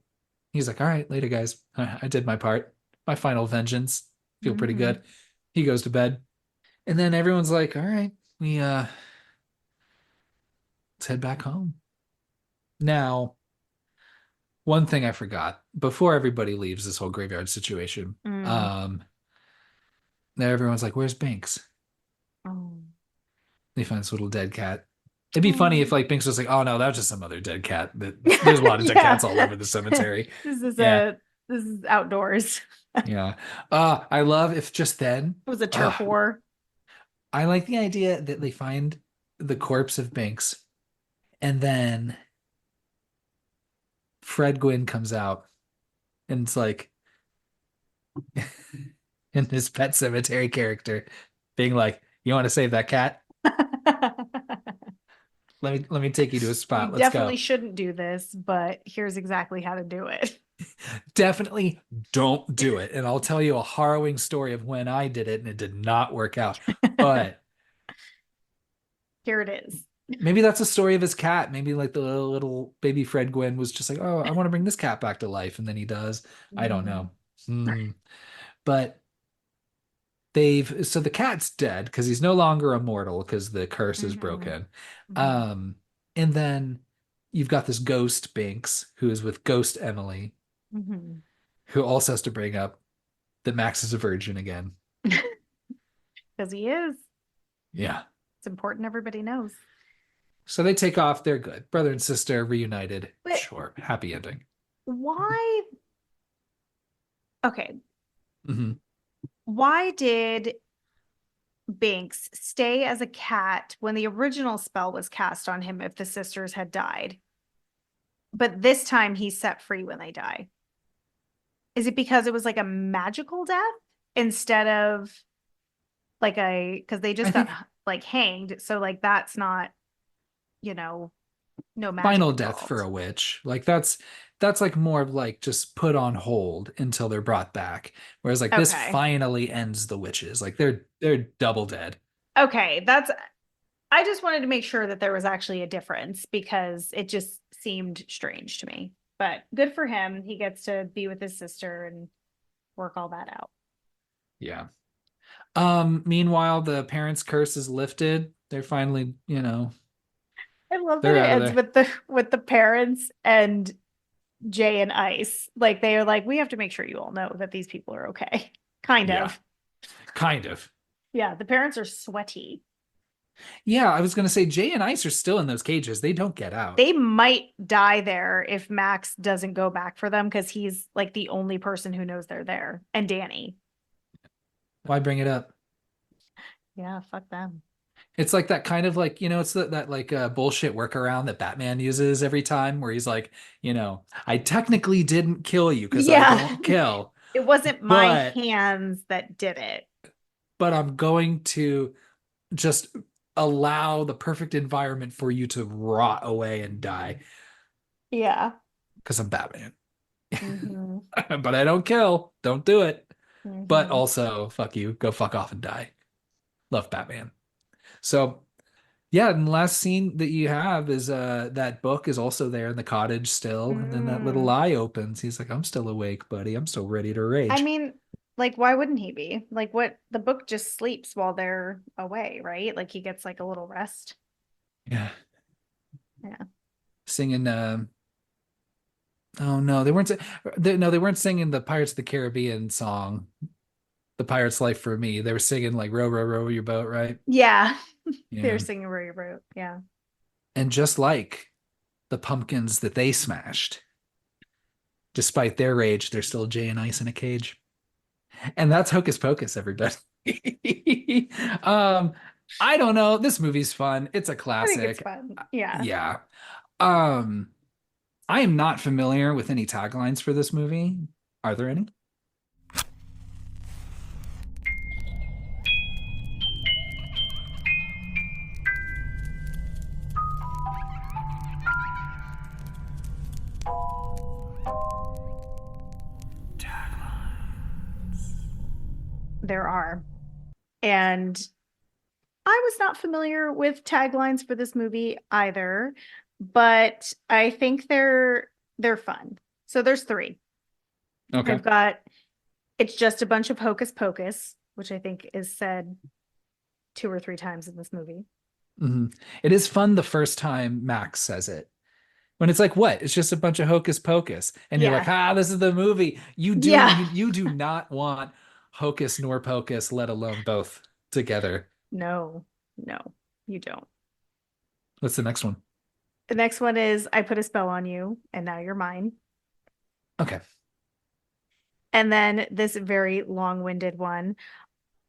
Speaker 1: he's like, all right, later, guys. I did my part. My final vengeance. Feel pretty
Speaker 2: Mm-hmm.
Speaker 1: good. He goes to bed. And then everyone's like, all right, we let's head back home. Now, one thing I forgot before everybody leaves this whole graveyard situation.
Speaker 2: Mm.
Speaker 1: Now everyone's like, where's Binks?
Speaker 2: Oh.
Speaker 1: They find this little dead cat. It'd be funny if
Speaker 2: Oh.
Speaker 1: like Binks was like, oh no, that was just some other dead cat. There's a lot of dead
Speaker 2: Yeah.
Speaker 1: cats all over the cemetery.
Speaker 2: This is
Speaker 1: Yeah.
Speaker 2: a this is outdoors.
Speaker 1: Yeah. I love if just then.
Speaker 2: It was a turf war.
Speaker 1: I like the idea that they find the corpse of Binks and then Fred Gwynn comes out and it's like in his Pet Cemetery character being like, you want to save that cat? Let me take you to a
Speaker 2: You
Speaker 1: spot. Let's
Speaker 2: definitely
Speaker 1: go.
Speaker 2: shouldn't do this, but here's exactly how to do it.
Speaker 1: Definitely don't do it. And I'll tell you a harrowing story of when I did it and it did not work out. But
Speaker 2: Here it is.
Speaker 1: maybe that's a story of his cat. Maybe like the little baby Fred Gwynn was just like, oh, I want to bring this cat back to life. And then he does. I don't
Speaker 2: Mm.
Speaker 1: know. But so the cat's dead because he's no longer immortal because the curse is
Speaker 2: Mm-hmm.
Speaker 1: broken.
Speaker 2: Mm-hmm.
Speaker 1: Um, and then you've got this ghost Binks who is with Ghost Emily,
Speaker 2: Mm-hmm.
Speaker 1: who also has to bring up that Max is a virgin again.
Speaker 2: Because he is.
Speaker 1: Yeah.
Speaker 2: It's important everybody knows.
Speaker 1: So they take off. They're good. Brother and sister reunited.
Speaker 2: But
Speaker 1: Sure. Happy ending.
Speaker 2: why? Okay.
Speaker 1: Hmm.
Speaker 2: Why did Binks stay as a cat when the original spell was cast on him if the sisters had died? But this time he's set free when they die. Is it because it was like a magical death instead of like because they
Speaker 1: I
Speaker 2: just got
Speaker 1: think
Speaker 2: like hanged? So like that's not, you know, no magic
Speaker 1: final death for
Speaker 2: involved.
Speaker 1: a witch. Like that's like more of like just put on hold until they're brought back. Whereas like this
Speaker 2: Okay.
Speaker 1: finally ends the witches. Like they're double dead.
Speaker 2: Okay. I just wanted to make sure that there was actually a difference because it just seemed strange to me. But good for him. He gets to be with his sister and work all that out.
Speaker 1: Yeah. Meanwhile, the parents' curse is lifted. They're finally,
Speaker 2: I love that
Speaker 1: they're
Speaker 2: it
Speaker 1: out of
Speaker 2: ends
Speaker 1: there.
Speaker 2: with the parents and Jay and Ice. Like they are like, we have to make sure you all know that these people are okay. Kind
Speaker 1: Yeah,
Speaker 2: of.
Speaker 1: kind of.
Speaker 2: Yeah, the parents are sweaty.
Speaker 1: Yeah, I was gonna say Jay and Ice are still in those cages. They don't get out.
Speaker 2: They might die there if Max doesn't go back for them because he's like the only person who knows they're there. And Danny.
Speaker 1: Why bring it up?
Speaker 2: Yeah, fuck them.
Speaker 1: It's like that kind of like, it's that like bullshit workaround that Batman uses every time where he's like, I technically didn't kill you because I
Speaker 2: Yeah.
Speaker 1: don't kill,
Speaker 2: It wasn't my
Speaker 1: but
Speaker 2: hands that did it.
Speaker 1: I'm going to just allow the perfect environment for you to rot away and die
Speaker 2: Yeah.
Speaker 1: because I'm Batman.
Speaker 2: Hmm.
Speaker 1: But I don't kill. Don't do it. But
Speaker 2: Hmm.
Speaker 1: also, fuck you. Go fuck off and die. Love Batman. So Yeah, and the last scene that you have is that book is also there in the cottage still, and then that little
Speaker 2: Mm.
Speaker 1: eye opens. He's like, I'm still awake, buddy. I'm still ready to
Speaker 2: I
Speaker 1: rage.
Speaker 2: mean, like, why wouldn't he be? Like, what the book just sleeps while they're away, right? Like, he gets like a little rest.
Speaker 1: Yeah.
Speaker 2: Yeah.
Speaker 1: Singing oh no, they weren't singing the Pirates of the Caribbean song, The Pirate's Life for Me. They were singing like row, row, row your boat, right?
Speaker 2: Yeah. They're
Speaker 1: Yeah.
Speaker 2: singing Row Your Boat. Yeah.
Speaker 1: And just like the pumpkins that they smashed, despite their rage, they're still Jay and Ice in a cage. And that's Hocus Pocus, everybody. um, I don't know. This movie's fun. It's a
Speaker 2: I think it's
Speaker 1: classic.
Speaker 2: fun. Yeah.
Speaker 1: Yeah. Um, I am not familiar with any taglines for this movie. Are there any?
Speaker 2: There are. And I was not familiar with taglines for this movie either, but I think they're fun. So there's three.
Speaker 1: Okay.
Speaker 2: I've got it's just a bunch of hocus pocus, which I think is said two or three times in this movie.
Speaker 1: Mhm. It is fun the first time Max says it. When it's like, what? It's just a bunch of hocus pocus. And you're like,
Speaker 2: Yeah.
Speaker 1: ah, this is the movie.
Speaker 2: Yeah.
Speaker 1: You do not want hocus nor pocus, let alone both together.
Speaker 2: No, no, you don't.
Speaker 1: What's the next one?
Speaker 2: The next one is I put a spell on you and now you're mine.
Speaker 1: Okay.
Speaker 2: And then this very long-winded one.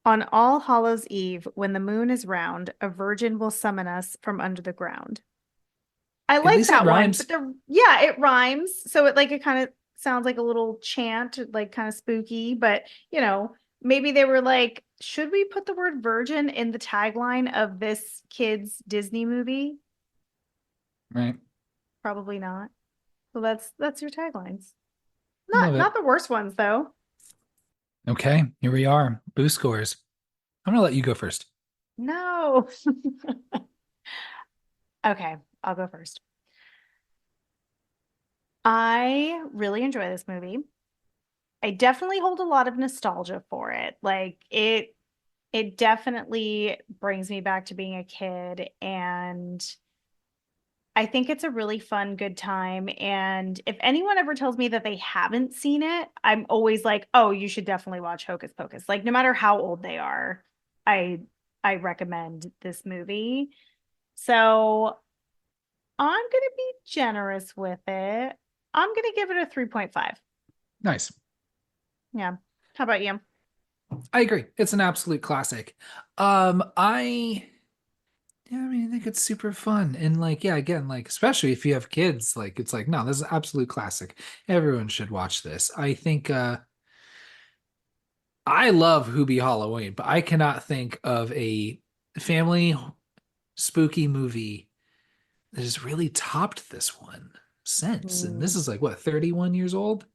Speaker 2: On All Hallows Eve, when the moon is round, a virgin will summon us from under the ground. I
Speaker 1: At
Speaker 2: like
Speaker 1: least it
Speaker 2: that one, but
Speaker 1: rhymes.
Speaker 2: yeah, it rhymes. So it kind of sounds like a little chant, like kind of spooky, but maybe they were like, should we put the word virgin in the tagline of this kid's Disney movie?
Speaker 1: Right.
Speaker 2: Probably not. So that's your taglines.
Speaker 1: Love
Speaker 2: Not
Speaker 1: it.
Speaker 2: the worst ones though.
Speaker 1: Okay, here we are. Boo scores. I'm gonna let you go first.
Speaker 2: No. Okay, I'll go first. I really enjoy this movie. I definitely hold a lot of nostalgia for it. Like it definitely brings me back to being a kid, and I think it's a really fun good time, and if anyone ever tells me that they haven't seen it, I'm always like, "Oh, you should definitely watch Hocus Pocus." Like no matter how old they are, I I recommend this movie. So, I'm going to be generous with it. I'm going to give it a 3.5.
Speaker 1: Nice.
Speaker 2: Yeah. How about you?
Speaker 1: I agree. It's an absolute classic. I yeah, I mean, I think it's super fun. And like, yeah, again, like, especially if you have kids, like it's like, no, this is an absolute classic. Everyone should watch this. I think I love Hoobie Halloween, but I cannot think of a family spooky movie that has really topped this one since. And this
Speaker 2: Mm.
Speaker 1: is like what, 31 years old?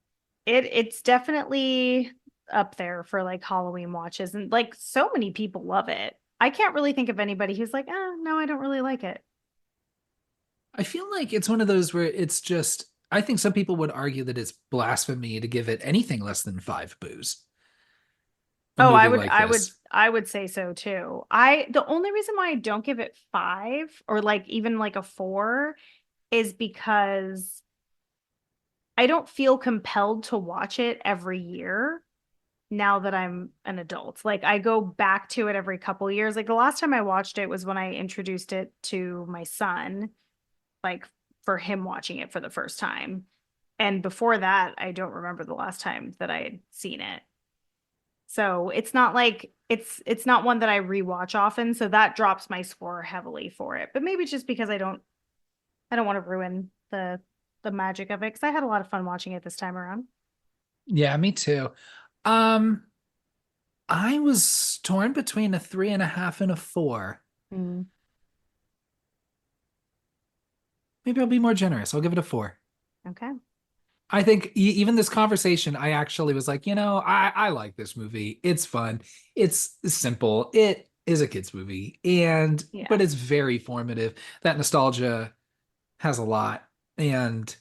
Speaker 2: It's definitely up there for like Halloween watches, and like so many people love it. I can't really think of anybody who's like, no, I don't really like it.
Speaker 1: I feel like it's one of those where it's just, I think some people would argue that it's blasphemy to give it anything less than five boos. A
Speaker 2: Oh,
Speaker 1: movie like this.
Speaker 2: I would say so too. I the only reason why I don't give it five or like even like a four is because I don't feel compelled to watch it every year now that I'm an adult. Like I go back to it every couple years. Like the last time I watched it was when I introduced it to my son, like for him watching it for the first time. And before that, I don't remember the last time that I had seen it. So it's not like it's not one that I rewatch often. So that drops my score heavily for it. But maybe it's just because I don't want to ruin the magic of it because I had a lot of fun watching it this time around.
Speaker 1: Yeah, me too. Um, I was torn between a 3.5 and a four.
Speaker 2: Mm,
Speaker 1: Maybe I'll be more generous. I'll give it a four.
Speaker 2: okay.
Speaker 1: I think even this conversation, I actually was like, I like this movie. It's fun. It's simple. is a kids movie, and
Speaker 2: Yeah.
Speaker 1: but it's very formative. That nostalgia has a lot, and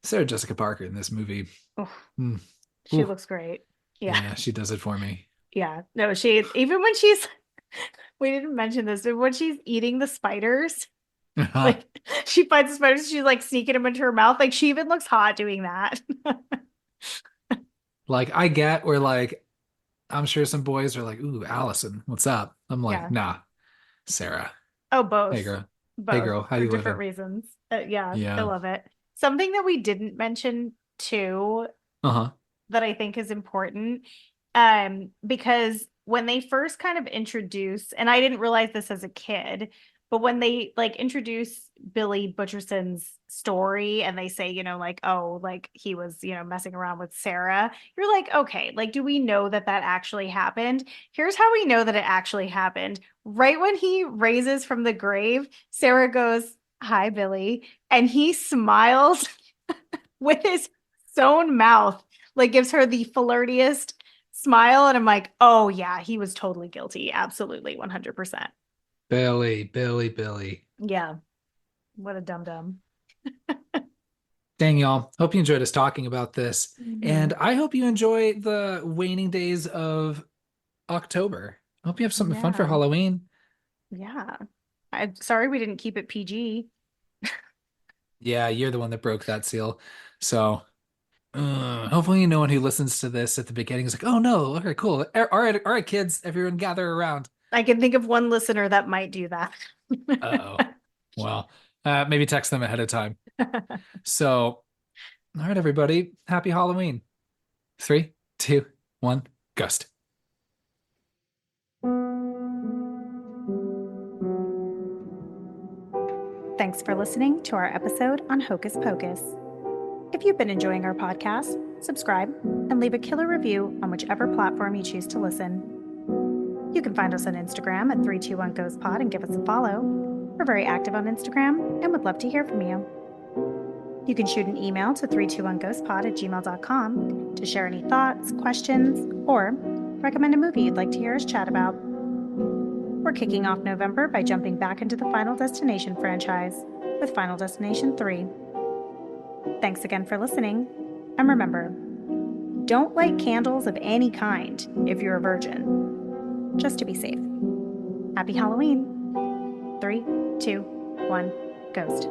Speaker 1: Sarah Jessica Parker in this movie.
Speaker 2: Oh,
Speaker 1: Mm,
Speaker 2: she
Speaker 1: ooh,
Speaker 2: looks great. Yeah.
Speaker 1: yeah, she does it for me.
Speaker 2: Yeah. No, she, even when she's, we didn't mention this, but when she's eating the spiders, like she finds the spiders, she's like sneaking them into her mouth. Like she even looks hot doing that.
Speaker 1: Like I get where like I'm sure some boys are like, "Ooh, Allison, what's up?" I'm like,
Speaker 2: Yeah.
Speaker 1: "Nah, Sarah.
Speaker 2: Oh,
Speaker 1: Hey
Speaker 2: both.
Speaker 1: girl. Hey
Speaker 2: Both
Speaker 1: girl, how
Speaker 2: for
Speaker 1: you
Speaker 2: different
Speaker 1: living?"
Speaker 2: reasons. Yeah, I
Speaker 1: Yeah.
Speaker 2: love it. Something that we didn't mention too
Speaker 1: Uh-huh.
Speaker 2: that I think is important, because when they first kind of introduce, and I didn't realize this as a kid, but when they like introduce Billy Butcherson's story and they say, like, oh, like he was, messing around with Sarah, you're like, okay, like, do we know that that actually happened? Here's how we know that it actually happened. Right when he raises from the grave, Sarah goes, "Hi, Billy," and he smiles with his own mouth, like gives her the flirtiest smile. And I'm like, oh, yeah, he was totally guilty. Absolutely. 100%.
Speaker 1: Billy.
Speaker 2: Yeah. What a dum dum.
Speaker 1: Dang, y'all. Hope you enjoyed us talking about this.
Speaker 2: Hmm.
Speaker 1: And I hope you enjoy the waning days of October. I hope you have something fun for
Speaker 2: Yeah.
Speaker 1: Halloween.
Speaker 2: Yeah. I'm sorry we didn't keep it PG.
Speaker 1: Yeah, you're the one that broke that seal. So, hopefully no one who listens to this at the beginning is like, "Oh no, okay, cool. All right, kids, everyone gather around."
Speaker 2: I can think of one listener that might do that.
Speaker 1: Uh-oh. Well, maybe text them ahead of time. So, all right, everybody, happy Halloween. Three, two, one, ghost.
Speaker 2: Thanks for listening to our episode on Hocus Pocus. If you've been enjoying our podcast, subscribe and leave a killer review on whichever platform you choose to listen. You can find us on Instagram at 321 Ghost Pod and give us a follow. We're very active on Instagram and would love to hear from you. You can shoot an email to 321ghostpod@gmail.com to share any thoughts, questions, or recommend a movie you'd like to hear us chat about. We're kicking off November by jumping back into the Final Destination franchise with Final Destination 3. Thanks again for listening, and remember, don't light candles of any kind if you're a virgin, just to be safe. Happy Halloween! 3, 2, 1, ghost.